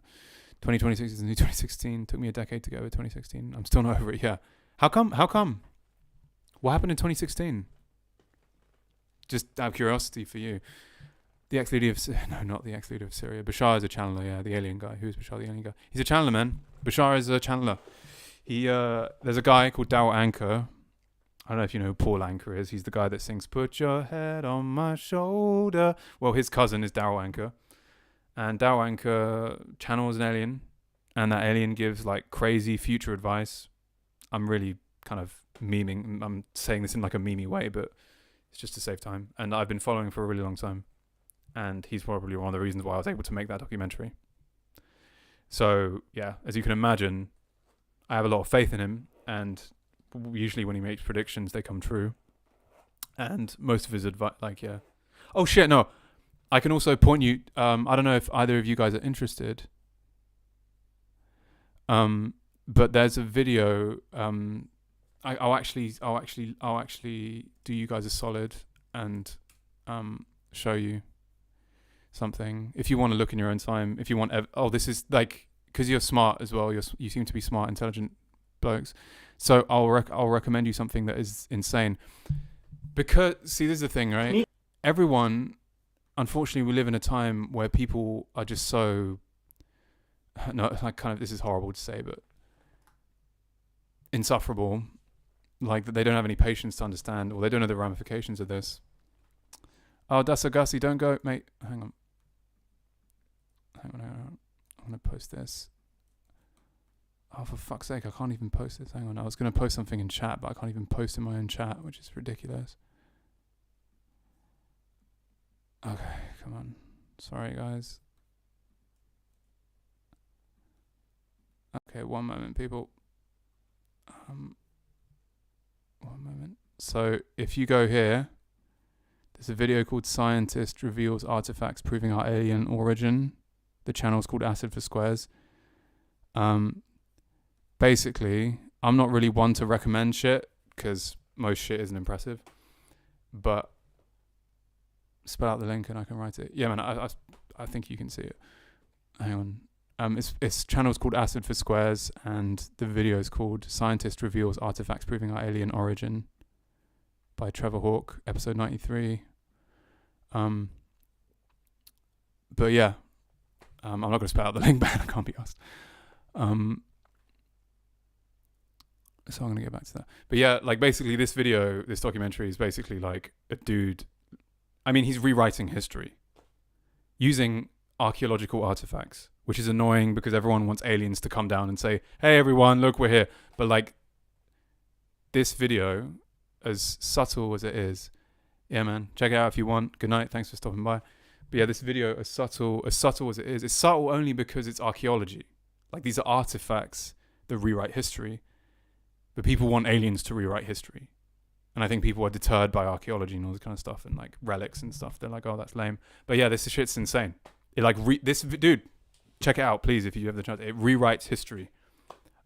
2026 is the new 2016. Took me a decade to get over 2016. I'm still not over it, yeah. How come? What happened in 2016? Just out of curiosity for you. The ex-leader of... No, not the ex-leader of Syria. Bashar is a channeler, yeah. The alien guy. Who's Bashar, the alien guy? He's a channeler, man. Bashar is a channeler. There's a guy called Darryl Anchor. I don't know if you know who Paul Anchor is. He's the guy that sings, "Put your head on my shoulder." Well, his cousin is Darryl Anchor. And Darryl Anchor channels an alien. And that alien gives, like, crazy future advice. I'm really kind of memeing. I'm saying this in, like, a memey way, but it's just to save time. And I've been following for a really long time. And he's probably one of the reasons why I was able to make that documentary. So, yeah, as you can imagine, I have a lot of faith in him. And usually when he makes predictions, they come true. And most of his advice, like, yeah. Oh, shit, no. I can also point you, I don't know if either of you guys are interested. But there's a video, I'll actually do you guys a solid and show you something if you want to look in your own time. If you want, this is like, because you're smart as well. You seem to be smart, intelligent blokes. So I'll recommend you something that is insane. Because see, this is the thing, right? Everyone, unfortunately, we live in a time where people are just so. No, like, kind of, this is horrible to say, but insufferable. Like, that they don't have any patience to understand, or they don't know the ramifications of this. Oh, that's a Gussie, don't go, mate. Hang on. I'm gonna post this. Oh, for fuck's sake, I can't even post this. Hang on, I was gonna post something in chat, but I can't even post in my own chat, which is ridiculous. Okay, come on. Sorry, guys. Okay, one moment, people. One moment. So, if you go here, there's a video called "Scientist Reveals Artifacts Proving Our Alien Origin." The channel's called Acid for Squares. Basically, I'm not really one to recommend shit, because most shit isn't impressive. But spell out the link and I can write it. Yeah, man, I think you can see it. Hang on. Its channel's called Acid for Squares, and the video is called "Scientist Reveals Artifacts Proving Our Alien Origin" by Trevor Hawk, episode 93. But yeah, I'm not going to spell out the link, but I can't be asked. So I'm gonna get back to that. But yeah, like basically this documentary is basically like a dude. I mean, he's rewriting history using archaeological artifacts, which is annoying because everyone wants aliens to come down and say, "Hey, everyone, look, we're here." But like this video, as subtle as it is, yeah, man, check it out if you want. Good night. Thanks for stopping by. But yeah, this video, as subtle as it is, it's subtle only because it's archaeology. Like these are artifacts that rewrite history, but people want aliens to rewrite history. And I think people are deterred by archaeology and all this kind of stuff and like relics and stuff. They're like, oh, that's lame. But yeah, this shit's insane. It like, dude, check it out, please, if you have the chance. It rewrites history.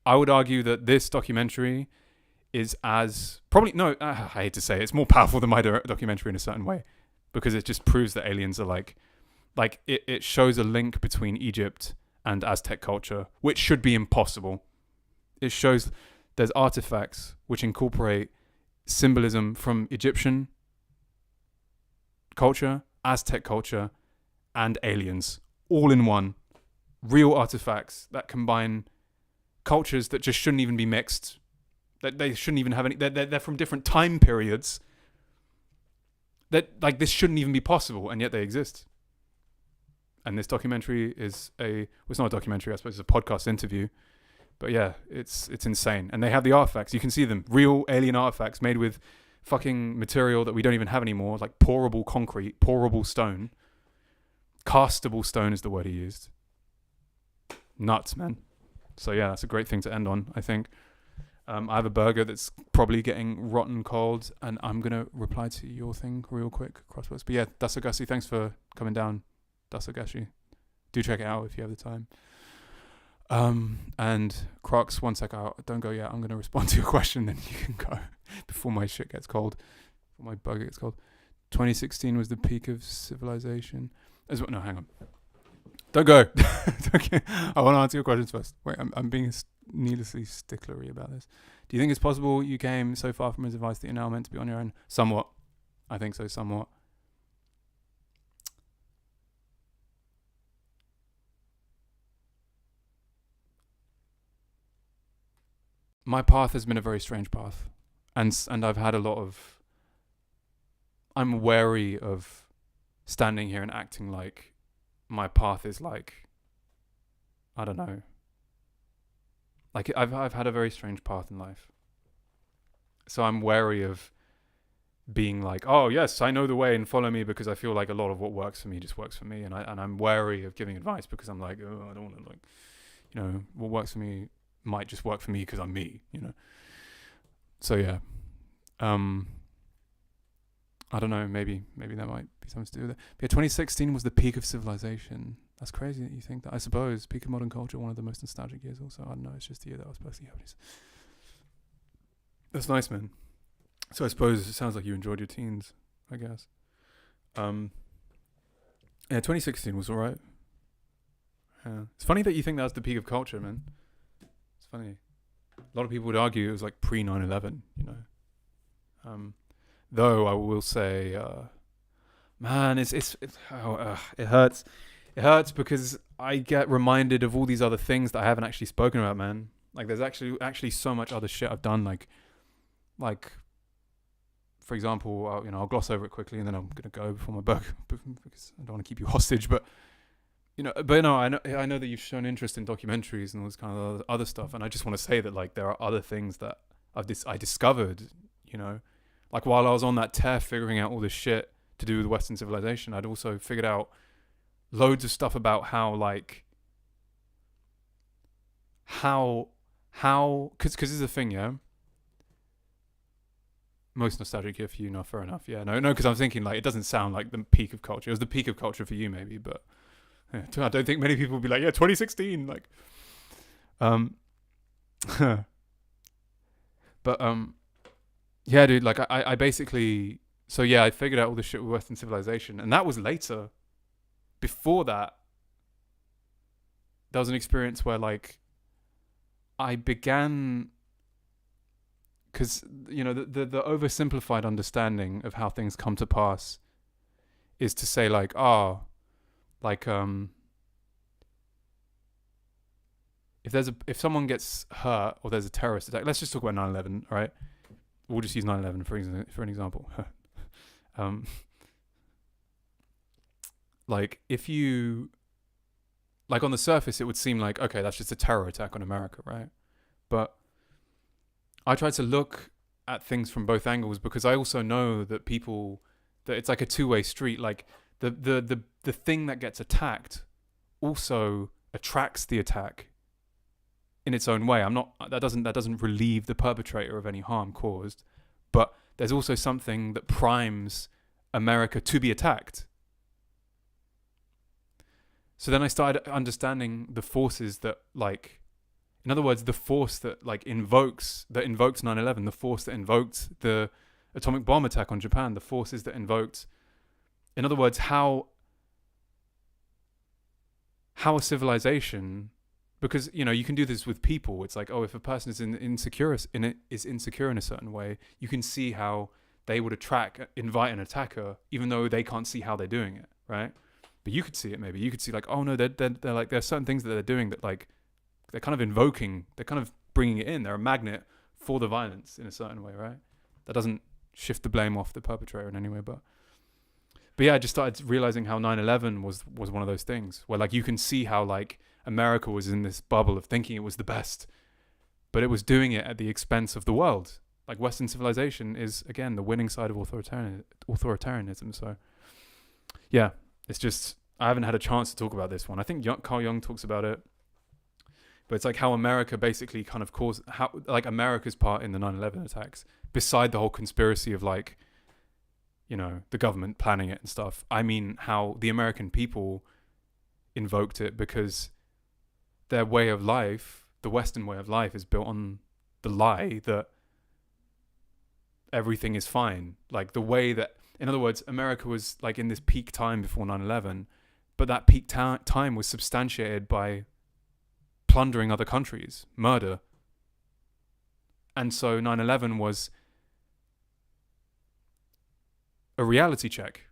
I would argue that this documentary is I hate to say it, it's more powerful than my documentary in a certain way, because it just proves that aliens are like it shows a link between Egypt and Aztec culture, which should be impossible. It shows there's artifacts which incorporate symbolism from Egyptian culture, Aztec culture, and aliens all in one. Real artifacts that combine cultures that just shouldn't even be mixed. That they shouldn't even have any. They're from different time periods. That like this shouldn't even be possible, and yet they exist. And this documentary is it's not a documentary, I suppose it's a podcast interview. But yeah, it's insane. And they have the artifacts. You can see them. Real alien artifacts made with fucking material that we don't even have anymore, like pourable concrete, pourable stone. Castable stone is the word he used. Nuts, man. So yeah, that's a great thing to end on, I think. I have a burger that's probably getting rotten cold, and I'm going to reply to your thing real quick, Crosswords. But yeah, Dasagashi, thanks for coming down. Dasagashi. Do check it out if you have the time. And Crocs, one sec, don't go yet. I'm going to respond to your question, then you can go before my shit gets cold, before my burger gets cold. 2016 was the peak of civilization. No, hang on. Don't go. Okay. I want to answer your questions first. Wait, I'm being needlessly sticklery about this. Do you think it's possible you came so far from his advice that you're now meant to be on your own? Somewhat. I think so, somewhat. My path has been a very strange path. And I've had a lot of... I'm wary of standing here and acting like my path is like... I don't know. Like, I've had a very strange path in life. So I'm wary of being like, oh, yes, I know the way and follow me, because I feel like a lot of what works for me just works for me. And I'm wary of giving advice because I'm like, oh, I don't want to, like, you know, what works for me might just work for me because I'm me, you know. So, yeah. I don't know, maybe that might be something to do with it. But yeah, 2016 was the peak of civilization. That's crazy that you think that. I suppose peak of modern culture, one of the most nostalgic years also. I don't know, it's just the year that I was personally happy. That's nice, man. So I suppose it sounds like you enjoyed your teens, I guess. Yeah, 2016 was alright. Yeah. It's funny that you think that's the peak of culture, man. It's funny. A lot of people would argue it was like pre 9/11, you know. Though I will say, man, it hurts. It hurts because I get reminded of all these other things that I haven't actually spoken about, man. Like, there's actually so much other shit I've done. Like, for example, I'll gloss over it quickly and then I'm gonna go before my burger because I don't want to keep you hostage. But I know that you've shown interest in documentaries and all this kind of other stuff, and I just want to say that like there are other things that I discovered, you know. Like, while I was on that tear figuring out all this shit to do with Western civilization, I'd also figured out loads of stuff about how because this is a thing, yeah. Most nostalgic year for you, no, fair enough. Yeah, no, because I'm thinking like it doesn't sound like the peak of culture. It was the peak of culture for you, maybe, but yeah, I don't think many people would be like, yeah, 2016, like, but yeah, dude, like I basically, so yeah, I figured out all this shit with Western civilization, and that was later. Before that, there was an experience where like I began, because you know the oversimplified understanding of how things come to pass is to say like, if someone gets hurt or there's a terrorist attack, let's just talk about 9/11, all right? We'll just use 9/11 for an example. Like if you like on the surface, it would seem like, okay, that's just a terror attack on America, right? But I try to look at things from both angles because I also know that it's like a two-way street. Like the thing that gets attacked also attracts the attack in its own way. That doesn't relieve the perpetrator of any harm caused, but there's also something that primes America to be attacked. So then I started understanding the forces that, like, in other words, the force that invokes 9/11, the force that invoked the atomic bomb attack on Japan, the forces that invoked, in other words, how a civilization, because you can do this with people. It's like, oh, if a person is insecure in a certain way, you can see how they would invite an attacker, even though they can't see how they're doing it, right? But you could see it. Maybe you could see like, oh no, they're like, there's certain things that they're doing that like they're kind of bringing it in. They're a magnet for the violence in a certain way, right? That doesn't shift the blame off the perpetrator in any way, but yeah, I just started realizing how 9/11 was one of those things where like you can see how like America was in this bubble of thinking it was the best, but it was doing it at the expense of the world. Like Western civilization is, again, the winning side of authoritarianism. So yeah, it's just, I haven't had a chance to talk about this one. I think Carl Jung talks about it, but it's like how America basically kind of caused, how like America's part in the 9/11 attacks, beside the whole conspiracy of like, the government planning it and stuff. I mean, how the American people invoked it because their way of life, the Western way of life, is built on the lie that everything is fine. Like the way that, in other words, America was like in this peak time before 9/11, but that peak time was substantiated by plundering other countries, murder. And so 9/11 was a reality check.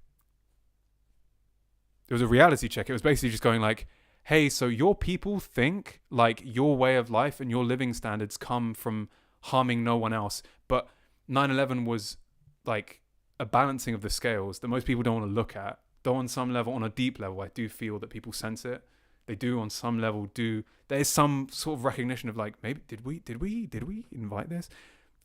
It was a reality check. It was basically just going like, hey, so your people think like your way of life and your living standards come from harming no one else. But 9/11 was like a balancing of the scales that most people don't want to look at. Though on some level, on a deep level, I do feel that people sense it. They do on some level there is some sort of recognition of like, maybe did we invite this?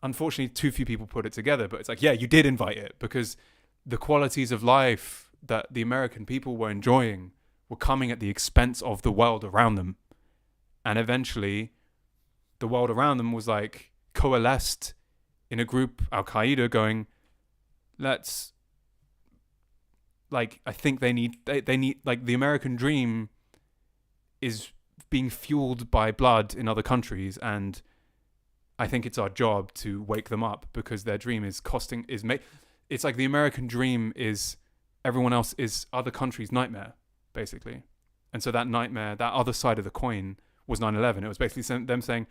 Unfortunately, too few people put it together, but it's like, yeah, you did invite it, because the qualities of life that the American people were enjoying were coming at the expense of the world around them. And eventually the world around them was like coalesced in a group, Al-Qaeda, going, let's, like, I think they need, like, the American dream is being fueled by blood in other countries, and I think it's our job to wake them up, because their dream is it's like the American dream is everyone else is other countries' nightmare, basically. And so that nightmare, that other side of the coin, was 9/11. It was basically them saying,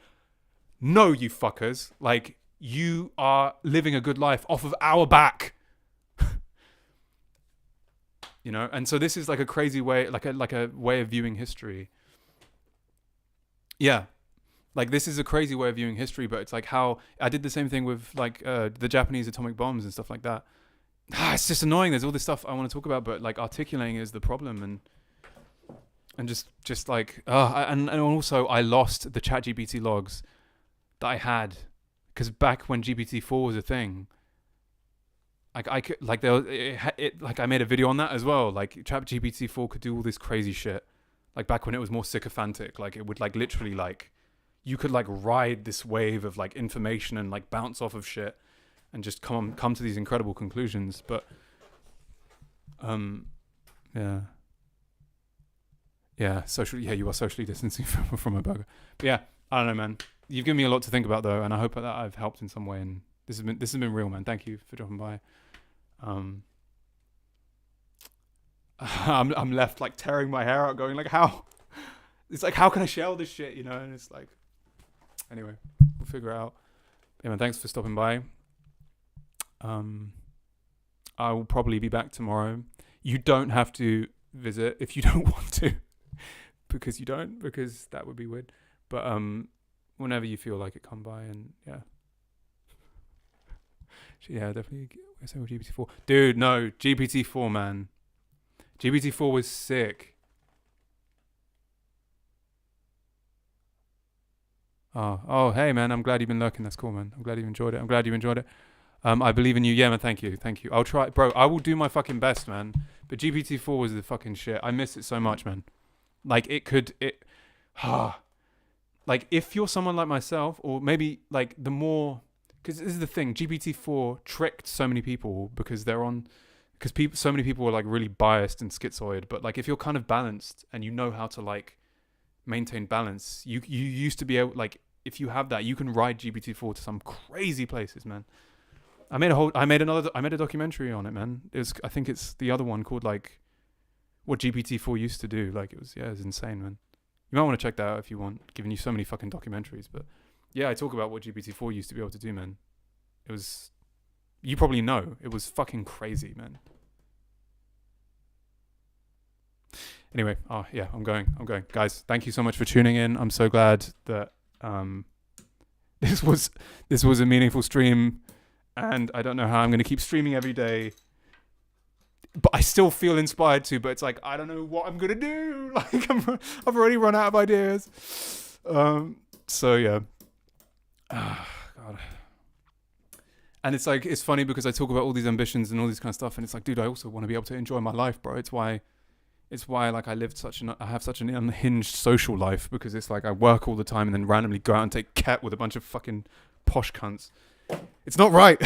no, you fuckers, like, you are living a good life off of our back. And so this is like a crazy way, like a way of viewing history. Yeah. Like, this is a crazy way of viewing history, but it's like how I did the same thing with like the Japanese atomic bombs and stuff like that. It's just annoying. There's all this stuff I want to talk about, but like articulating is the problem, and just like and also I lost the ChatGPT logs that I had, because back when GPT-4 was a thing, I could, like, like I made a video on that as well. Like, ChatGPT-4 could do all this crazy shit. Like back when it was more sycophantic, like it would like literally like you could like ride this wave of like information and like bounce off of shit and just come to these incredible conclusions. But yeah, you are socially distancing from a burger. But yeah, I don't know, man. You've given me a lot to think about though, and I hope that I've helped in some way. And this has been real, man. Thank you for dropping by. I'm left like tearing my hair out, going like, how? It's like, how can I share all this shit, And it's like, anyway, we'll figure it out. Yeah, man, thanks for stopping by. I will probably be back tomorrow. You don't have to visit if you don't want to, because that would be weird. But whenever you feel like it, come by and yeah. Yeah, definitely. Same with GPT-4. Dude, no, GPT-4, man. GPT-4 was sick. Oh, hey, man. I'm glad you've been lurking. That's cool, man. I'm glad you enjoyed it. I'm glad you enjoyed it. I believe in you. Yeah, man. Thank you. I'll try, bro. I will do my fucking best, man. But GPT-4 was the fucking shit. I miss it so much, man. Like like if you're someone like myself, or maybe like the more, because this is the thing, GPT-4 tricked so many people because so many people were like really biased and schizoid. But like if you're kind of balanced and you know how to like maintain balance, you used to be able, like, if you have that, you can ride GPT-4 to some crazy places, man. I made a documentary on it, man. I think it's the other one called like what GPT-4 used to do. Like it's insane, man. You might want to check that out if you want. Giving you so many fucking documentaries, but yeah, I talk about what GPT-4 used to be able to do, man. It was, you probably know, it was fucking crazy, man. Anyway, I'm going. Guys, thank you so much for tuning in. I'm so glad that this was a meaningful stream, and I don't know how I'm going to keep streaming every day. But I still feel inspired to, but it's like, I don't know what I'm going to do. Like, I've already run out of ideas. So, yeah. God. And it's like, it's funny because I talk about all these ambitions and all this kind of stuff. And it's like, dude, I also want to be able to enjoy my life, bro. It's why like I have such an unhinged social life, because it's like I work all the time and then randomly go out and take cat with a bunch of fucking posh cunts. It's not right.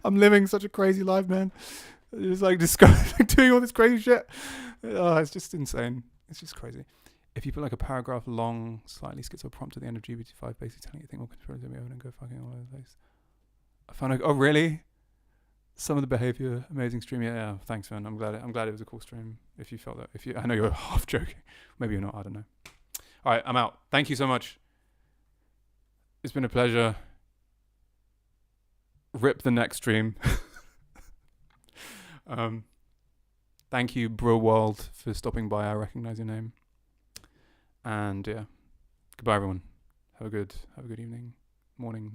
I'm living such a crazy life, man. It's like doing all this crazy shit. Oh, it's just insane. It's just crazy. If you put like a paragraph long, slightly schizo prompt at the end of GPT-5, basically telling you think more conspiracy me over and go fucking all over the place. I found oh really? Some of the behavior, amazing stream. Yeah, thanks, man. I'm glad it was a cool stream. If you felt that, I know you're half joking. Maybe you're not. I don't know. All right, I'm out. Thank you so much. It's been a pleasure. Rip the next stream. Thank you, Bro World, for stopping by. I recognize your name. And yeah, goodbye, everyone. Have a good evening, morning.